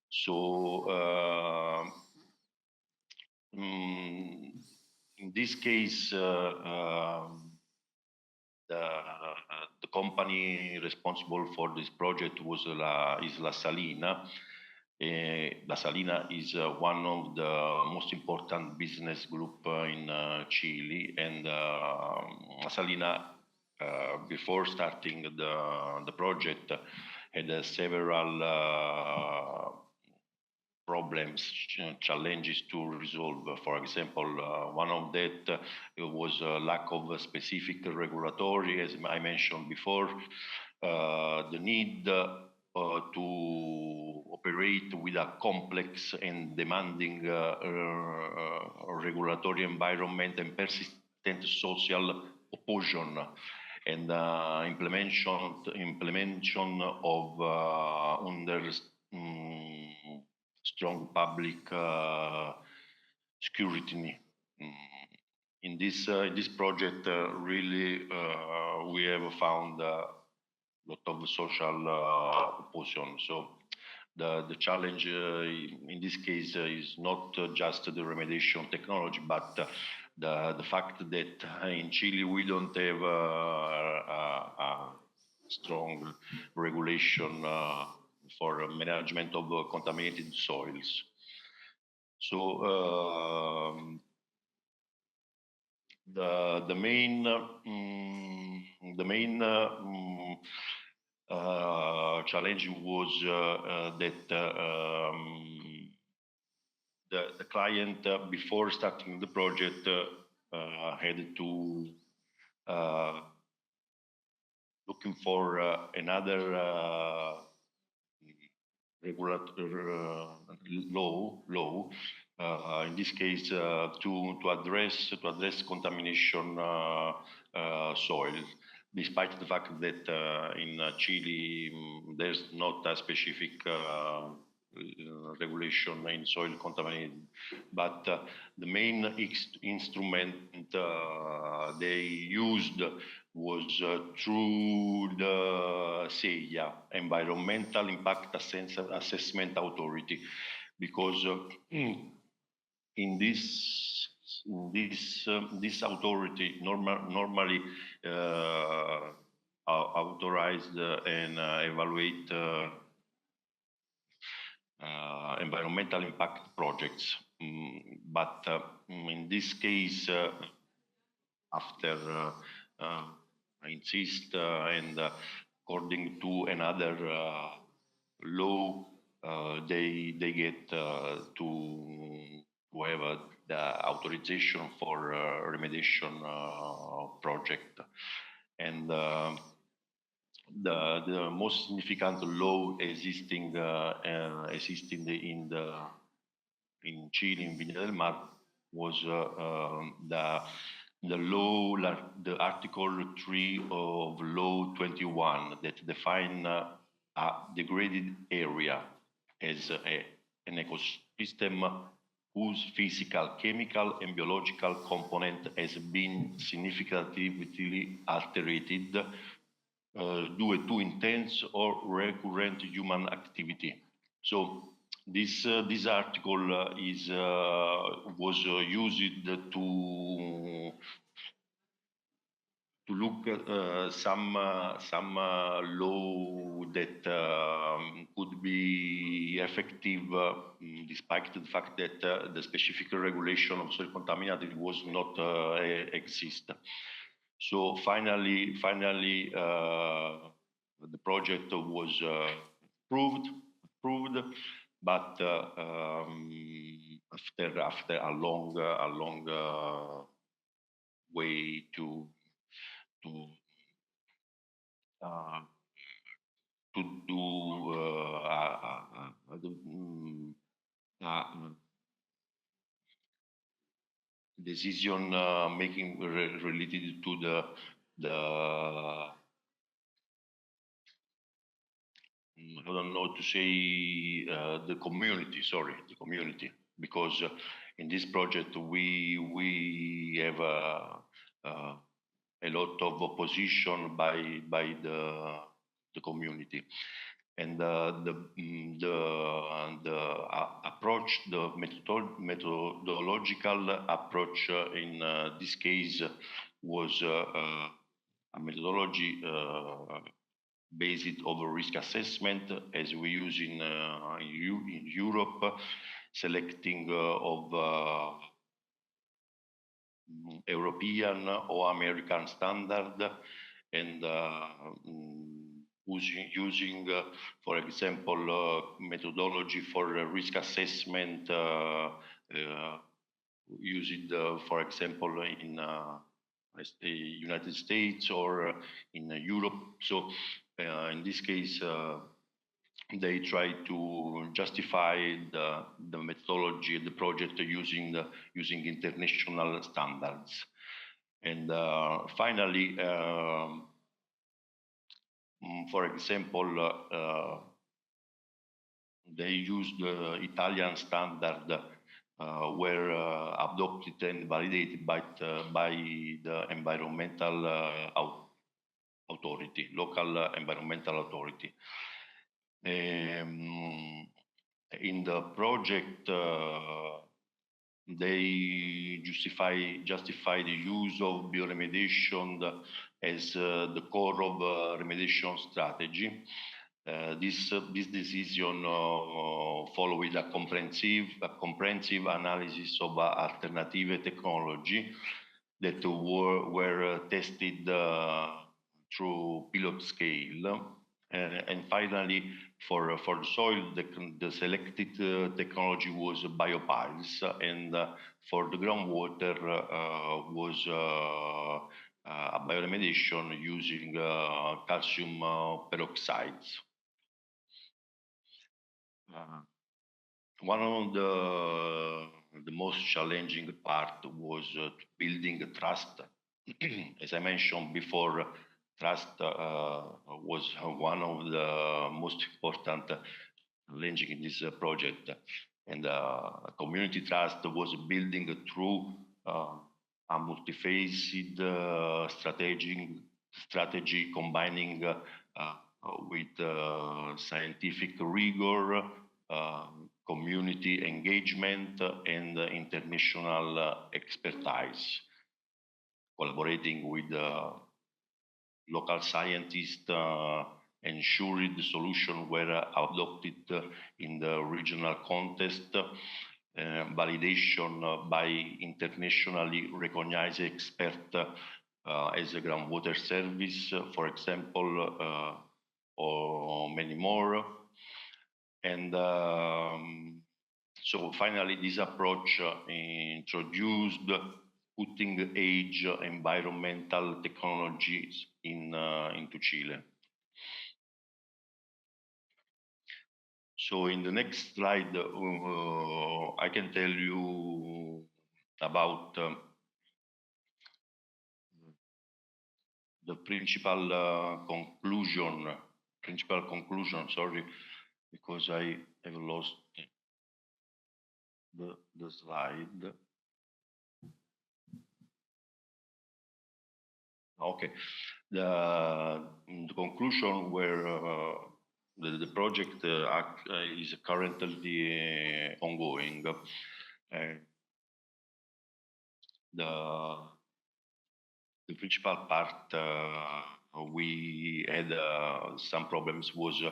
So, in this case, the company responsible for this project was La Salina. La Salina is one of the most important business group in Chile, and La Salina, before starting the project, had several problems, challenges to resolve. For example, one of that was a lack of specific regulatory, as I mentioned before, the need to operate with a complex and demanding regulatory environment and persistent social opposition, and implementation of strong public scrutiny. In this project, really, we have found a lot of social opposition. So the challenge in this case is not just the remediation technology, but the fact that in Chile we don't have a strong regulation for management of contaminated soils. So the main challenge was that the client, before starting the project, had to looking for another regulatory law. In this case, to address contamination soil, despite the fact that in Chile there's not a specific regulation in soil contaminated, but the main instrument they used was through the SEIA, Environmental Impact Assessment Authority, because in this authority normally authorized and evaluate environmental impact projects. But in this case, after I insist, and according to another law, they get to have the authorization for remediation project. And the most significant law existing in in Chile, in Viña del Mar, was the law, the Article 3 of Law 21 that define a degraded area as an ecosystem whose physical, chemical, and biological component has been significantly altered due to intense or recurrent human activity. So this article was used to look at some law that could be effective despite the fact that the specific regulation of soil contaminated was not exist. So finally, the project was approved, but after a long way to do decision making related to the I don't know to say the community, because in this project we have a lot of opposition by the community, and the approach, the methodological approach in this case was a methodology based over risk assessment as we use in Europe, selecting of European or American standard, and using for example, methodology for risk assessment used, for example, in the United States or in Europe. So in this case, they try to justify the methodology, the project using international standards. And finally, for example, they used the Italian standard were adopted and validated by the environmental authority, local environmental authority. In the project, they justify the use of bioremediation as the core of remediation strategy. This decision followed a comprehensive analysis of alternative technology that were tested through pilot scale. And finally, for the soil, the selected technology was biopiles, and for the groundwater was a bioremediation using calcium peroxides. One of the most challenging part was building trust. As I mentioned before, trust was one of the most important challenges in this project, and community trust was building through a multi-phased strategy combining with scientific rigor, community engagement, and international expertise, collaborating with local scientists ensured the solution were adopted in the regional context, validation by internationally recognized experts as a groundwater service, for example, or many more. And so finally, this approach introduced cutting-edge environmental technologies into Chile. So in the next slide, I can tell you about the principal conclusion, sorry, because I have lost the slide. Okay, the conclusion where the project is currently ongoing. The principal part we had some problems was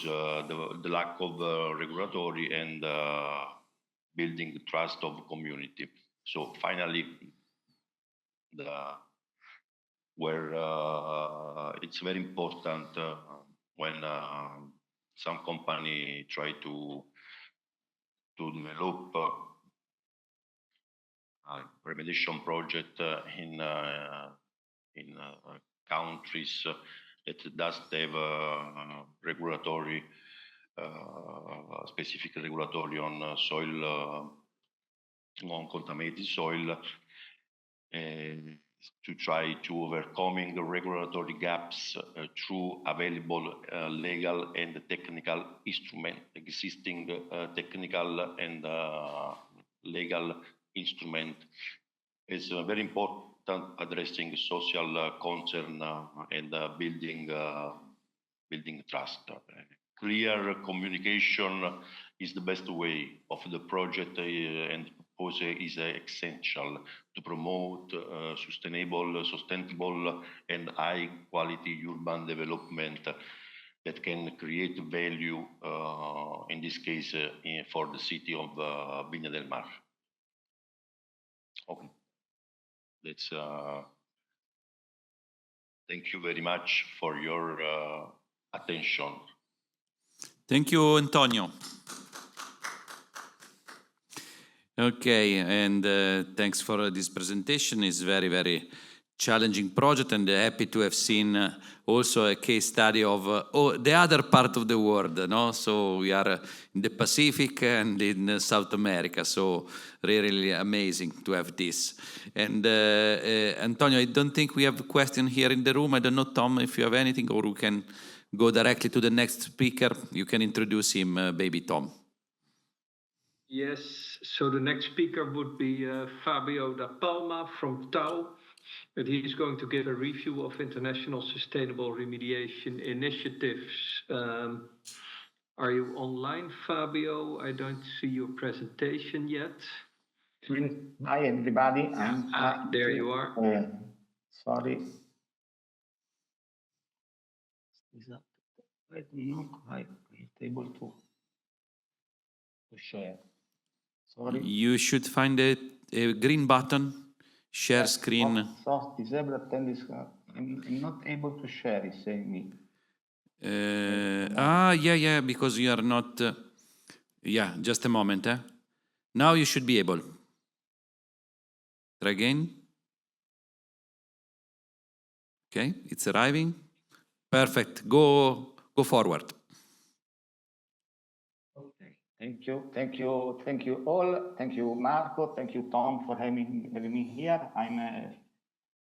the lack of regulatory and building trust of community. So finally, where it's very important when some company try to develop a remediation project in countries that doesn't have regulatory specific regulatory on soil on contaminated soil, to try to overcoming the regulatory gaps through available legal and technical instrument, existing technical and legal instrument is very important, addressing social concern and building trust. Clear communication is the best way of the project and pose is essential to promote sustainable and high quality urban development that can create value, in this case, for the city of Viña del Mar. Okay, let's thank you very much for your attention. Thank you, Antonio. Okay, and thanks for this presentation. It's very, very challenging project, and happy to have seen also a case study of the other part of the world. No, so we are in the Pacific and in South America. So really amazing to have this. And Antonio, I don't think we have a question here in the room. I don't know, Tom, if you have anything, or we can go directly to the next speaker. You can introduce him, baby Tom. Yes, so the next speaker would be Fabio da Palma from TAU, and he's going to give a review of international sustainable remediation initiatives. Are you online, Fabio? I don't see your presentation yet. Hi, everybody. There you are. Sorry. I don't know if I'm able to share. Sorry. You should find a green button, share screen. So disable attendance. I'm not able to share, it's saying me. Yeah, because you are not. Yeah, just a moment. Now you should be able. Try again. Okay, it's arriving. Perfect. Go forward. Thank you all. Thank you, Marco. Thank you, Tom, for having me here. I'm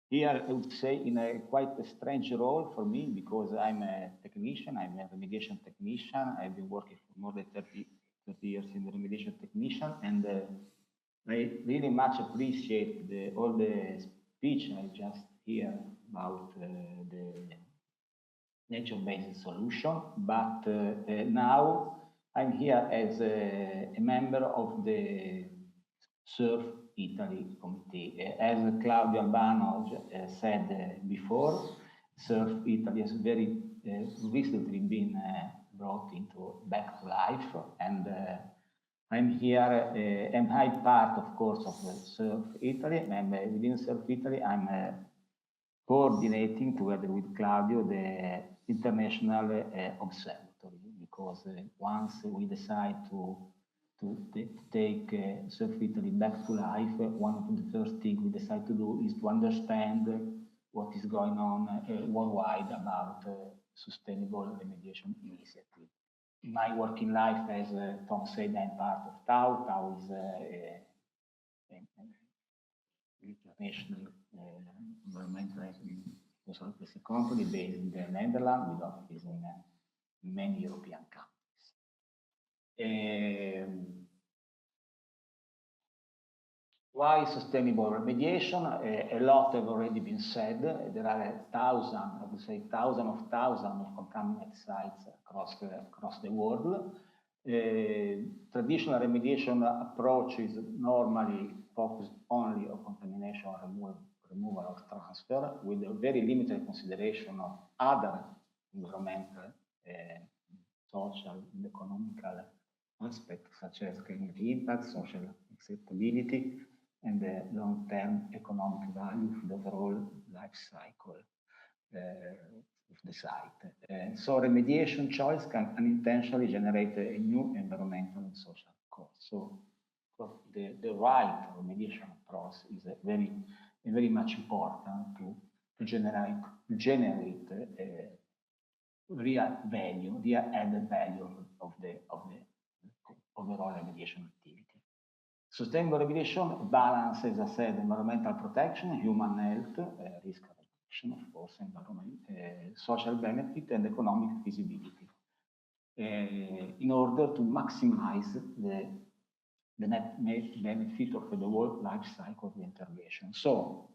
here, I would say, in a quite a strange role for me because I'm a technician. I'm a remediation technician. I've been working for more than 30 years in the remediation technician, and I really much appreciate all the speech I just hear about the nature-based solution. But now I'm here as a member of the Surf Italy committee. As Claudio Albano said before, Surf Italy has very recently been brought back to life, and I'm here, and I'm part, of course, of the Surf Italy, and within Surf Italy, I'm coordinating together with Claudio the international observatory, because once we decide to take Surf Italy back to life, one of the first things we decide to do is to understand what is going on worldwide about sustainable remediation initiative. my working life, as Tom said, I'm part of TAU. TAU is an international environmental social advocacy company based in the Netherlands, with offices in many European countries. Why sustainable remediation? A lot have already been said. There are thousands of contaminated sites across the world. Traditional remediation approach is normally focused only on contamination removal or transfer, with a very limited consideration of other environmental, social, and economical aspects, such as climate impact, social acceptability, and the long-term economic value for the overall life cycle of the site. So remediation choice can unintentionally generate a new environmental and social cost. So the right remediation approach is very much important to generate real value, the added value of the overall remediation activity. Sustainable remediation balance, as I said, environmental protection, human health, risk reduction, of course, environment, social benefit, and economic feasibility, in order to maximize the net benefit of the whole life cycle of the intervention. So,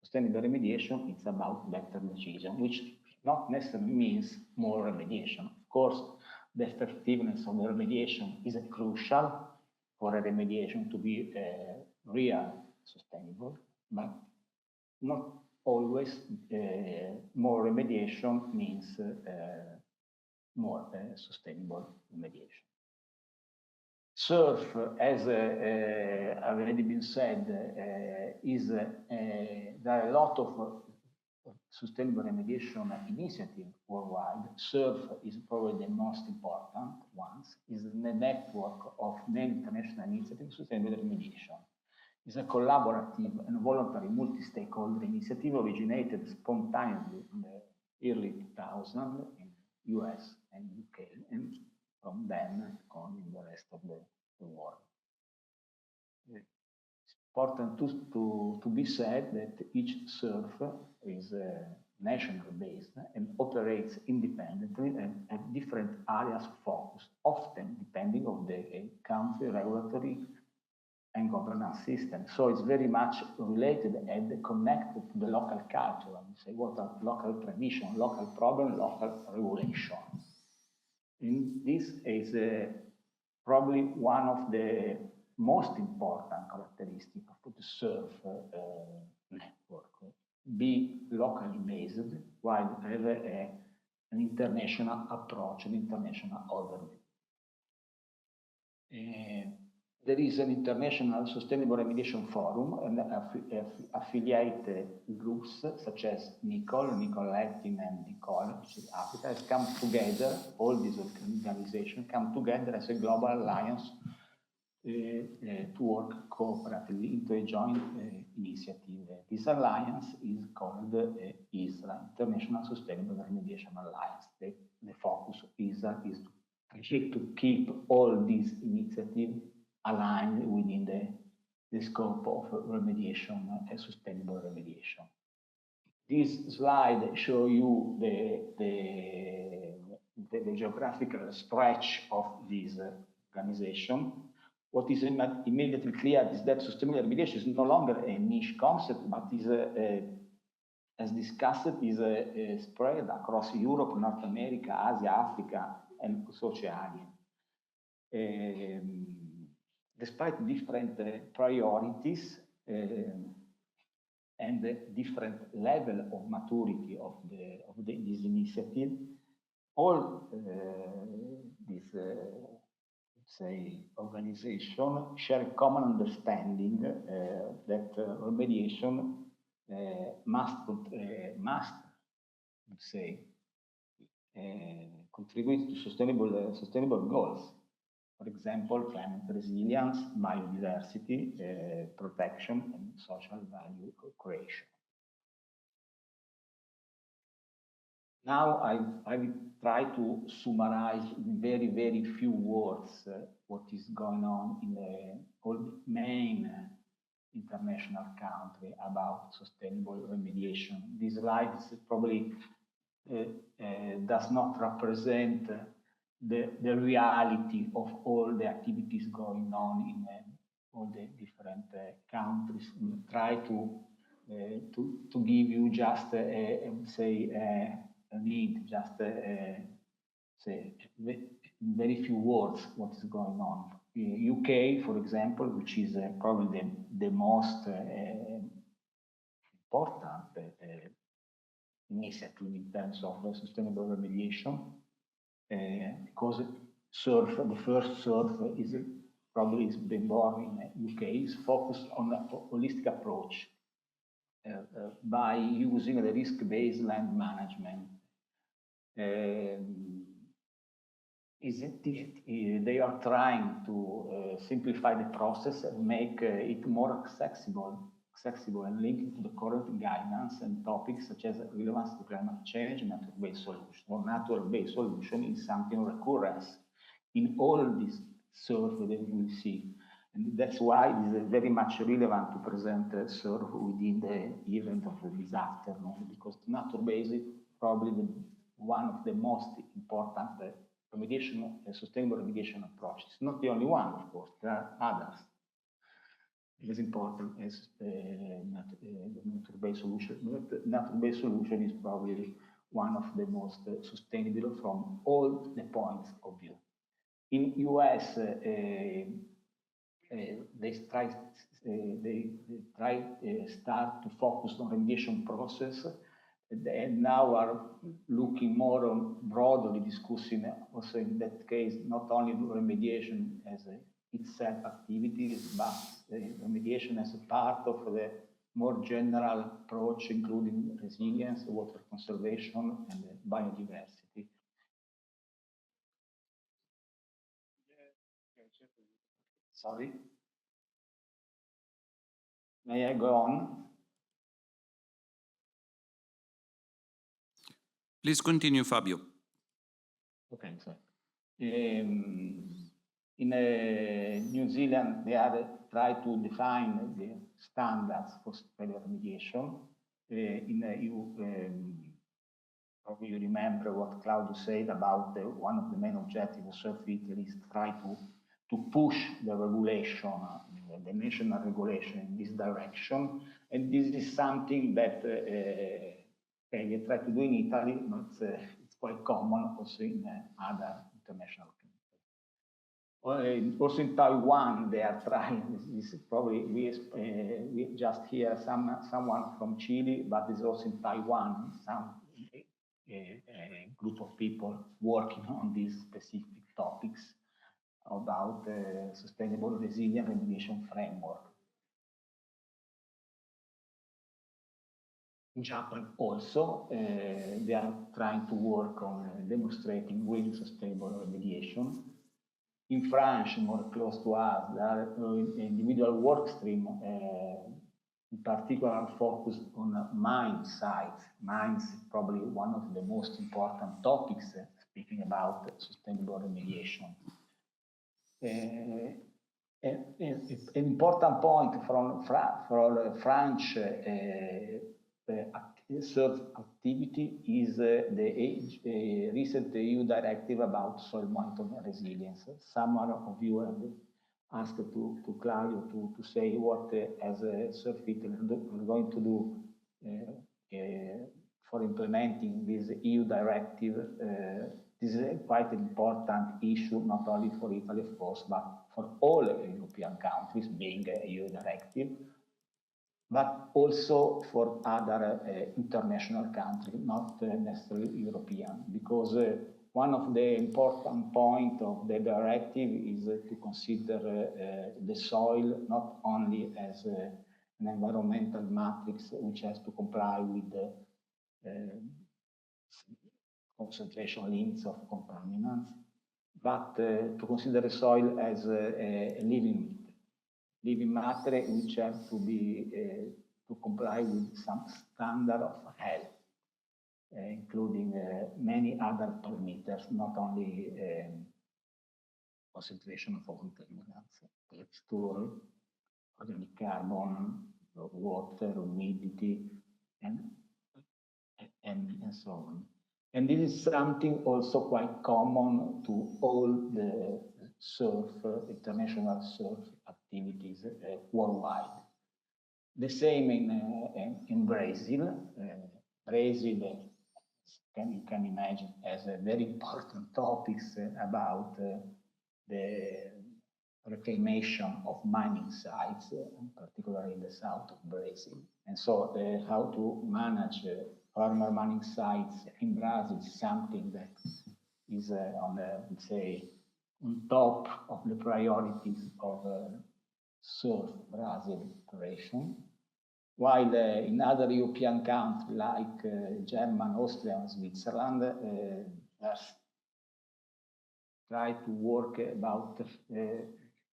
sustainable remediation, it's about better decision, which not necessarily means more remediation. Of course, the effectiveness of the remediation is crucial for a remediation to be real sustainable, but not always more remediation means more sustainable remediation. SURF, as already been said, there are a lot of sustainable remediation initiative worldwide. SURF is probably the most important ones. Is a network of many international initiatives sustainable remediation. It's a collaborative and voluntary multi-stakeholder initiative originated spontaneously in the early 2000s in US and UK, and from then on in the rest of the world. It's important to be said that each SURF is national based and operates independently and at different areas of focus, often depending on the country regulatory and governance system. So it's very much related and connected to the local culture. We say what are local tradition, local problem, local regulation. And this is probably one of the most important characteristics of the SURF network. Be locally based while have an international approach, an international overview. There is an international sustainable remediation forum and affiliated groups such as Nicole Latin and Nicole, which is Africa, has come together, all these organizations come together as a global alliance to work cooperatively into a joint initiative. This alliance is called ISRA, International Sustainable Remediation Alliance. The focus of ISRA is to keep all these initiatives aligned within the scope of remediation and sustainable remediation. This slide shows you the geographical stretch of this organization. What is immediately clear is that sustainable remediation is no longer a niche concept, but is, as discussed, is spread across Europe, North America, Asia, Africa, and also Oceania. Despite different priorities and the different level of maturity of this initiative, all these say organization share a common understanding that remediation must say contribute to sustainable goals. For example, climate resilience, biodiversity, protection, and social value creation. Now I will try to summarize in very, very few words what is going on in all the main international country about sustainable remediation. This slide probably does not represent the reality of all the activities going on in all the different countries. We'll try to give you just say a need, just say very few words what is going on. UK, for example, which is probably the most important initiative in terms of sustainable remediation, because the first SURF is probably been born in UK, is focused on a holistic approach by using the risk-based land management. They are trying to simplify the process and make it more accessible and linked to the current guidance and topics such as relevance to climate change and nature-based solution. Or nature-based solution is something recurrence in all these SURF that we will see. And that's why it is very much relevant to present SURF within the event of this afternoon, because nature-based is probably one of the most important remediation, sustainable remediation approaches. Not the only one, of course, there are others. As important as nature-based solution. Nature-based solution is probably one of the most sustainable from all the points of view. In US, they start to focus on remediation process, and now are looking more on broadly discussing also in that case not only remediation as itself activities, but remediation as a part of the more general approach, including resilience, water conservation, and biodiversity. Sorry. May I go on? Please continue, Fabio. Okay, so in New Zealand, they are try to define the standards for sustainable remediation. Probably you remember what Claudio said about one of the main objectives of SURF Italy is try to push the regulation, the national regulation in this direction. And this is something that we try to do in Italy, but it's quite common also in other international countries. Also in Taiwan, they are trying. This is probably we just hear someone from Chile, but there's also in Taiwan some group of people working on these specific topics about sustainable resilient remediation framework. In Japan also, they are trying to work on demonstrating real sustainable remediation. In France, more close to us, there are individual work stream, in particular focused on mine sites. Mines is probably one of the most important topics speaking about sustainable remediation. An important point from French SURF activity is the recent EU directive about soil monitoring resilience. Some of you have asked to Claudio to say what as a SURF we're going to do for implementing this EU directive. This is quite an important issue, not only for Italy, of course, but for all European countries, being a EU directive, but also for other international countries, not necessarily European, because one of the important points of the directive is to consider the soil not only as an environmental matrix which has to comply with the concentration limits of contaminants, but to consider the soil as a living matter which has to be to comply with some standard of health. including many other parameters, not only concentration of contaminants, texture, organic carbon, water, humidity, and so on. And this is something also quite common to all the international surf activities worldwide. The same in Brazil. Brazil, you can imagine, has a very important topics about the reclamation of mining sites, particularly in the south of Brazil. And so how to manage former mining sites in Brazil is something that is on the, let's say, on top of the priorities of Surf Brazil operation. While in other European countries like Germany, Austria, and Switzerland, try to work about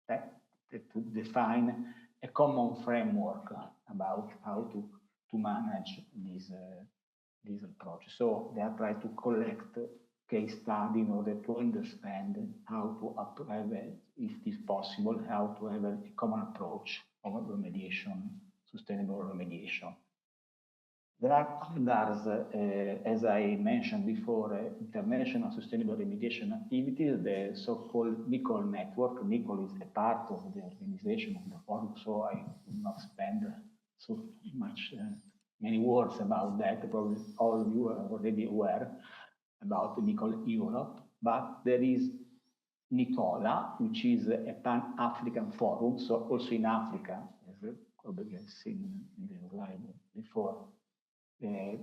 to define a common framework about how to manage this approach. So they are trying to collect case study in order to understand how to have, if it is possible, how to have a common approach of remediation, sustainable remediation. There are others, as I mentioned before, international sustainable remediation activities, the so-called NICOL network. NICOL is a part of the organization of the forum, so I will not spend so much, many words about that. Probably all of you are already aware about NICOL Europe, but there is NICOLA, which is a Pan-African forum, so also in Africa, as you probably have seen in the slide before. There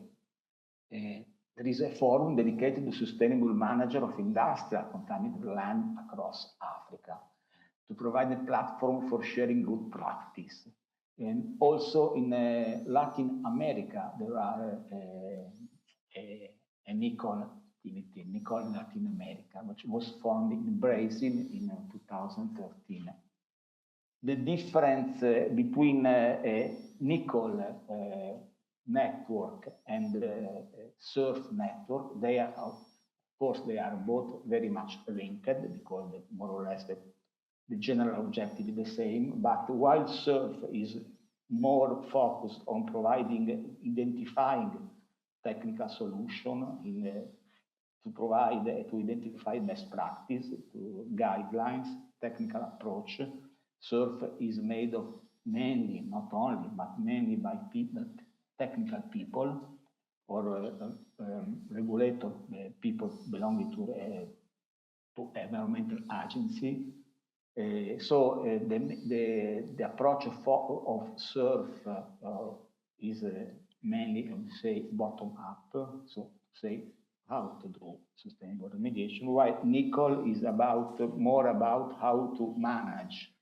is a forum dedicated to sustainable management of industrial contaminated land across Africa to provide a platform for sharing good practice. And also in Latin America, there are a NICOL activity, NICOL Latin America, which was formed in Brazil in 2013. The difference between NICOL network and surf network, they are, of course, they are both very much linked because more or less the general objective is the same. But while surf is more focused on identifying technical solution to identify best practice, to guidelines, technical approach, surf is made of mainly, not only, but mainly by people, technical people or regulator people belonging to environmental agency. So the approach of surf is mainly, I would say, bottom up. So say how to do sustainable remediation. While NICOL is more about how to manage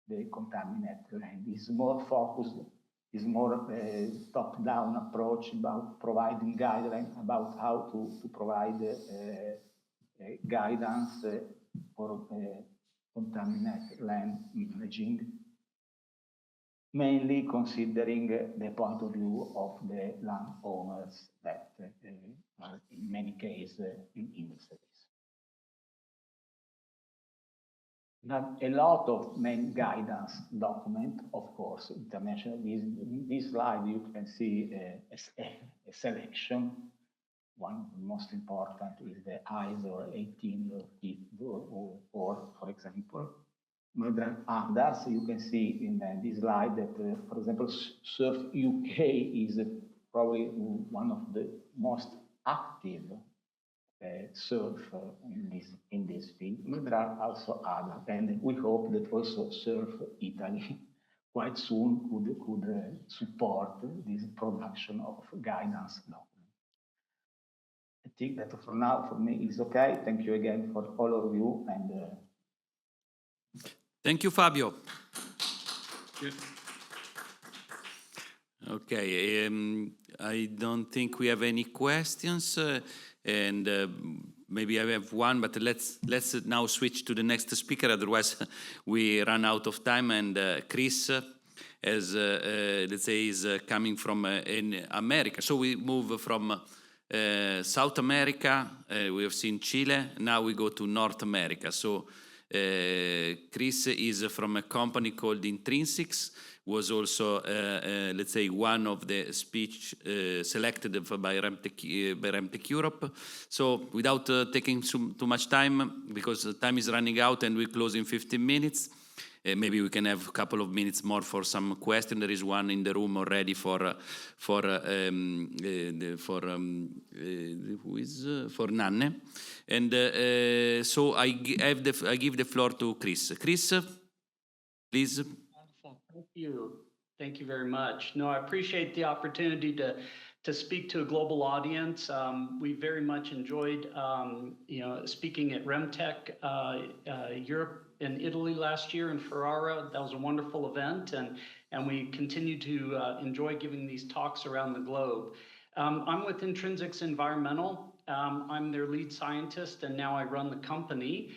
the contaminated land. Is more focused. Is more top-down approach about providing guidelines about how to provide guidance for contaminated land managing, mainly considering the point of view of the landowners that are in many cases in industries. Now, a lot of main guidance document, of course, international. In this slide, you can see a selection. One of the most important is the ISO 18004, for example. But there are others. You can see in this slide that, for example, Surf UK is probably one of the most active surf in this field. But there are also others, and we hope that also Surf Italy quite soon could support this production of guidance document. I think that for now, for me, is okay. Thank you again for all of you, and thank you, Fabio. Yes. Okay, I don't think we have any questions. And maybe I have one, but let's now switch to the next speaker. Otherwise, we run out of time. And Chris, as let's say, is coming from in America. So we move from South America, we have seen Chile, now we go to North America. So Chris is from a company called Intrinsics, was also, let's say, one of the speech selected by Remtech Europe. So without taking too much time, because the time is running out and we close in 15 minutes, maybe we can have a couple of minutes more for some question. There is one in the room already for Nanne, and so I give the floor to Chris. Chris, please. Wonderful. Thank you. Thank you very much. No, I appreciate the opportunity to speak to a global audience. We very much enjoyed, speaking at Remtech Europe and Italy last year in Ferrara. That was a wonderful event, and we continue to enjoy giving these talks around the globe. I'm with Intrinsics Environmental. I'm their lead scientist, and now I run the company.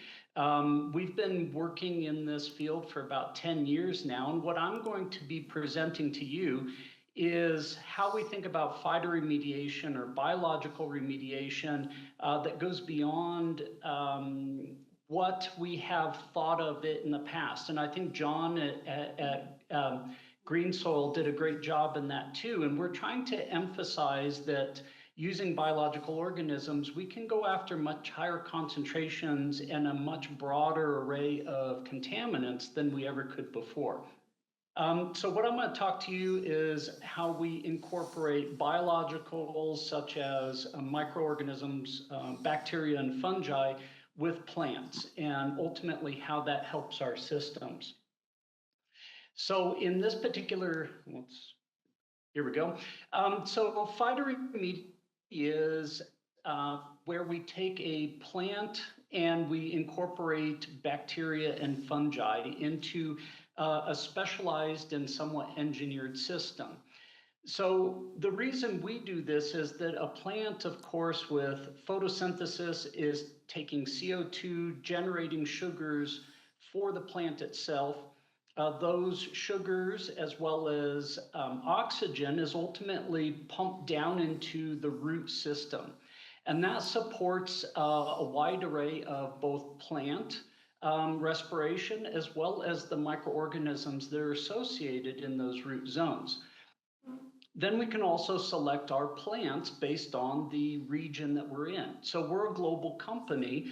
We've been working in this field for about 10 years now, and what I'm going to be presenting to you is how we think about phyto remediation or biological remediation that goes beyond what we have thought of it in the past. And I think John at Green Soil did a great job in that too. And we're trying to emphasize that using biological organisms, we can go after much higher concentrations and a much broader array of contaminants than we ever could before. So what I'm going to talk to you is how we incorporate biologicals such as microorganisms, bacteria and fungi with plants, and ultimately how that helps our systems. So in this particular, here we go. So phytoremediation is where we take a plant and we incorporate bacteria and fungi into a specialized and somewhat engineered system. So the reason we do this is that a plant, of course, with photosynthesis is taking CO2, generating sugars for the plant itself. Those sugars, as well as oxygen, is ultimately pumped down into the root system. And that supports a wide array of both plant respiration, as well as the microorganisms that are associated in those root zones. Then we can also select our plants based on the region that we're in. So we're a global company.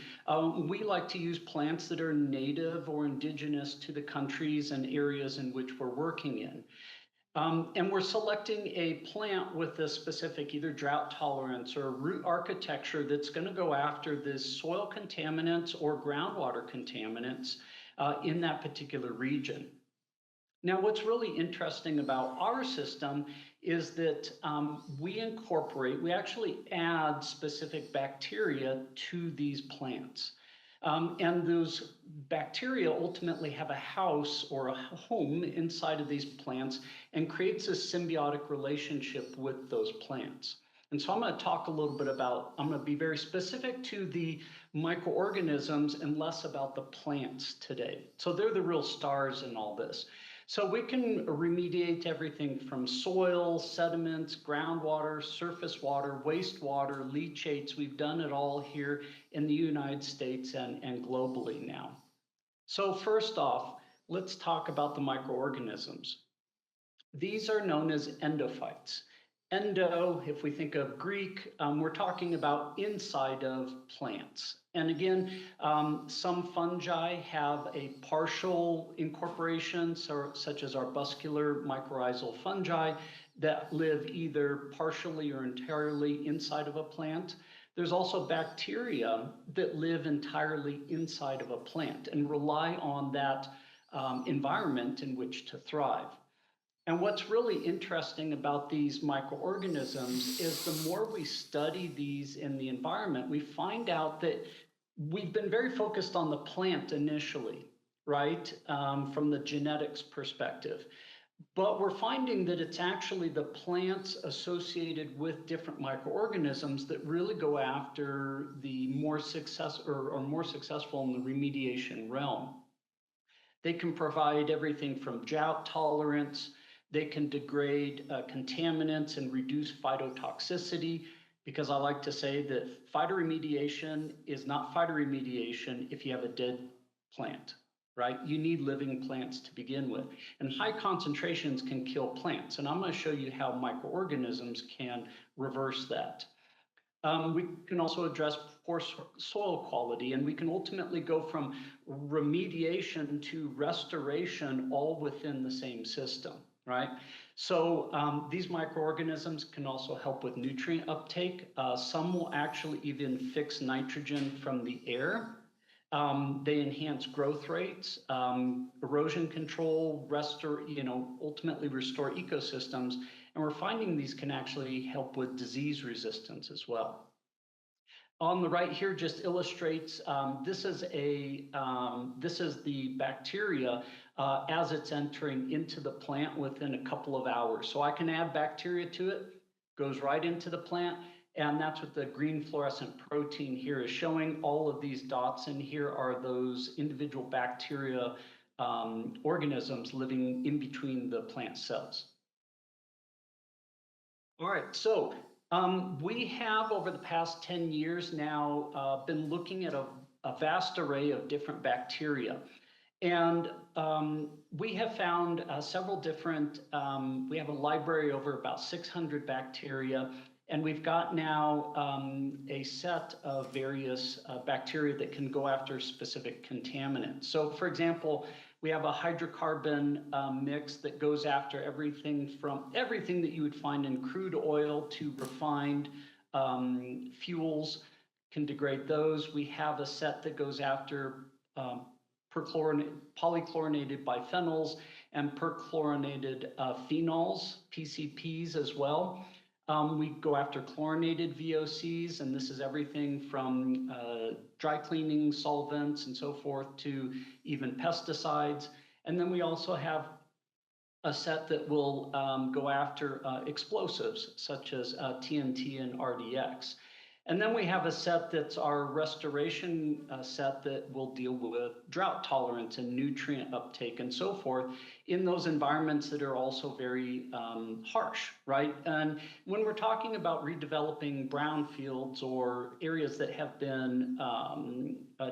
We like to use plants that are native or indigenous to the countries and areas in which we're working in. And we're selecting a plant with a specific either drought tolerance or root architecture that's going to go after the soil contaminants or groundwater contaminants in that particular region. Now, what's really interesting about our system is that we actually add specific bacteria to these plants. And those bacteria ultimately have a house or a home inside of these plants and creates a symbiotic relationship with those plants. And so I'm going to talk a little bit about, I'm going to be very specific to the microorganisms and less about the plants today. So they're the real stars in all this. So we can remediate everything from soil, sediments, groundwater, surface water, wastewater, leachates. We've done it all here in the United States and globally now. So first off, let's talk about the microorganisms. These are known as endophytes. Endo, if we think of Greek, we're talking about inside of plants. And again, some fungi have a partial incorporation, such as arbuscular mycorrhizal fungi that live either partially or entirely inside of a plant. There's also bacteria that live entirely inside of a plant and rely on that environment in which to thrive. And what's really interesting about these microorganisms is the more we study these in the environment, we find out that we've been very focused on the plant initially, right, from the genetics perspective. But we're finding that it's actually the plants associated with different microorganisms that really go after the more more successful in the remediation realm. They can provide everything from drought tolerance. They can degrade contaminants and reduce phytotoxicity. because I like to say that phytoremediation is not phytoremediation if you have a dead plant, right? You need living plants to begin with. And high concentrations can kill plants. And I'm going to show you how microorganisms can reverse that. We can also address poor soil quality, and we can ultimately go from remediation to restoration all within the same system, right? So these microorganisms can also help with nutrient uptake. Some will actually even fix nitrogen from the air. They enhance growth rates, erosion control, ultimately restore ecosystems. And we're finding these can actually help with disease resistance as well. On the right here just illustrates, this is the bacteria as it's entering into the plant within a couple of hours. So I can add bacteria to it, goes right into the plant, and that's what the green fluorescent protein here is showing. All of these dots in here are those individual bacteria organisms living in between the plant cells. All right, so we have over the past 10 years now been looking at a vast array of different bacteria. And we have found several different, we have a library over about 600 bacteria, and we've got now a set of various bacteria that can go after specific contaminants. So for example, we have a hydrocarbon mix that goes after everything that you would find in crude oil to refined fuels, can degrade those. We have a set that goes after polychlorinated biphenyls and perchlorinated phenols, PCPs as well. We go after chlorinated VOCs, and this is everything from dry cleaning solvents and so forth to even pesticides. And then we also have a set that will go after explosives such as TNT and RDX. And then we have a set that's our restoration set that will deal with drought tolerance and nutrient uptake and so forth in those environments that are also very harsh, right? And when we're talking about redeveloping brownfields or areas that have been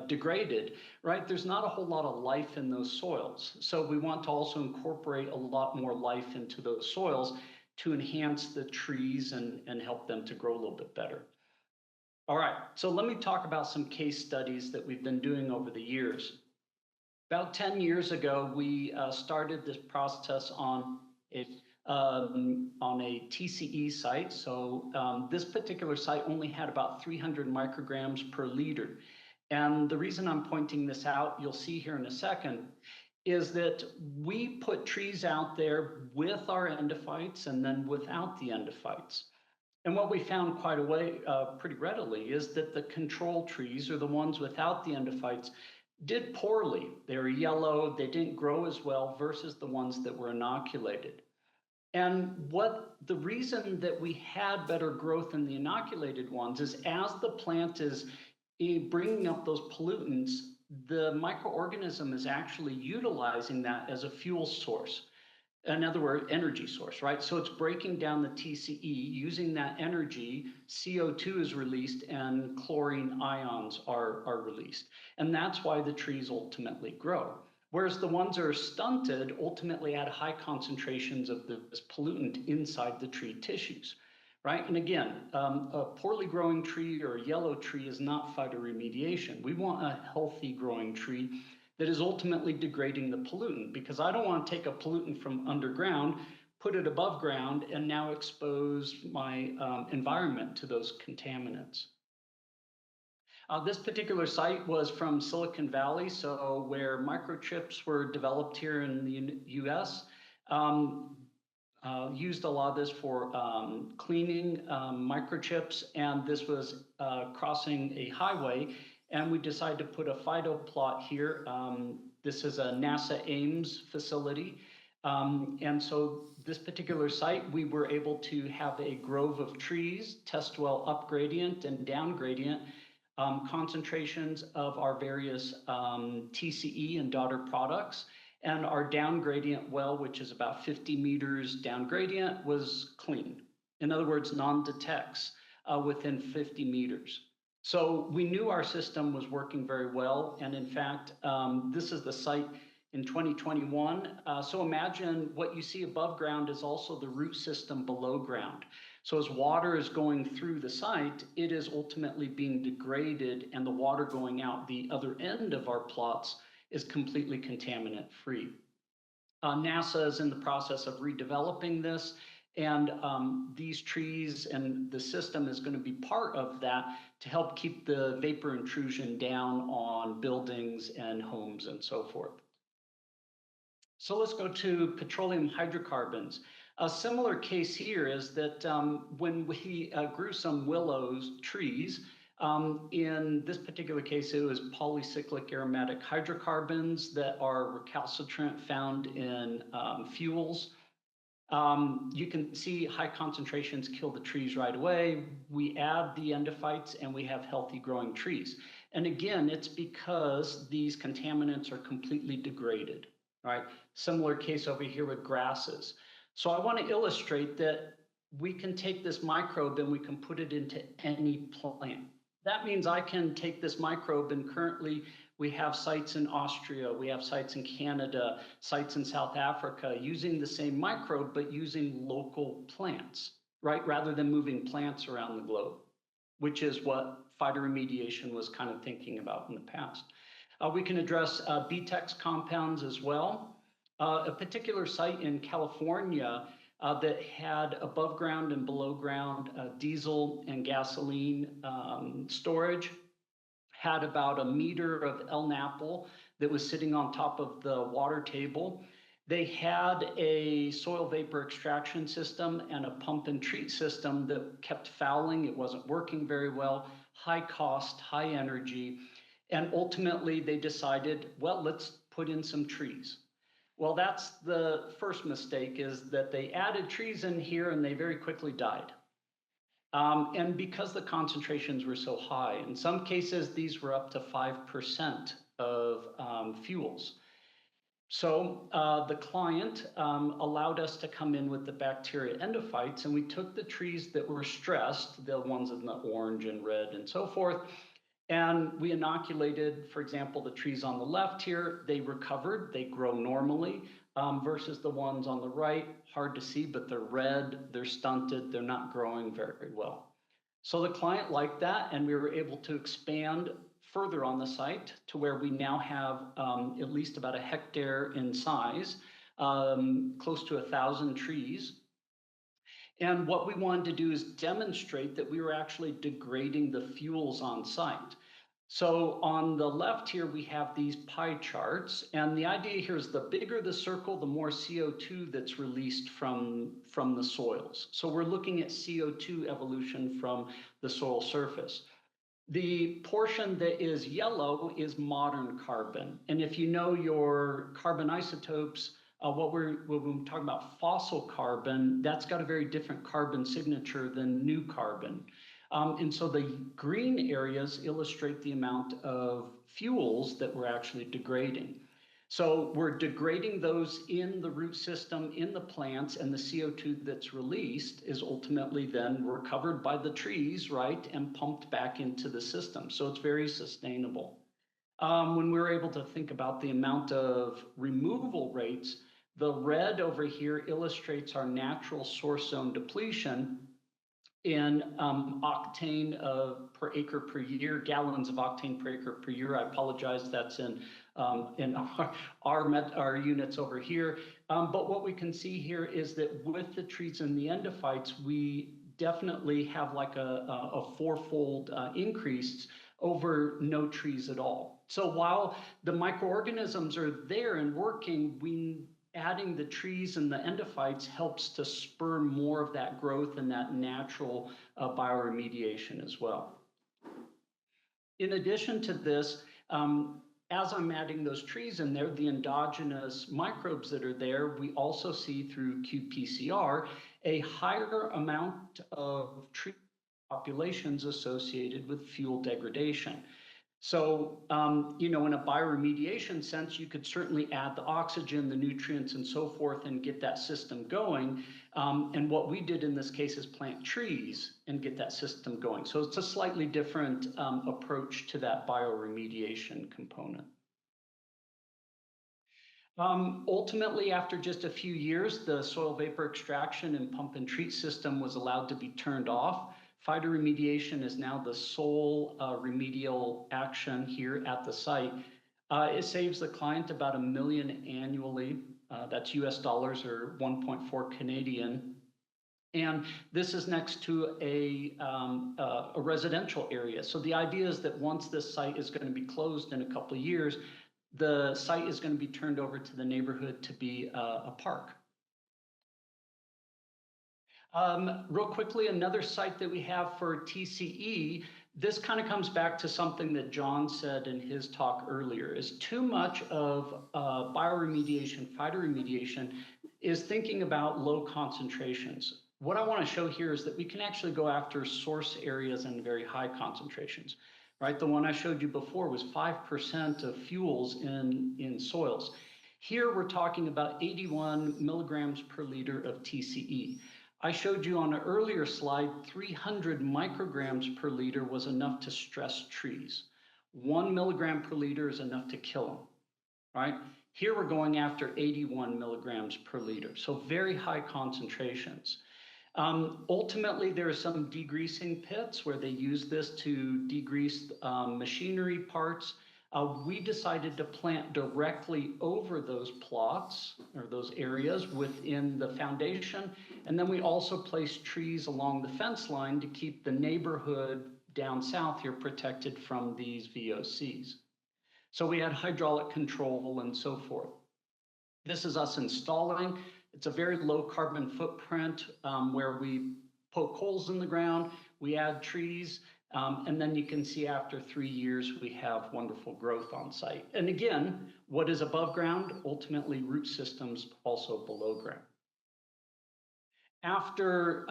degraded, right, there's not a whole lot of life in those soils. So we want to also incorporate a lot more life into those soils to enhance the trees and help them to grow a little bit better. All right, so let me talk about some case studies that we've been doing over the years. About 10 years ago, we started this process on a TCE site. So this particular site only had about 300 micrograms per liter. And the reason I'm pointing this out, you'll see here in a second, is that we put trees out there with our endophytes and then without the endophytes. And what we found quite pretty readily is that the control trees, or the ones without the endophytes, did poorly. They were yellow, they didn't grow as well versus the ones that were inoculated. And the reason that we had better growth in the inoculated ones is as the plant is bringing up those pollutants, the microorganism is actually utilizing that as a fuel source. In other words, energy source, right? So it's breaking down the TCE, using that energy, CO2 is released and chlorine ions are released. And that's why the trees ultimately grow. Whereas the ones that are stunted ultimately add high concentrations of this pollutant inside the tree tissues, right? And again, a poorly growing tree or a yellow tree is not phytoremediation. We want a healthy growing tree that is ultimately degrading the pollutant, because I don't want to take a pollutant from underground, put it above ground, and now expose my environment to those contaminants. This particular site was from Silicon Valley, so where microchips were developed here in the US. Used a lot of this for cleaning microchips, and this was crossing a highway. And we decided to put a phytoplot here. This is a NASA Ames facility. And so this particular site, we were able to have a grove of trees, test well up gradient and down gradient, concentrations of our various TCE and daughter products. And our down gradient well, which is about 50 meters down gradient, was clean. In other words, non-detects. within 50 meters. So we knew our system was working very well. And in fact, this is the site in 2021. So imagine what you see above ground is also the root system below ground. So as water is going through the site, it is ultimately being degraded, and the water going out the other end of our plots is completely contaminant free. NASA is in the process of redeveloping this, and these trees and the system is going to be part of that to help keep the vapor intrusion down on buildings and homes and so forth. So let's go to petroleum hydrocarbons. A similar case here is that when we grew some willows trees, in this particular case, it was polycyclic aromatic hydrocarbons that are recalcitrant, found in fuels. You can see high concentrations kill the trees right away. We add the endophytes and we have healthy growing trees. And again, it's because these contaminants are completely degraded, right? Similar case over here with grasses. So I want to illustrate that we can take this microbe and we can put it into any plant. That means I can take this microbe, and currently we have sites in Austria, we have sites in Canada, sites in South Africa, using the same microbe, but using local plants, right? Rather than moving plants around the globe, which is what phytoremediation was kind of thinking about in the past. We can address BTEX compounds as well. A particular site in California that had above ground and below ground diesel and gasoline storage had about a meter of LNAPL that was sitting on top of the water table. They had a soil vapor extraction system and a pump and treat system that kept fouling. It wasn't working very well, high cost, high energy. And ultimately they decided, well, let's put in some trees. Well, that's the first mistake, is that they added trees in here and they very quickly died. And because the concentrations were so high, in some cases, these were up to 5% of fuels. So the client allowed us to come in with the bacteria endophytes, and we took the trees that were stressed, the ones in the orange and red and so forth, and we inoculated, for example, the trees on the left here. They recovered, they grow normally, versus the ones on the right, hard to see, but they're red, they're stunted, they're not growing very well. So the client liked that, and we were able to expand further on the site to where we now have at least about 1 hectare in size, close to 1,000 trees. And what we wanted to do is demonstrate that we were actually degrading the fuels on site. So on the left here, we have these pie charts. And the idea here is the bigger the circle, the more CO2 that's released from the soils. So we're looking at CO2 evolution from the soil surface. The portion that is yellow is modern carbon. And if you know your carbon isotopes, when we talk about fossil carbon, that's got a very different carbon signature than new carbon. And so the green areas illustrate the amount of fuels that we're actually degrading. So we're degrading those in the root system, in the plants, and the CO2 that's released is ultimately then recovered by the trees, right, and pumped back into the system. So it's very sustainable. When we're able to think about the amount of removal rates, the red over here illustrates our natural source zone depletion in octane per acre per year, gallons of octane per acre per year. I apologize, that's in our units over here. But what we can see here is that with the trees and the endophytes, we definitely have like a fourfold increase over no trees at all. So while the microorganisms are there and working, adding the trees and the endophytes helps to spur more of that growth and that natural bioremediation as well. In addition to this, as I'm adding those trees in there, the endogenous microbes that are there, we also see through qPCR a higher amount of tree populations associated with fuel degradation. So, in a bioremediation sense, you could certainly add the oxygen, the nutrients, and so forth, and get that system going. And what we did in this case is plant trees and get that system going. So it's a slightly different approach to that bioremediation component. Ultimately, after just a few years, the soil vapor extraction and pump and treat system was allowed to be turned off. Phytoremediation is now the sole remedial action here at the site. It saves the client about $1 million annually. That's US dollars or 1.4 Canadian. And this is next to a residential area. So the idea is that once this site is going to be closed in a couple of years, the site is going to be turned over to the neighborhood to be a park. Real quickly, another site that we have for TCE, this kind of comes back to something that John said in his talk earlier, is too much of bioremediation, phytoremediation, is thinking about low concentrations. What I want to show here is that we can actually go after source areas and very high concentrations, right? The one I showed you before was 5% of fuels in soils. Here we're talking about 81 milligrams per liter of TCE. I showed you on an earlier slide, 300 micrograms per liter was enough to stress trees. 1 milligram per liter is enough to kill them, right? Here we're going after 81 milligrams per liter, so very high concentrations. Ultimately, there are some degreasing pits where they use this to degrease machinery parts. We decided to plant directly over those plots or those areas within the foundation. And then we also placed trees along the fence line to keep the neighborhood down south here protected from these VOCs. So we had hydraulic control and so forth. This is us installing. It's a very low carbon footprint where we poke holes in the ground, we add trees, and then you can see after 3 years, we have wonderful growth on site. And again, what is above ground? Ultimately, root systems also below ground. After,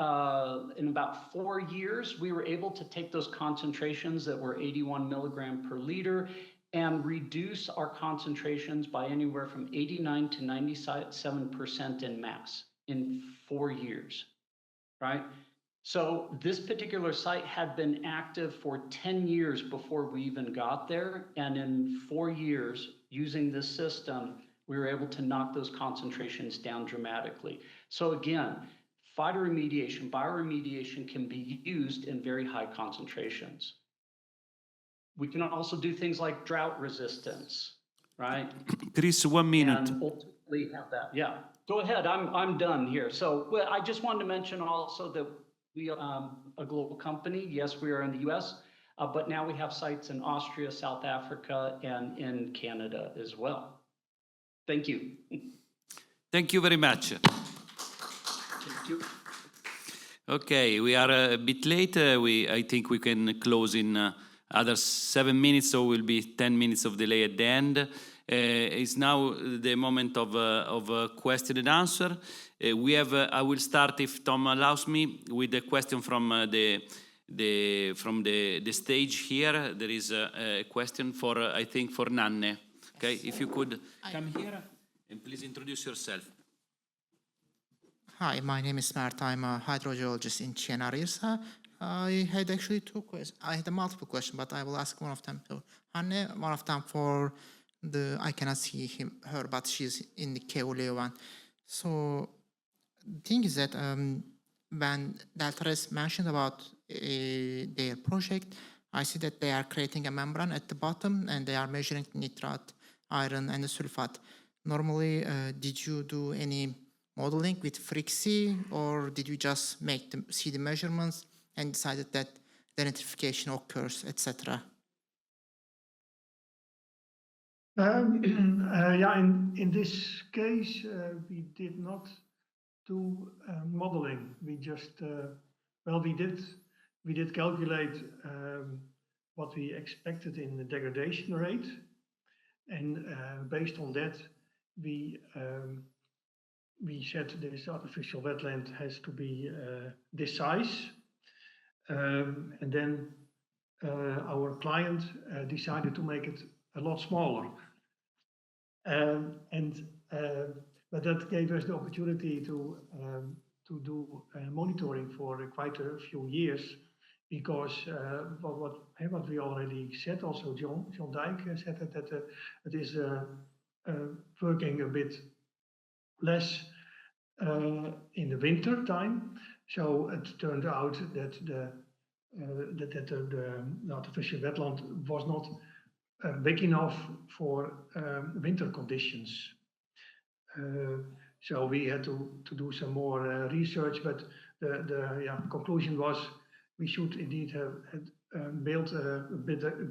in about 4 years, we were able to take those concentrations that were 81 milligram per liter and reduce our concentrations by anywhere from 89 to 97% in mass in 4 years, right? So this particular site had been active for 10 years before we even got there. And in 4 years, using this system, we were able to knock those concentrations down dramatically. So again, phytoremediation, bioremediation can be used in very high concentrations. We can also do things like drought resistance, right? Chris, 1 minute. And ultimately have that. Yeah, go ahead. I'm done here. So well, I just wanted to mention also that we are a global company. Yes, we are in the US, but now we have sites in Austria, South Africa, and in Canada as well. Thank you. Thank you very much. Thank you. Okay, we are a bit late. I think we can close in other 7 minutes, so will be 10 minutes of delay at the end. It's now the moment of question and answer. We have. I will start, if Tom allows me, with a question from the stage here. There is a question for I think for Nanne. Okay, if you could come here and please introduce yourself. Hi, my name is Mert. I'm a hydrogeologist in Cienarisa. I had actually 2 questions. I had a multiple question, but I will ask one of them to Anne. One of them for I cannot see her, but she's in the Keole one. So the thing is that when Deltares mentioned about their project, I see that they are creating a membrane at the bottom and they are measuring nitrate, iron, and the sulfate. Normally, did you do any modeling with Frixie, or did you just see the measurements and decided that the nitrification occurs, etc.? Yeah, in this case, we did not do modeling. We just, well, we did calculate what we expected in the degradation rate, and based on that, we said this artificial wetland has to be this size, and then our client decided to make it a lot smaller. But that gave us the opportunity to do monitoring for quite a few years, because what we already said, also John Dijk said that it is working a bit less in the winter time. So it turned out that the artificial wetland was not big enough for winter conditions. So we had to do some more research, but the conclusion was we should indeed have built a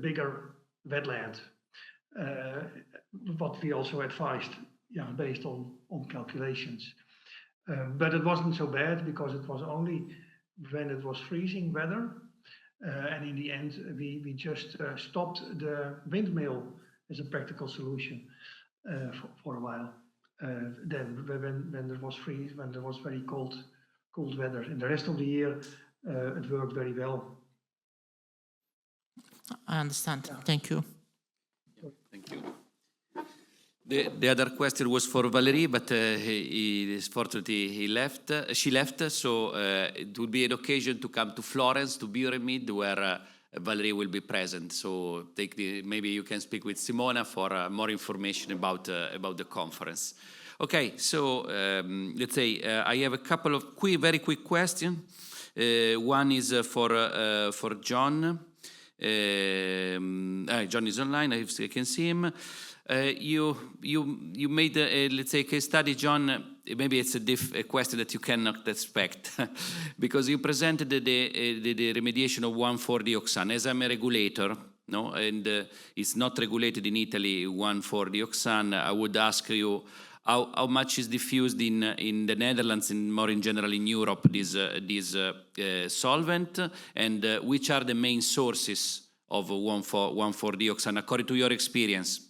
bigger wetland. What we also advised, based on calculations. But it wasn't so bad, because it was only when it was freezing weather. And in the end, we just stopped the windmill as a practical solution for a while. Then when there was freeze, when there was very cold weather. In the rest of the year, it worked very well. I understand. Thank you. Thank you. The other question was for Valerie, but fortunately she left, so it would be an occasion to come to Florence, to Pyramid, where Valerie will be present. So maybe you can speak with Simona for more information about the conference. Okay, so let's say I have a couple of very quick questions. One is for John. John is online. I can see him. You made let's say case study, John. Maybe it's a question that you cannot expect, because you presented the remediation of 1,4-dioxane. As I'm a regulator, no, and it's not regulated in Italy, 1,4-dioxane. I would ask you how much is diffused in the Netherlands and more in general in Europe, this solvent, and which are the main sources of 1,4-dioxane according to your experience?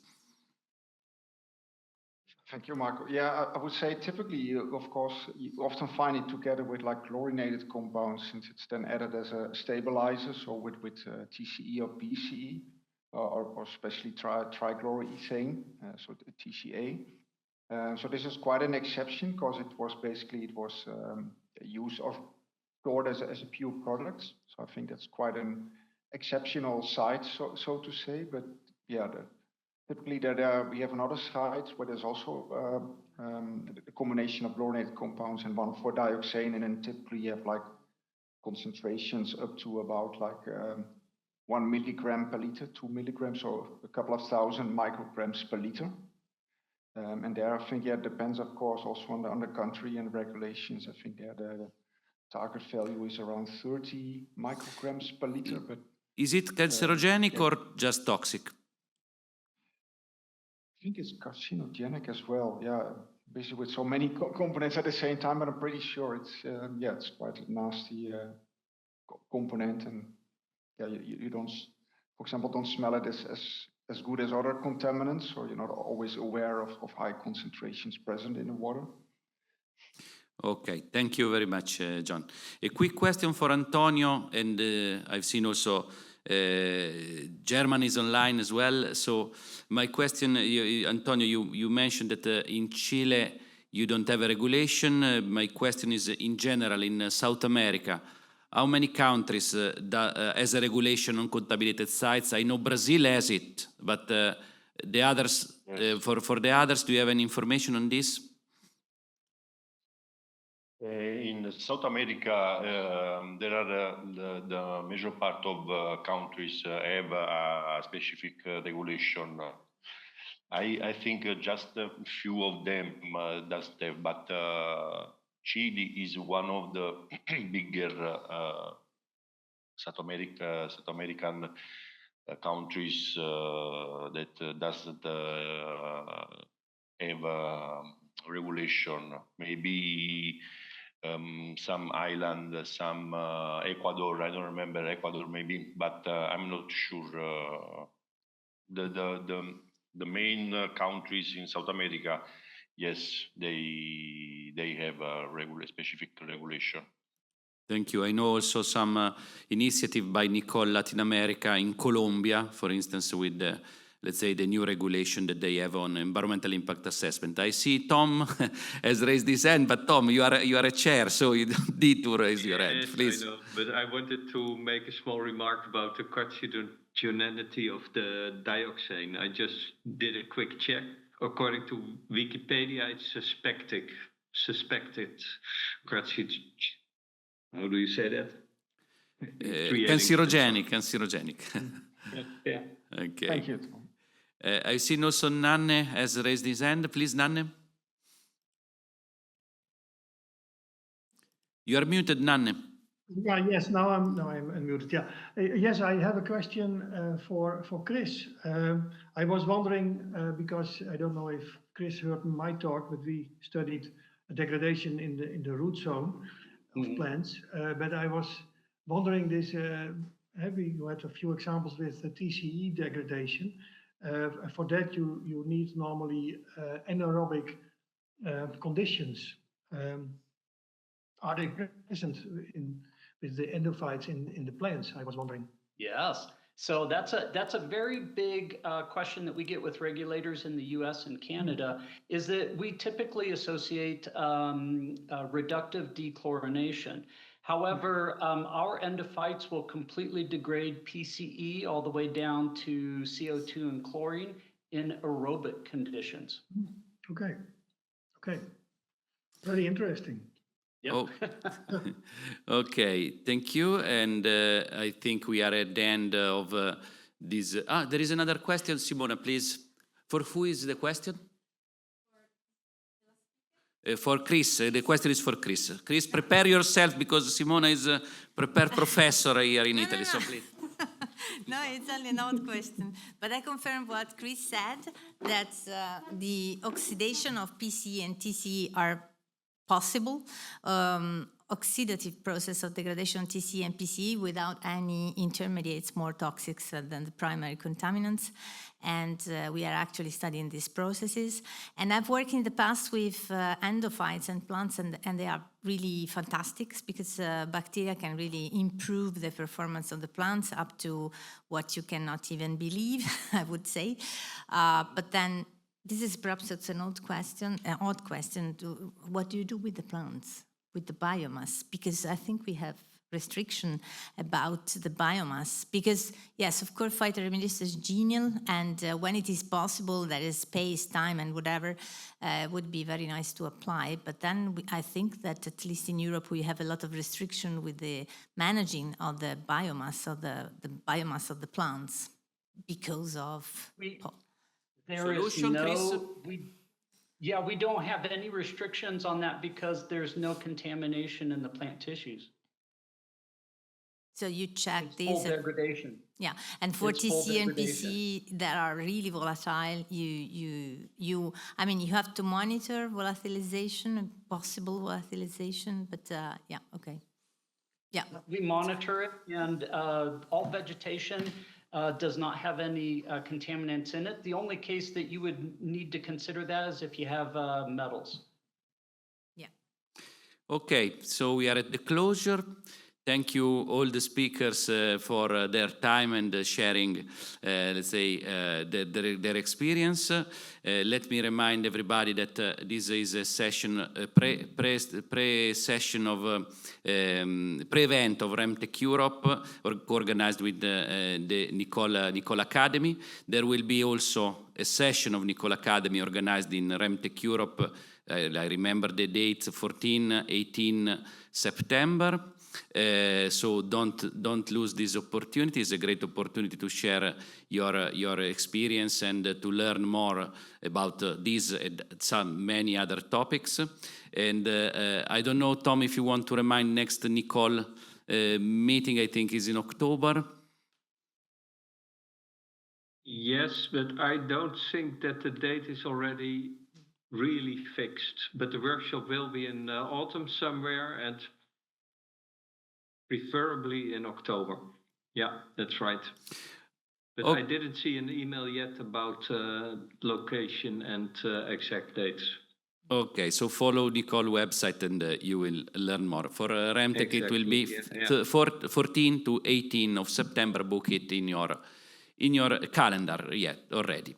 Thank you, Marco. Yeah, I would say typically, of course, you often find it together with like chlorinated compounds, since it's then added as a stabilizer, so with TCE or BCE, or especially trichloroethane, so the TCA. So this is quite an exception, because it was use of stored as a pure product. So I think that's quite an exceptional site, so to say. But yeah, typically we have another site where there's also the combination of fluorinated compounds and 1,4-dioxane, and then typically you have like concentrations up to about like 1 milligram per liter, 2 milligrams, so a couple of thousand micrograms per liter. And there, I think, it depends, of course, also on the country and regulations. I think there the target value is around 30 micrograms per liter. But is it carcinogenic or just toxic? I think it's carcinogenic as well. Yeah, basically with so many components at the same time. But I'm pretty sure it's quite a nasty component, and yeah, you don't, for example, don't smell it as good as other contaminants, or you're not always aware of high concentrations present in the water. Okay, thank you very much, John. A quick question for Antonio, and I've seen also German is online as well. So my question, Antonio, you mentioned that in Chile you don't have a regulation. My question is, in general, in South America, how many countries has a regulation on contaminated sites? I know Brazil has it, but the others, yes. For the others, do you have any information on this? In South America, there are the major part of countries have a specific regulation. I think just a few of them does have, but Chile is one of the bigger South American countries that doesn't have regulation. Maybe some island, some Ecuador. I don't remember Ecuador, maybe, but I'm not sure. The main countries in South America, yes, they have a specific regulation. Thank you. I know also some initiative by Nicole Latin America in Colombia, for instance, with the, let's say, the new regulation that they have on environmental impact assessment. I see Tom has raised his hand, but Tom, you are a chair, so you don't need to raise your hand, please. I know, but I wanted to make a small remark about the carcinogenity of the dioxane. I just did a quick check. According to Wikipedia, it's suspected carcinogen. How do you say that? Cancerogenic. Yeah. Okay. Thank you, Tom. I see also Nanne has raised his hand. Please, Nanne. You are muted, Nanne. Yeah, yes, now I'm unmuted. Yeah. Yes, I have a question for Chris. I was wondering, because I don't know if Chris heard my talk, but we studied degradation in the root zone of plants. But I was wondering this, you had a few examples with the TCE degradation. For that, you need normally anaerobic conditions. Are they present with the endophytes in the plants? I was wondering. Yes. So that's a very big question that we get with regulators in the U.S. and Canada, is that we typically associate reductive dechlorination. However, our endophytes will completely degrade PCE all the way down to CO2 and chlorine in aerobic conditions. Okay. Very interesting. Yep. Oh. Okay, thank you. And I think we are at the end of this. There is another question, Simona, please. For who is the question? For Chris. The question is for Chris. Chris, prepare yourself because Simona is a prepared professor here in Italy. So please. No, it's only an odd question. But I confirm what Chris said, that the oxidation of PCE and TCE are possible. Oxidative process of degradation of TCE and PCE without any intermediates more toxic than the primary contaminants. And we are actually studying these processes. And I've worked in the past with endophytes and plants, and they are really fantastic because bacteria can really improve the performance of the plants up to what you cannot even believe, I would say. But then this is perhaps it's an odd question. What do you do with the plants, with the biomass? Because I think we have restriction about the biomass. Because yes, of course, phytoremediation is genial, and when it is possible, there is space, time, and whatever, would be very nice to apply. But then I think that at least in Europe, we have a lot of restriction with the managing of the biomass of the biomass of the plants because of. There is we don't have any restrictions on that because there's no contamination in the plant tissues. So you check it's these. Full degradation. Yeah, and for TC and PC that are really volatile, you have to monitor volatilization, possible volatilization, but yeah, okay. Yeah. We monitor it, and all vegetation does not have any contaminants in it. The only case that you would need to consider that is if you have metals. Yeah. Okay, so we are at the closure. Thank you all the speakers for their time and sharing, let's say, their experience. Let me remind everybody that this is a session, pre-session of pre-event of REMTech Europe, organized with the Nicole Academy. There will be also a session of Nicole Academy organized in REMTech Europe. I remember the dates: 14, 18 September. So don't lose this opportunity. It's a great opportunity to share your experience and to learn more about these and many other topics. And I don't know, Tom, if you want to remind next Nicole meeting, I think is in October. Yes, but I don't think that the date is already really fixed. But the workshop will be in autumn somewhere, and preferably in October. Yeah, that's right. But I didn't see an email yet about location and exact dates. Okay, so follow Nicole website and you will learn more. For Remtech, it will be Exactly, 14 to 18 of September. Book it in your calendar yet already.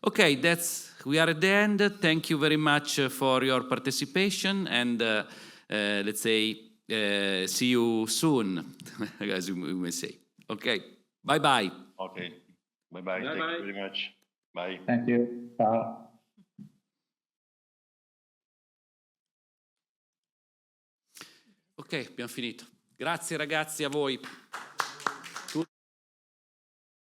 Okay, we are at the end. Thank you very much for your participation, and let's say see you soon, as we may say. Okay, bye bye. Okay. Bye-bye. Thank you very much. Bye. Thank you. Ciao. Ok, abbiamo finito. Grazie ragazzi, a voi.